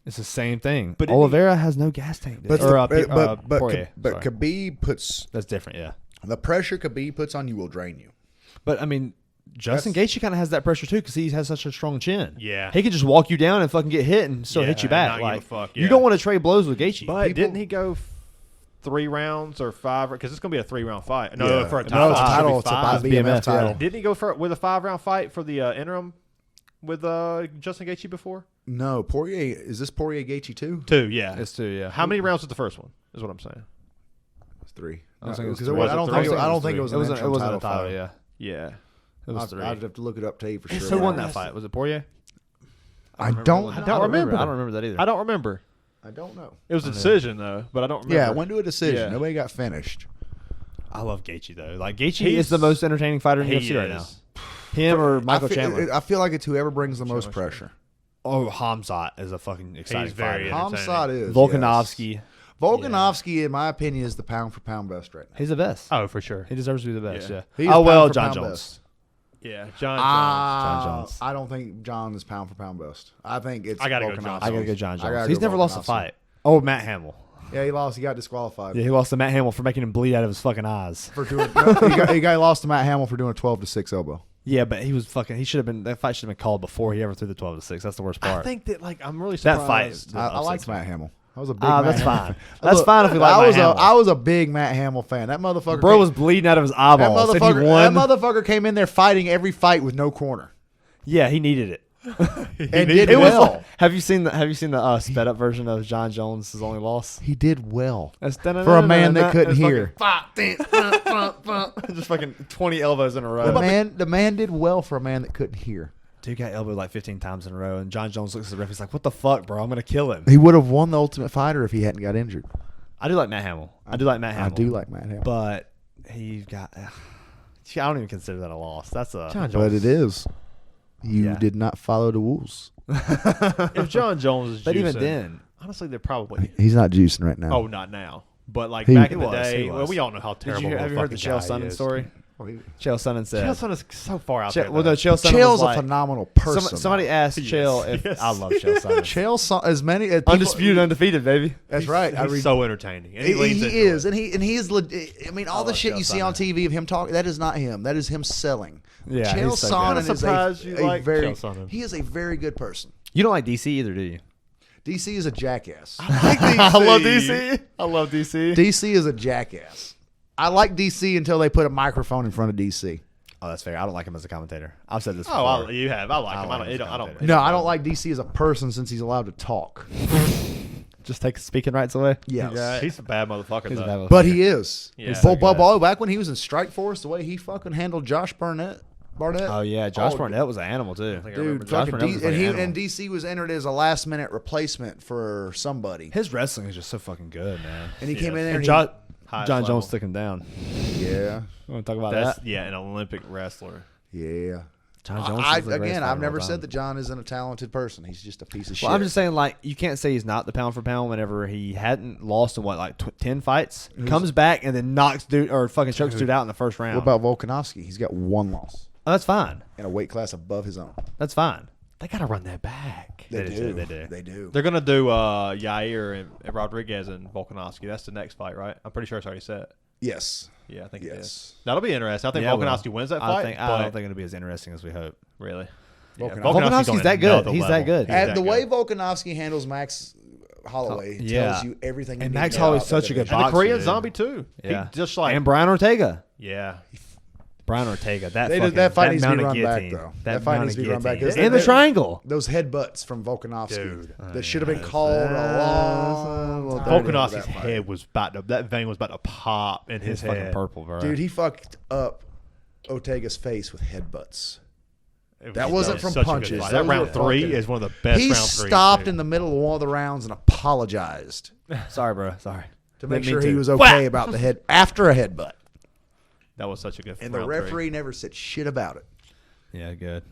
it's the same thing. But But Oliveira has no gas tank. Dude. But Poirier. but sorry. Khabib puts That's different. Yeah, the pressure Khabib puts on you will drain you. but I mean, Justin Gaethje kind of has that pressure too because he has such a strong chin. Yeah. he can just walk you down and fucking get hit and still Yeah, hit you and back. not give a Like fuck, you yeah. don't want to trade blows with Gaethje. But didn't he go 3 rounds or 5? Because it's gonna be a 3-round fight. No, Yeah. for a No, title. it's a It should title. be It's a 5. BMF BMF, title. yeah. Didn't he go with a 5-round fight for the interim with Justin Gaethje before? No, Poirier. Is this Poirier Gaethje too? 2, yeah. It's 2. Yeah. How many rounds was the first one? Is what I'm saying. It's 3. I was thinking it was Because three. I don't Was it think. three? I don't think it was. It wasn't. It wasn't a title. title. Yeah, Yeah. it was 3. I'd have to look it up to you for sure. Who won that fight? Was it Poirier? I don't. don't remember. I don't remember that either. I don't remember. I don't know. It was a decision though, but I don't remember. Yeah, it went to a decision. Yeah. Nobody got finished. I love Gaethje though. Like Gaethje He's- is the most entertaining fighter in the He UFC right now. is. Him or Michael Chandler. I feel like it's whoever brings the most Chandler. pressure. Oh, Hamzat is a fucking exciting He's very fighter. entertaining. Hamzat is Volkanovski. yes. Volkanovski, in my opinion, is the pound for pound best right now. He's the best. Oh, for sure. He deserves to be the best. Yeah. Yeah. He is Oh pound well, for John pound Jones. best. Yeah, John Jones. John Jones. I don't think John is pound for pound best. I think it's. I gotta go Volkanovski. John I gotta go John I gotta Jones. He's go never lost a Volkanovski. fight. Oh, Matt Hamill. Yeah, he lost. He got disqualified Yeah, he lost to Matt Hamill for making him bleed out of his fucking eyes. for doing. he got lost to Matt Hamill for doing a 12-6 elbow. Yeah, but he was fucking. He should have been. That fight should have been called before he ever threw the 12-6. That's the worst part. I think that like I'm really that surprised. fight. I liked Matt Hamill. I was a big. Ah, Matt that's Hamill fine. fan. That's Look, fine if you like I Matt was Hamill. I was a big Matt Hamill fan. That motherfucker. Bro came- was bleeding out of his that eyeballs. And he motherfucker. won. That motherfucker came in there fighting every fight with no corner. Yeah, he needed it. And did It was. well. Have you seen the sped up version of John Jones' only loss? He did well. That's For a man that couldn't hear. Just fucking 20 elbows in a row. The man did well for a man that couldn't hear. Dude got elbowed like 15 times in a row, and John Jones looks at the ref. He's like, "What the fuck, bro? I'm gonna kill him." He would have won the Ultimate Fighter if he hadn't got injured. I do like Matt Hamill. I do like Matt Hamill. But he got. I don't even consider that a loss. That's a. John But Jones. it is. You did not follow the rules. If John Jones is But juicing, even then, honestly, they're probably. He's not juicing right now. Oh, not now. But like He- back in He the was, day, he well, was. we all know how terrible. have you heard the Chael Sonnen story? Chael Sonnen said. Chael Sonnen is so far out there. Well, no, Chael Sonnen Chael's was like, a phenomenal person. Somebody asked He Chael is. if Yes. I love Chael Sonnen. Chael, as many as people, Undisputed, undefeated, baby. That's right. He's so entertaining. And He leans into is, it. and he is. I mean, all the love shit Chael you see on Sonnen. TV of him talking, that is not him. That is him selling. Yeah, Chael he's so good. Sonnen I'm surprised you is a like very. Chael Sonnen. He is a very good person. You don't like DC either, do you? DC is a jackass. I love DC. I love DC. DC is a jackass. I like DC until they put a microphone in front of DC. Oh, that's fair. I don't like him as a commentator. I've said this before. Oh, you have. I like him. like him as a I commentator. don't. No, I don't like DC as a person since he's allowed to talk. Just take speaking rights away. Yes. He's a bad motherfucker. He's a though. bad But he is. Yeah. Back when he was in Strike Force, the way he fucking handled Josh Barnett. Oh yeah, Josh Barnett was an animal too. Dude, Josh fucking Barnett was like an animal. and DC was entered as a last minute replacement for somebody. His wrestling is just so fucking good, man. And he came in there And and John Highest Jones level. took him down. yeah, You want to talk about That's that? an Olympic wrestler. yeah. John Jones. I, is the greatest again, fighter I've of never all said time. that John isn't a talented person. He's just a piece of shit. Well, I'm just saying, like, you can't say he's not the pound for pound whenever he hadn't lost in what, like 10 fights, comes back and then knocks dude or fucking chokes dude out in the first round. What about Volkanovski? He's got one loss Oh, that's fine. in a weight class above his own. That's fine. They gotta run that back. They do. They do. They do. They're gonna do Yair and Rodriguez and Volkanovski. That's the next fight, right? I'm pretty sure it's already set. Yes. Yeah, I think it Yes. is. That'll be interesting. I think Yeah, Volkanovski well, wins that I fight. don't think it'll be as interesting as we hope. Really. Volkanovski's on that good. another He's that level. good. He's And that the way good. Volkanovski handles Max Holloway Yeah. tells you everything. And you Max need to know Holloway's about that such a good division. And the boxer, Korean dude. zombie too. Yeah. He just like And Brian Ortega. yeah. Brian Ortega. That They did- fucking, that fight needs to be mounted run back, guillotine. though. That That fight mounted needs to be run back, guillotine. 'cause And the they- triangle. Those headbutts from Volkanovski Dude. that should have been called a long time ago. Volkanovski's that fight. head was about to that vein was about to pop in his His fucking head. purple, bro. Dude, he fucked up Ortega's face with headbutts. It That wasn't from such a good punches. fight. Those That round were 3 fucking- is one of the best He round 3s. stopped in the middle of one of the rounds and apologized Sorry, bro. Sorry. to make Didn't mean sure to. he was okay about the head after a headbutt. That was such a good And the round referee never said shit about it. Yeah, good.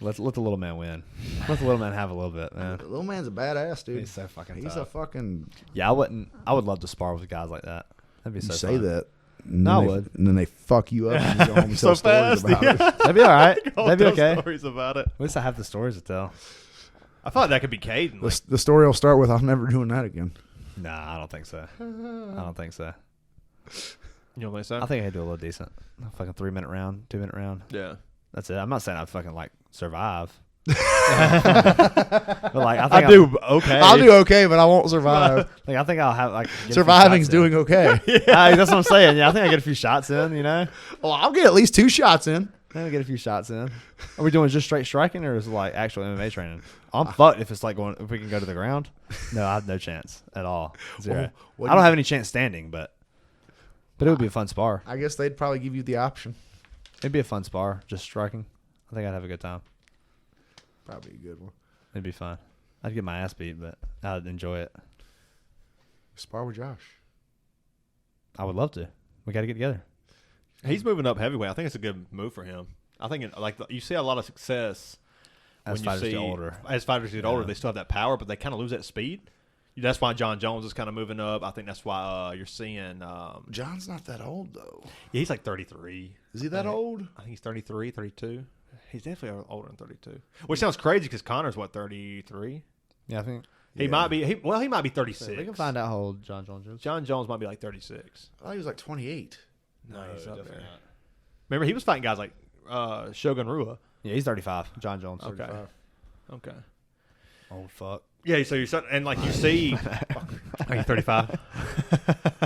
Let the little man win. Let the little man have a little bit, man. The little man's a badass, dude. He's so fucking He's tough. a fucking. Yeah, I would love to spar with guys like that. That'd be You so say fun. that. No, I and would. And then they fuck you up and you go home and So tell stories fast, about yeah. it. That'd be all right. Go That'd be tell okay. Stories about it. At least I have the stories to tell. I thought that could be Caden. Like, The story will start with, I'm never doing that again. Nah, I don't think so. I don't think so. you know what I'm saying? I think I could do a little decent. A fucking 3-minute round, 2-minute round. Yeah. That's it. I'm not saying I'd fucking like survive. But like I think I do okay. I'll do okay, but I won't survive. Like I think I'll have like get a few Surviving's shots in. doing okay. That's what I'm saying. Yeah, I think I get a few shots in. You know, Well, I'll get at least 2 shots in. I think I get a few shots in. Are we doing just straight striking or is it like actual MMA training? I'm fucked if it's like going. If we can go to the ground, no, I have no chance at all. Zero. Well, what I don't have any chance standing, but it would be a fun spar. I guess they'd probably give you the option. It'd be a fun spar, just striking. I think I'd have a good time. Probably a good one. It'd be fun. I'd get my ass beat, but I'd enjoy it. Spar with Josh. I would love to. We got to get together. He's moving up heavyweight. I think it's a good move for him. I think you see a lot of success As when fighters you see get older. As fighters get older, Yeah. they still have that power, but they kind of lose that speed. That's why John Jones is kind of moving up. I think that's why you're seeing. John's not that old, though. Yeah, he's like 33. Is he that old? I think he's 33, 32. He's definitely older than 32. Which sounds crazy because Connor's what 33. Yeah, I think He might be. He might be 36. we can find out how old John Jones is. John Jones might be like 36. I thought he was like 28. No, he's up there. Remember, he was fighting guys like Shogun Rua. Yeah, he's 35. John Jones. Okay. 35. Okay. Old fuck. Yeah, so you're and like you see, are you 35?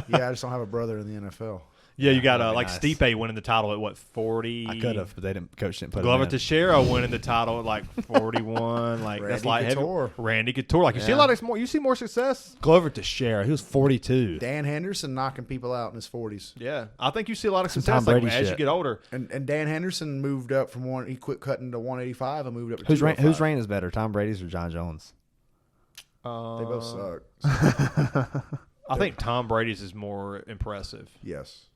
Yeah, I just don't have a brother in the NFL. Yeah, you got that'd be like nice. Stipe winning the title at what 40? I could have, but they didn't. Coach didn't put Glover him in. Teixeira winning the title at like 41. Like that's Randy like heavy. Couture. Randy Couture. Like you see a Yeah. lot of more. You see more success. Glover Teixeira. He was 42. Dan Henderson knocking people out in his 40s. Yeah, I think you see a lot of Some success Tom like, Brady as you shit. get older. And Dan Henderson moved up from one. He quit cutting to 185 and moved up to Whose reign? 205. Whose reign is better, Tom Brady's or John Jones? They both suck. I think Tom Brady's is more impressive. Yes.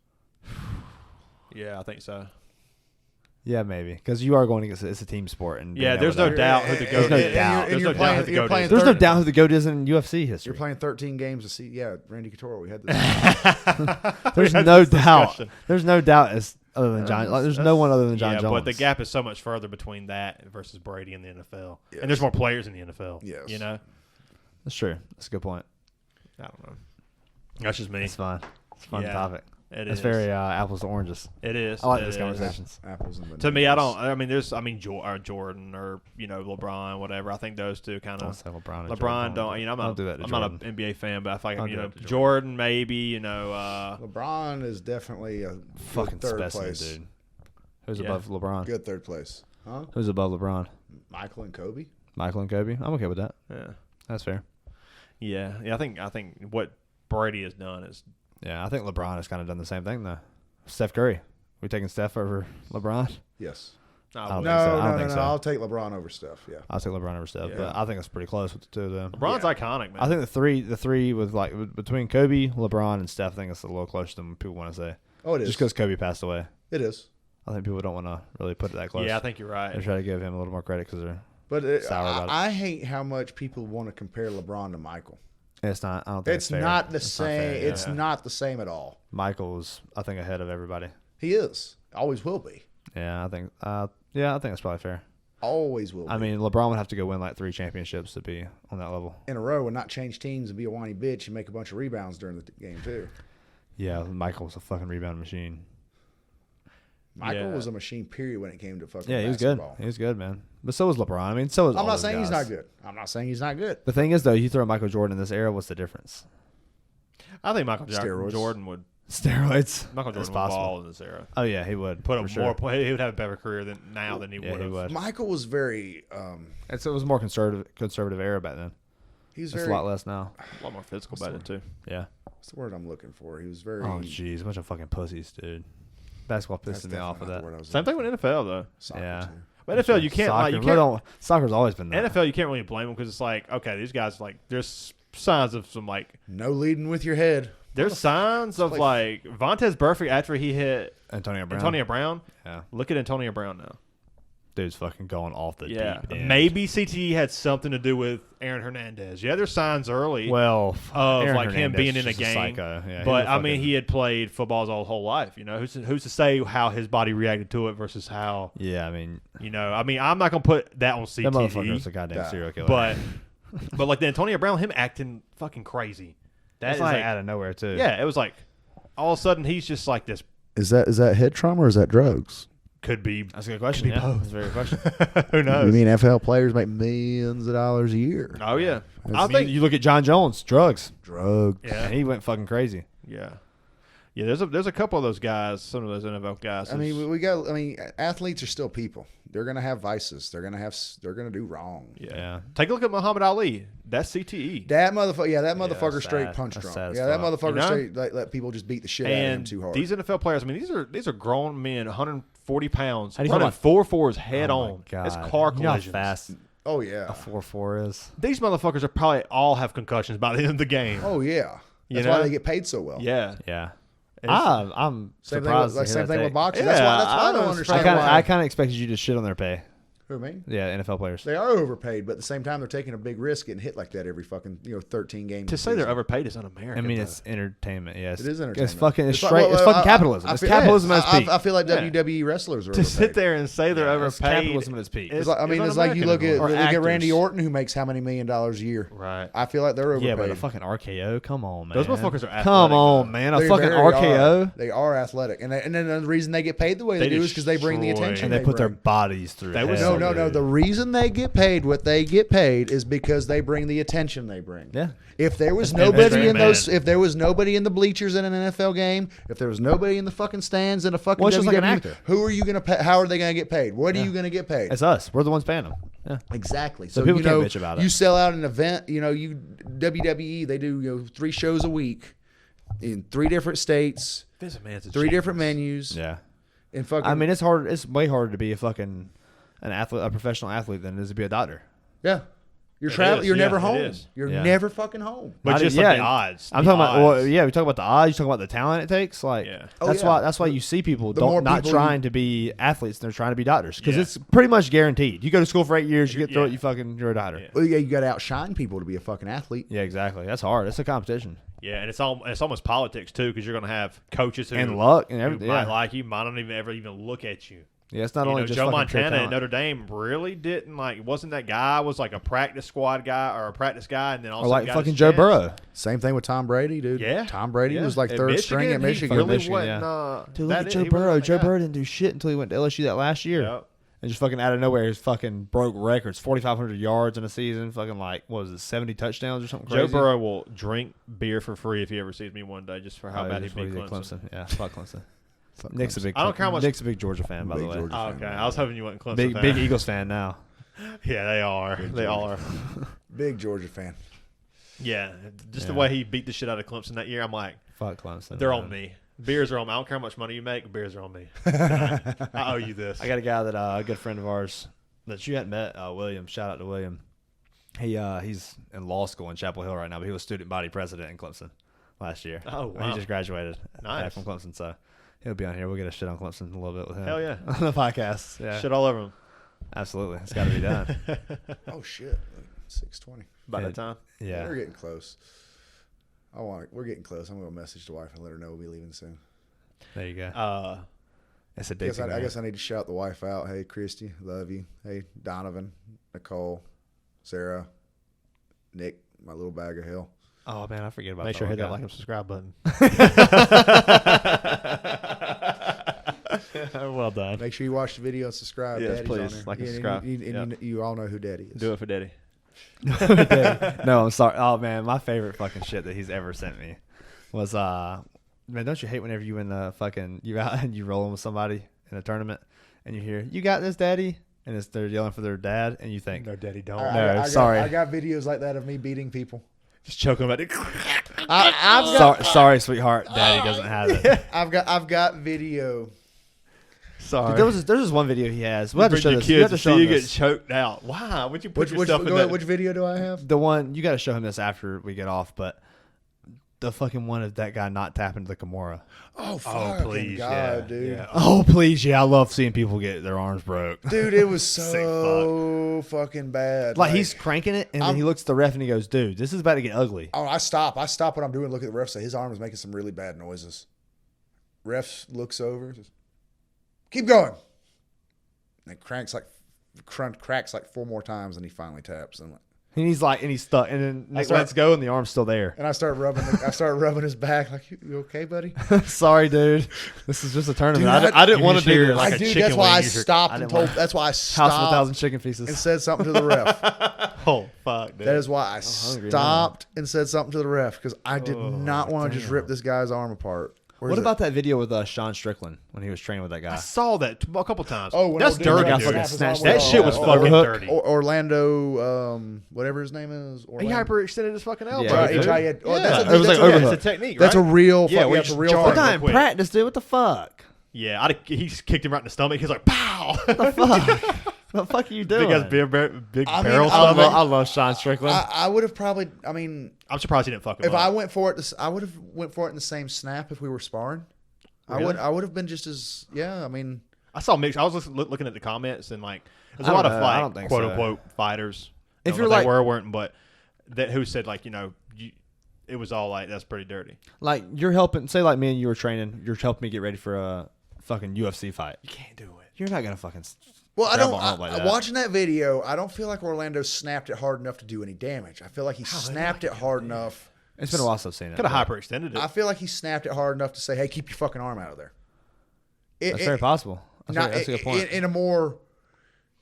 Yeah, I think so. Yeah, maybe because you are going against it's a team sport, and Yeah, being there's able no to- doubt who the There's GOAT no is. doubt. There's you're no doubt playing- who the you're GOAT playing is. There's no third- doubt who the goat is in UFC history. You're playing 13 games to see. Yeah, Randy Couture. We had this. There's had no this doubt. discussion. There's no doubt as other than John. Like, there's no one other than John Yeah, Jones. but the gap is so much further between that versus Brady in the NFL. Yes. And there's more players in the NFL. Yes. You know? That's true. That's a good point. I don't know. That's just me. It's fun. It's a fun Yeah, topic. It It's is. very apples to oranges. It is. I like It these is. conversations. Apples and bananas. To me, I don't. I mean, there's. I mean, Jordan or LeBron, whatever. I think those two kind Don't of. say LeBron. and LeBron Jordan. don't. You know, I'm Don't not. do that to I'm not Jordan. an NBA fan, but I feel like Don't you do know that to Jordan maybe. You know. LeBron is definitely a Fucking good third specimen, place. dude. Who's Yeah. above LeBron? Good third place. Huh? Who's above LeBron? Michael and Kobe. Michael and Kobe. I'm okay with that. Yeah. That's fair. Yeah. Yeah. I think what Brady has done is. Yeah, I think LeBron has kind of done the same thing though. Steph Curry. We taking Steph over LeBron? Yes. I No, don't think so. I don't no, think no. so. I'll take LeBron over Steph. Yeah. I'll take LeBron over Steph, Yeah. but I think it's pretty close with the two of them. LeBron's Yeah. iconic, man. I think the three with like between Kobe, LeBron, and Steph, I think it's a little closer than people want to say. Oh, it is. Just because Kobe passed away, It is. I think people don't want to really put it that close. Yeah, I think you're They right. try to give him a little more credit because they're. But Sour about it. I hate how much people want to compare LeBron to Michael. It's not. I don't think It's fair. not the It's same. fair, yeah. It's not the same at all. Michael's, I think, ahead of everybody. He is. Always will be. Yeah, I think. Yeah, I think that's probably fair. Always will be. I mean, LeBron would have to go win like 3 championships to be on that level. in a row and not change teams and be a whiny bitch and make a bunch of rebounds during the game too. Yeah, Michael was a fucking rebound machine. Michael Yeah. was a machine, period, when it came to fucking Yeah, he was good. basketball. He was good, man. But so was LeBron. I mean, so was. I'm all not those saying he's guys. not good. I'm not saying he's not good. The thing is, though, you throw Michael Jordan in this era, what's the difference? I think Michael Steroids. Jordan would. Steroids. Michael That's Jordan would possible. ball in this era. Oh yeah, he would Put for a sure. more play. He would have a better career than now than he Yeah, would he have. would. Michael was very. And so it was a more conservative era back then. He's It's very. a lot less now. A lot more physical about it too. Yeah. What's the word I'm looking for? He was very. Oh jeez, a bunch of fucking pussies, dude. Basketball that's pisses me off definitely with not that. the word I was Same thing looking with NFL though. for. Soccer, Yeah. too. But NFL, you can't Soccer, like you we can't. don't- soccer's always been that. NFL, you can't really blame them because it's like okay, these guys like there's signs of some like No leading with your head. there's signs of like Vontez Burfict after he hit Antonio Brown. Antonio Brown. Yeah. Look at Antonio Brown now. Dude's fucking going off the Yeah, deep end. maybe CTE had something to do with Aaron Hernandez. Yeah, there's signs early Well, of Aaron like him Hernandez being is in a just game. psycho. Yeah, he's But a I mean, fucking- he had played football his whole life. You know, who's to say how his body reacted to it versus how Yeah, I mean, you know? I mean, I'm not gonna put that on that motherfucker's CTE, a goddamn Yeah. serial killer. but like the Antonio Brown, him acting fucking crazy. that It's is like like out of nowhere too. yeah, it was like all of a sudden he's just like this. Is that head trauma or is that drugs? Could be that's a good question. Could be Yeah, both. that's a very good question. who knows? You mean NFL players make millions of dollars a year? Oh yeah, I think you look at John Jones, drugs. Drugs. yeah, And he went fucking crazy. yeah. Yeah, there's a couple of those guys, some of those NFL guys. I mean, we got. I mean, athletes are still people. They're gonna have vices. They're gonna do wrong. yeah. Take a look at Muhammad Ali. That's CTE. That motherfucker. Yeah, that motherfucker that's straight sad. punch That's drunk. sad as Yeah, that fuck. motherfucker You know? straight let people just beat the shit out of him And too hard. these NFL players, I mean, these are grown men, 140 pounds, How do you running feel 4.4s head Oh, my on. God. It's car You know how collisions. oh fast yeah. a 4.4 is. These motherfuckers are probably all have concussions by the end of the game. Oh yeah. You That's know? why they get paid so well. Yeah. Yeah. It's- I'm Same thing. surprised. With, to hear same that thing with take. boxing. Yeah, That's why I I don't was understand I kind of why. I kind of expected you to shit on their pay. Who me? Yeah, NFL players. They are overpaid, but at the same time, they're taking a big risk getting hit like that every fucking 13 games. To a say they're season. overpaid is un-American. I mean, though. it's entertainment. Yes, It is entertainment. It's fucking. It's like- straight. It's fucking capitalism. It's capitalism at its peak. I feel like Yeah. WWE wrestlers are to sit overpaid. there and say they're Yeah, it's overpaid. capitalism at its peak. It's like, I mean, it's like you look at Randy Orton, who makes how many $1 million a year. Right. I feel like they're overpaid. Yeah, but a fucking RKO. Come on, man. Those motherfuckers are athletic, Come on, though. man. A They fucking very RKO. are. They are athletic, and then the reason they get paid the way they They do is because they bring the destroy- attention. And they put their bring. body through. They was hell. No. The reason they get paid what they get paid is because they bring the attention they bring. Yeah. If there was That's nobody in man. those, if there was nobody in the bleachers in an NFL game, if there was nobody in the fucking stands in a fucking Well, it's just like an WWE, actor. who are you gonna pay? How are they gonna get paid? What are you gonna get paid? It's us. We're the ones paying them. Yeah. Exactly. So people you can't know, bitch about it. You sell out an event. You know, you WWE. They do 3 shows a week in 3 different states, Vince McMahon's a 3 different genius. menus. Yeah. And fucking. I mean, it's hard. It's way harder to be a fucking an athlete, a professional athlete, than it is to be a doctor. yeah. You're It traveling. is, You're yeah, never it home. is. You're Yeah. never fucking home. But Not just even- like yeah, the odds. I'm the talking about. odds. Well, yeah, we talk about the odds. You talk about the talent it takes. Like, Yeah. Oh, that's yeah. why. That's why you see people The more not people trying to be athletes. They're trying to be doctors because Yeah. it's pretty much guaranteed. You go to school for 8 years, you get through Yeah. it, you're a doctor. Yeah. Well, yeah, you got to outshine people to be a fucking athlete. Yeah, exactly. That's hard. It's a competition Yeah, and it's almost politics too, because you're going to have coaches who and luck and who everything. might Yeah. like you, might not ever even look at you. Yeah, it's not You only know, just Joe fucking pure Montana at talent. Notre Dame really didn't wasn't that guy was like a practice squad guy or a practice guy, and then also Or like fucking Joe Burrow. Same thing with Tom Brady, dude. Yeah. Tom Brady Yeah. was like At third string at Michigan. He really Michigan, wasn't, yeah. Dude, look that at is- Joe he wasn't Burrow. that Joe guy. Burrow didn't do shit until he went to LSU that last year. Yep. And just fucking out of nowhere, he's fucking broke records. 4,500 yards in a season. Fucking like, what was it, 70 touchdowns or something crazy? Joe Burrow will drink beer for free if he ever sees me one day, just for how bad he just beat what he did Clemson. Yeah, fuck Clemson. Fuck Nick's a Clemson. big. I don't care how much- Nick's a big Georgia fan, by the Big way. Georgia Oh, fan, okay, man. I was hoping you weren't Clemson. Big fan. big Eagles fan now. Yeah, they are. They all are. Big Georgia fan. Yeah, just the Yeah. way he beat the shit out of Clemson that year, I'm like, Fuck Clemson. they're man. on me. Beers are on me. I don't care how much money you make. Beers are on me. I owe you this. I got a guy that a good friend of ours that you hadn't met, William. Shout out to William. He's in law school in Chapel Hill right now, but he was student body president in Clemson last year. Oh, wow. He just graduated Nice. back from Clemson, so he'll be on here. We'll get a shit on Clemson a little bit with him. Hell yeah. on the podcast. Yeah, Shit all over him. absolutely. It's got to be done. Oh shit, 6:20. By Yeah. that time. Yeah. We're getting close. We're getting close. I'm gonna message the wife and let her know we'll be leaving soon. There you go. It's a I guess, Dixie. I guess I need to shout the wife out. Hey, Christy, love you. Hey, Donovan, Nicole, Sarah, Nick, my little bag of hell. Oh man, I forget about Make that. sure you hit that one like and subscribe button. well done. Make sure you watch the video and subscribe. Yes, Daddy's please. on there. Like and Yeah, subscribe. And you all know who Daddy is. Do it for Daddy. No, I'm sorry. Oh man, my favorite fucking shit that he's ever sent me was man, don't you hate whenever you in the fucking you out and you rolling with somebody in a tournament and you hear "You got this, Daddy," and they're yelling for their dad, and you think, No, Daddy, don't. sorry. I got videos like that of me beating people. Just choke him at it. sorry, sweetheart, Daddy doesn't have it. I've got video. Sorry. Dude, there's this one video he has. We'll have to Bring show your this. You have kids to to show see him you get this. choked out. Why would you put Which yourself in that? which video do I have? The one you got to show him this after we get off, but the fucking one of that guy not tapping the Kimura. Oh, fucking please, God, yeah, dude. yeah. Oh please, yeah, I love seeing people get their arms broke. Dude, it was Sick so fucking bad. Like he's cranking it, and then I'm- he looks at the ref and he goes, "Dude, this is about to get ugly." Oh, I stop what I'm doing. Look at the ref. Say his arm is making some really bad noises. Ref looks over. Says, keep going. And cracks like 4 more times, and he finally taps. And I'm like, And he's stuck, and then Nick right. lets go, and the arm's still there. and I started rubbing his back. Like, you okay, buddy? Sorry, dude. This is just a tournament. Dude, I didn't you want to just hear do it this. like I a do. chicken That's why I wing. stopped I and didn't told. want- That's why I House of a stopped thousand chicken pieces. and said something to the ref. Oh, fuck, dude. That is why I hungry stopped and said something to the ref because I did not want to just rip this guy's arm apart. What about that video with Sean Strickland when he was training with that guy? I saw that a couple times. Oh, when that's old dude dirty, got dude. fucking snatched That it. shit was Oh, fucking overhook. dirty. Orlando, whatever his name is? He Orlando. hyperextended his fucking elbow. Yeah, dude. H-I-E. Oh, Yeah. that's It was like That's overhook. a technique, That's a right? real. Yeah, Yeah, we that's a just real. jar We're it thing. not real in quick. practice, dude. What the fuck? Yeah, he kicked him right in the stomach. He's like, pow! What the fuck? What the fuck are you doing? Big ass big I mean, barrel I stomach. I love Sean Strickland. I would have probably. I mean, I'm surprised he didn't fuck him if up. I went for it, I would have went for it in the same snap if we were sparring. Really? I would have been just as. Yeah, I mean, I saw mixed. I was looking at the comments and like there's a I lot don't of know. I like don't think quote so. unquote fighters. If Don't you're know if like- they were or weren't, but that who said like it was all like that's pretty dirty. Like you're helping. Say like me and you were training. You're helping me get ready for a fucking UFC fight. You can't do it. You're not gonna fucking. well, I grab don't. my arm like that. Watching that video, I don't feel like Orlando snapped it hard enough to do any damage. I feel like he snapped it hard enough. It's been a while since I've seen it. Could have but hyperextended it. I feel like he snapped it hard enough to say, "Hey, keep your fucking arm out of there." That's very possible. That's a good point. In a more,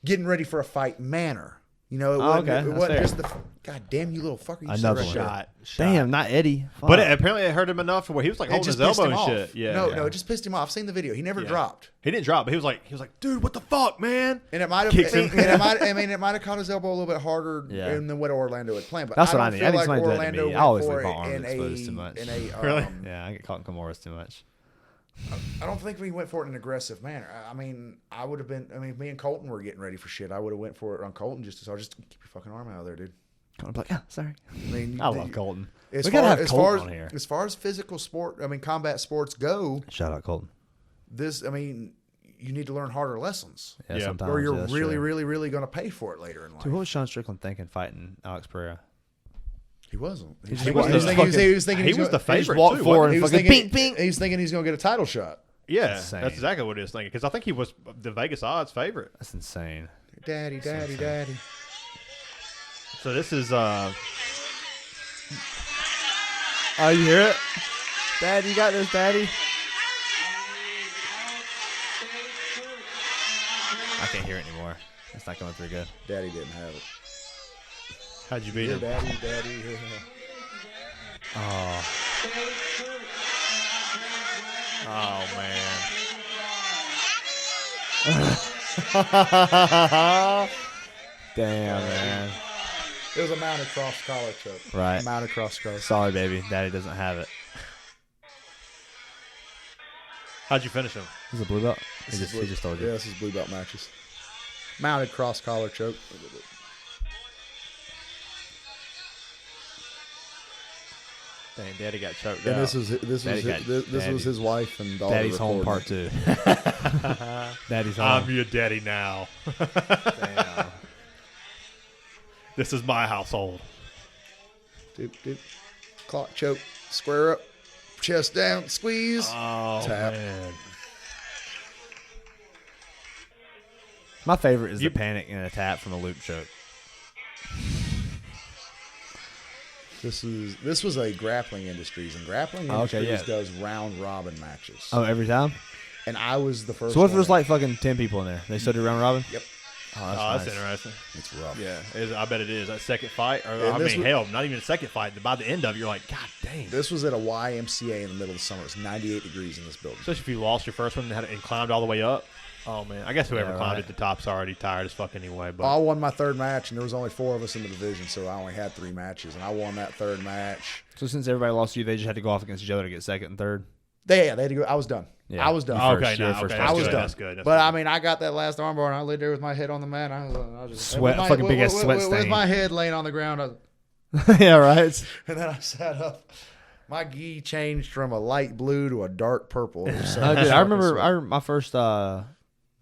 getting ready for a fight manner. You know, it Oh, wasn't, okay. it That's wasn't fair. just the God damn you little fucker. You Another said right one. there. Damn, not Eddie. Fuck. But apparently it hurt him enough to where he was like It holding just his pissed elbow him and off. shit. Yeah. No, it just pissed him off. I've seen the video. He never Yeah. dropped. He didn't drop, but he was like, dude, what the fuck, man? And it might have, Kicks him. it might have caught his elbow a little bit harder Yeah. than what Orlando had planned. But That's I what don't I need. feel I need like somebody to do that to Orlando me. I went always for leave my it arms in exposed too much. Really? Yeah, I get caught in Kimura's too much. I don't think we went for it in an aggressive manner. I mean, I would have been. I mean, me and Colton were getting ready for shit. I would have went for it on Colton just keep your fucking arm out of there, dude. I'm like, yeah, sorry. I mean, I love Colton. As We far, gotta have as Colton far as, on here. as far as physical sport, I mean, combat sports go, Shout out Colton. I mean, you need to learn harder lessons, Yeah, Yeah. sometimes. or you're yeah, that's really, true. really, really going to pay for it later in life. Dude, what was Sean Strickland thinking fighting Alex Pereira? He wasn't. He He was was the thinking he was He was the favorite, walked too. forward wasn't He and was fucking thinking, ping, ping. he's thinking he's going to get a title shot. he? Yeah, Insane. that's exactly what he was thinking. Because I think he was the Vegas odds favorite. That's insane. Daddy, daddy, daddy. So this is Oh, you hear it? Dad, you got this, Daddy. I can't hear it anymore. It's not coming through good. Daddy didn't have it. how'd you beat Yeah, him? daddy, daddy. Yeah. Oh. Oh man. Damn, man. It was a mounted cross collar choke. Right. Mounted cross collar. Sorry, baby. Daddy doesn't have it. How'd you finish him? He's a blue belt. He just told you. Yeah, this is blue belt matches. Mounted cross collar choke. Dang, Daddy got choked And out. this was Daddy got- this Daddy- was his wife and daughter. Daddy's home recording part it. 2. Daddy's home. I'm your daddy now. Damn. This is my household. Doop, doop. Clock choke. Square up. Chest down. Squeeze. Oh Tap. man. My favorite is the panic and a tap from a loop choke. This was a grappling industries, and grappling Okay, industries yeah. does round robin matches. Oh, every time? And I was the first. So what if one there's in. like fucking 10 people in there? They still do round robin? Yep. Oh, Oh, that's that's nice. interesting. It's rough. Yeah, I bet it is. That second fight, or And I this mean, was- hell, not even a second fight. By the end of it, you're like, God dang. This was at a YMCA in the middle of the summer. It's 98 degrees in this building. Especially if you lost your first one and climbed all the way up. Oh man, I guess whoever Yeah, climbed right. at the top's already tired as fuck anyway. But I won my third match, and there was only 4 of us in the division, so I only had 3 matches, and I won that third match. So since everybody lost to you, they just had to go off against each other to get second and third? They had to go. I was done. Yeah. I was done. Oh, okay, first, you're no, first okay, place. I was good, done. That's good. That's But good. I mean, I got that last armbar, and I laid there with my head on the mat. And I was just Sweat, with my- fucking big ass with- sweat with stain. my head laying on the ground. I was, Yeah, right? and then I sat up. My gi changed from a light blue to a dark purple. It was so Dude, I fucking remember sweat. my first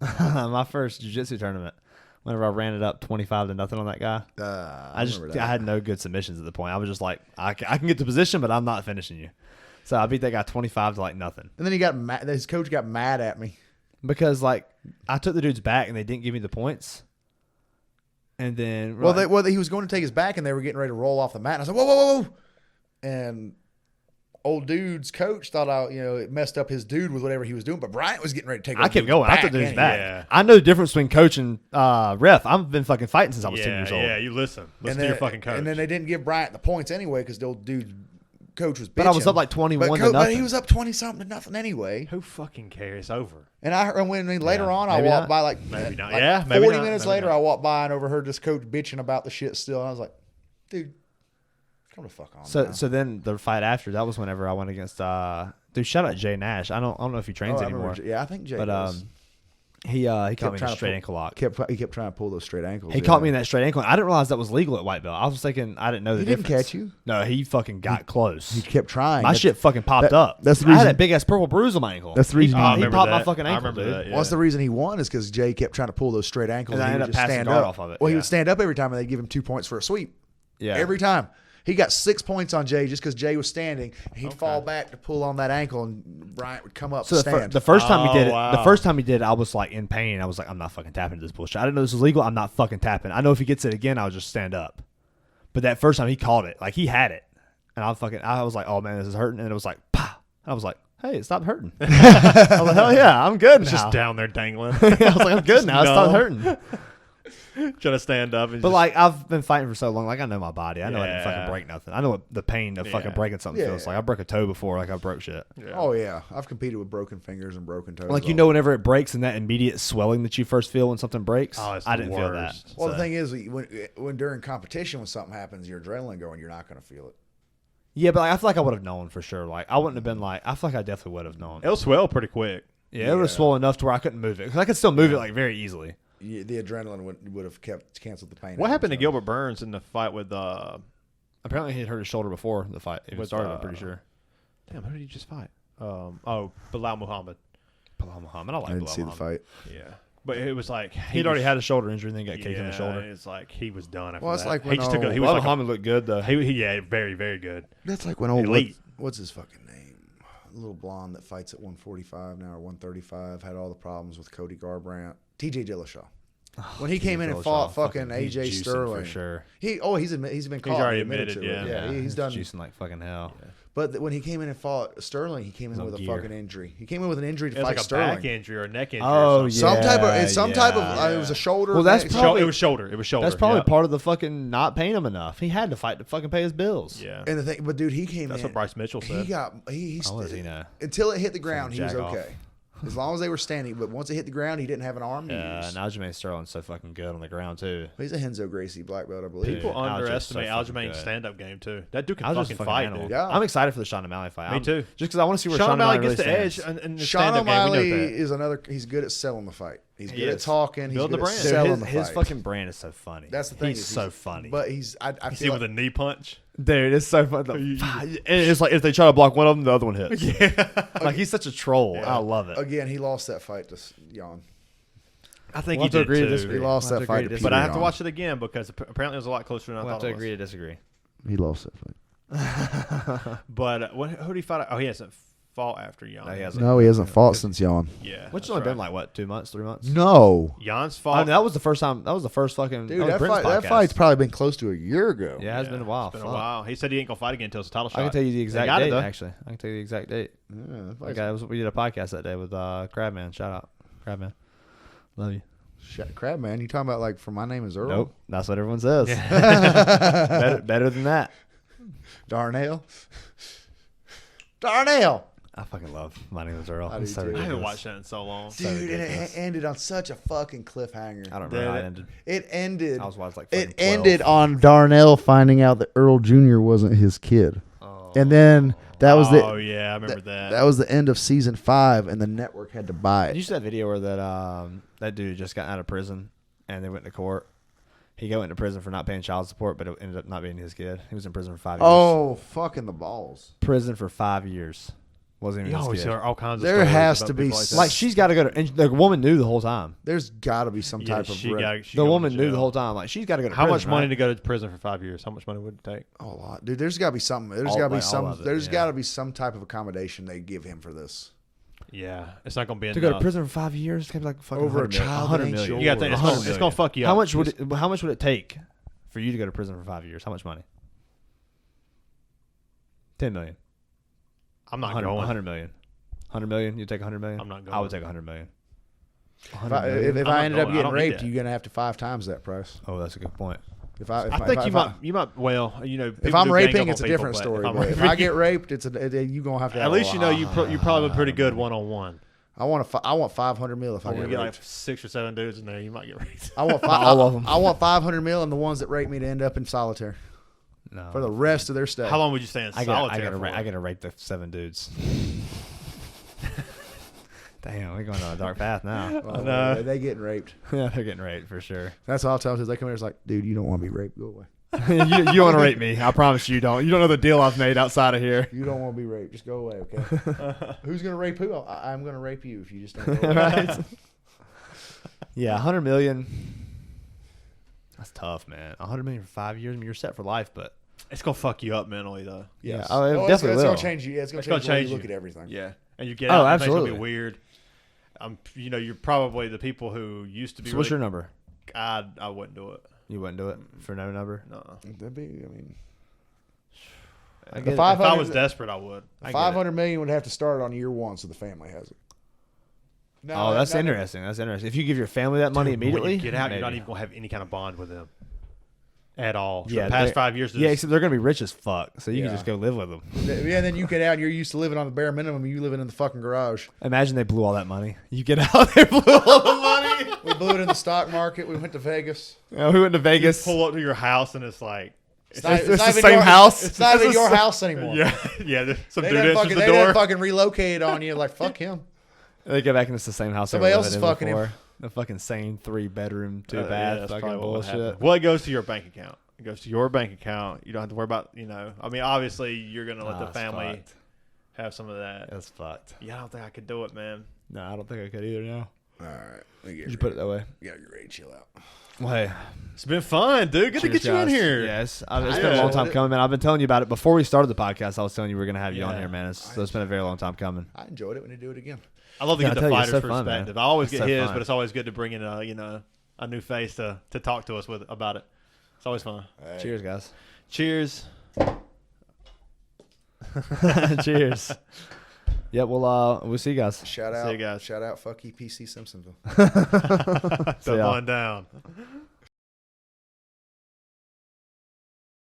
my first jiu-jitsu tournament whenever I ran it up 25-0 on that guy. I remember that. had no good submissions at the point. I was just like, I can get the position, but I'm not finishing you. So I beat that guy 25 to like nothing And then he got mad. His coach got mad at me. because like I took the dude's back and they didn't give me the points. And then Well, he was going to take his back, and they were getting ready to roll off the mat. And I said, "Whoa, whoa, whoa, whoa!" And old dude's coach thought it messed up his dude with whatever he was doing. But Bryant was getting ready to take. I old kept dude's going. I back, took the dude's and back. Yeah. I know the difference between coach and ref. I've been fucking fighting since I was 10 years old. Yeah, you listen. Listen to then, your fucking coach. And then they didn't give Bryant the points anyway because the old dude's coach was bitching. But I was up like 21 to But nothing. he was up 20-something to nothing anyway. Who fucking cares? Over. And later on, I maybe walked not. by like Maybe not. like Yeah, maybe 40 not. minutes Maybe later, not. I walked by and overheard this coach bitching about the shit still. And I was like, dude, come the fuck on. now. So then the fight after that was whenever I went against dude. Shout out Jay Nash. I don't know if he trains I remember anymore. Yeah, I think Jay But does. he caught me in trying a to straight pull- ankle lock. He kept trying to pull those straight ankles. He caught me in that straight ankle. I didn't realize that was legal at white belt. I was thinking I didn't know the He didn't difference. catch you? No, he fucking got close. He kept trying. My shit fucking popped up. that's the I had reason- that big ass purple bruise on my ankle. That's the reason He, I he remember popped my that. fucking I ankle, remember dude. that, yeah. Well, that's the reason he won is because Jay kept trying to pull those straight ankles. And I he would ended up just passing stand guard up. off of it, Well, he yeah. would stand up every time, and they'd give him 2 points for a sweep. Yeah. Every time. He got 6 points on Jay just because Jay was standing. And he'd fall back to pull on that ankle, and Bryant would come up So and the, stand. the first time he did it, wow. the first time he did it, I was like in pain. I was like, I'm not fucking tapping to this bullshit. I didn't know this was legal. I'm not fucking tapping. I know if he gets it again, I'll just stand up. But that first time he caught it, like he had it, and I was like, oh man, this is hurting, and it was like, pow. I was like, hey, it stopped hurting. I was like, hell yeah, I'm good now. Just down there dangling. I was like, I'm good now. It stopped numb. hurting. Trying to stand up. And But just, like I've been fighting for so long, like I know my body. I know I didn't Yeah. fucking break nothing. I know what the pain of fucking Yeah. breaking something Yeah. feels like. I broke a toe before, like I broke shit. yeah. Oh yeah, I've competed with broken fingers and broken toes. Like you know, whenever it breaks and that immediate swelling that you first feel when something breaks, Oh, it's I the didn't feel that. worst. Well, So- the thing is, when during competition, when something happens, your adrenaline going, you're not going to feel it. Yeah, but like, I feel like I would have known for sure. Like I wouldn't have been like. I feel like I definitely would have known. It'll swell pretty quick. Yeah, it would have swollen enough to where I couldn't move it. Because I could still move it like very easily. The adrenaline would have canceled the pain. What out, happened to so. Gilbert Burns in the fight with Apparently, he had hurt his shoulder before the fight even With, started. I'm pretty sure. Damn, who did he just fight? Bilal Muhammad. Bilal Muhammad. I like I didn't Bilal see the Muhammad. fight. Yeah, but it was like He'd already had a shoulder injury and then got kicked in the shoulder. It's like he was done after Well, it's that. like he when just took a, he was Bilal like Muhammad looked good though. he very very good. That's like when old Elite. what's his fucking name? A little blonde that fights at 145 now or 135 had all the problems with Cody Garbrandt. TJ Dillashaw. When he came in and fought fucking he's AJ juicing Sterling, for sure. he's been caught. already He admitted admitted, to it. yeah. He's done. juicing like fucking hell. But when he came in and fought Sterling, he came in on with a gear. fucking injury. He came in with an injury to It was fight like a Sterling. back injury or a neck injury. Oh, or something. Some type of yeah. it was a shoulder. Well, that's neck- probably- It was shoulder. It was shoulder. That's probably yeah. part of the fucking not paying him enough. He had to fight to fucking pay his bills. Yeah, And the thing, but dude, he came that's in. what Bryce Mitchell He said. got he How does he know? until it hit the ground. He was jack off. okay, as long as they were standing. But once it hit the ground, he didn't have an arm to Yeah, use. and Aljamain Sterling's so fucking good on the ground too. He's a Henzo Gracie black belt, I believe. People Dude, Alja's underestimate so fucking Aljamain's good. stand-up game too. That dude can I was fucking just fight, animal. dude. Yeah. I'm excited for the Sean O'Malley fight. Me too. Just because I want to see where Sean O'Malley really gets the edge stands. in the Sean stand-up game. We O'Malley know that. is another. He's good at selling the fight. He's He good at is. talking. He's Building good the at brand. Dude, selling his, the his fight. fucking brand is so funny. That's the thing. He's is so funny. But he's. I You see feel with a like, knee punch. Dude, it's so funny. And it's like if they try to block one of them, the other one hits. Yeah, Like he's such a troll. Yeah. I love it. again, he lost that fight to Jan. I think We'll he have to did agree to too. disagree. He lost We'll that have to fight agree to to But Peter I have to Yan. watch it again because apparently it was a lot closer than I We'll have thought to it was. agree to disagree. He lost that fight. But who did he fight? Oh, he hasn't fought after Jan. No, he hasn't. No, he hasn't fought since Jan. Yeah, Which has that's only been right. like what, 2 months, 3 months? No, Jan's I fought. mean, that was the first time. That was the first fucking. dude, that was that Brent's fight. That podcast. fight's probably been close to a year ago. Yeah, it has been a while. It's been a Fuck. while. He said he ain't gonna fight again until it's a title shot. I can tell you the They exact got it, date. though. Actually, I can tell you the exact date. Yeah, that fight's- Okay, we did a podcast that day with Crabman. Shout out, Crabman. Love you. Crab man, you talking about like for my name is Earl? Nope, that's what everyone says. better than that. Darnell. Darnell. I fucking love My Name Is Earl. I It's do so too. I haven't ridiculous. watched that in so long. Dude, and ridiculous. it ended on such a fucking cliffhanger. I don't remember how it Did it? ended. It ended. I was watching like fucking It 12. ended on Darnell finding out that Earl Jr. wasn't his kid, and then that was Oh the yeah, I remember that. that was the end of season 5, and the network had to buy Did you it. see that video where that dude just got out of prison and they went to court? He got into prison for not paying child support, but it ended up not being his kid. He was in prison for 5 years. Oh, fucking the balls! Prison for 5 years. Wasn't even You his always kid. hear all kinds of There stories has about to be people like that. Like she's got to go to. And the woman knew the whole time. There's got to be some Yeah, type of she rep- got- she The going woman to knew the jail. whole time. Like she's got to go to. How much prison, money right? to go to prison for 5 years? How much money would it take? a lot, dude. There's got to be something. There's All- got to be like, all some. of it, There's yeah. got to be some type of accommodation they give him for this. Yeah, it's not gonna be to enough. go to prison for 5 years? It's gonna be like fucking Over a 100 million. child that 100 ain't million. yours. You got to think it's 100 gonna, it's million. gonna fuck you How up. much would it? How much would it take for you to go to prison for 5 years? How much money? 10 million. I'm not 100, going. 100 million. 100 million. You take 100 million. I'm not I would going. take 100 million. If 100 I, million? if I'm I not ended up going. I getting don't need raped, that. you're gonna have to 5 times that price. Oh, that's a good point. If I think you might. Well, you know, If people I'm do gang raping, up it's a on people, different but story. I'm But if raping I get raped, you gonna have to. at have least a you know lot. you probably pretty good one on one. I want 500 mil if I When get we get raped. like 6 or 7 dudes in there, you might get raped. I want All of 'em. I want 500 mil, and the ones that rape me to end up in solitary No. for the rest of their stay. How long would you stay in I solitary? gotta rape the 7 dudes. Damn, we're going down a dark path now. Oh, know. they getting raped. Yeah, they're getting raped for sure. That's all I'll tell them. Is they come here, it's like, dude, you don't want to be raped. Go away. you want to rape me? I promise you don't. You don't know the deal I've made outside of here. You don't want to be raped. Just go away, okay? Who's gonna rape who? I'm gonna rape you if you just don't. Go away. Right? Yeah, 100 million. That's tough, man. 100 million for 5 years. I mean, you're set for life, but It's gonna fuck you up mentally, though. Yes. oh, it it's definitely gonna will. change you. Yeah, it's gonna It's change, gonna the way change you look you. at everything. Yeah, and you get Oh, out, and things will absolutely. be weird. You know, you're probably the people who used to be. So what's really, your number? I wouldn't do it. You wouldn't do it for no number? No. That'd be. I mean, I The get it. If 500 I was desperate, I would. I get it. 500 million would have to start on year 1, so the family has it. No, Oh, that's not- interesting. That's interesting. If you give your family that money Dude, when immediately, you get out, maybe. you're not even gonna have any kind of bond with them at all. For Yeah, the past they're- 5 years. Yeah, except they're gonna be rich as fuck, so you Yeah. can just go live with them. Yeah, and then you get out and you're used to living on the bare minimum. And you living in the fucking garage. Imagine they blew all that money. You get out, they blew all the money. We blew it in the stock market. We went to Vegas. Yeah, we went to Vegas. pull up to your house and it's like. It's not, It's the even same your, house? It's not even It's your the- house anymore. Yeah, yeah. There's some They dude done answers fucking, the they door. done fucking relocate on you. Like, fuck him. They go back and it's the same house. Somebody they were else is living in fucking him. before. The fucking same 3-bedroom, 2-bath, that's fucking probably what would happen. bullshit. Well, it goes to your bank account. It goes to your bank account. You don't have to worry about, I mean, obviously, you're going to let the That's family fucked. have some of that. That's fucked. Yeah, I don't think I could do it, man. No, I don't think I could either now. All right. Did you put it that way? You gotta get ready to chill out. Well, hey, It's been fun, dude. Good to cheers, get you in guys. here. Yes, it's been Yeah. a long time coming, man. I've been telling you about it before we started the podcast. I was telling you we are gonna have you on Yeah. here, man. So it's been a very long time coming. I enjoyed it when you do it again. I love to Yeah, get I the tell you, it's fighter's so fun, man. perspective. I always It's get so his, fun. but it's always good to bring in a new face to talk to us about it. It's always fun. Hey. Cheers, guys. Cheers. Cheers. Yeah, we'll see you guys. Shout See out, you guys. Shout out, fuck EPC Simpsonville. So ya. going down.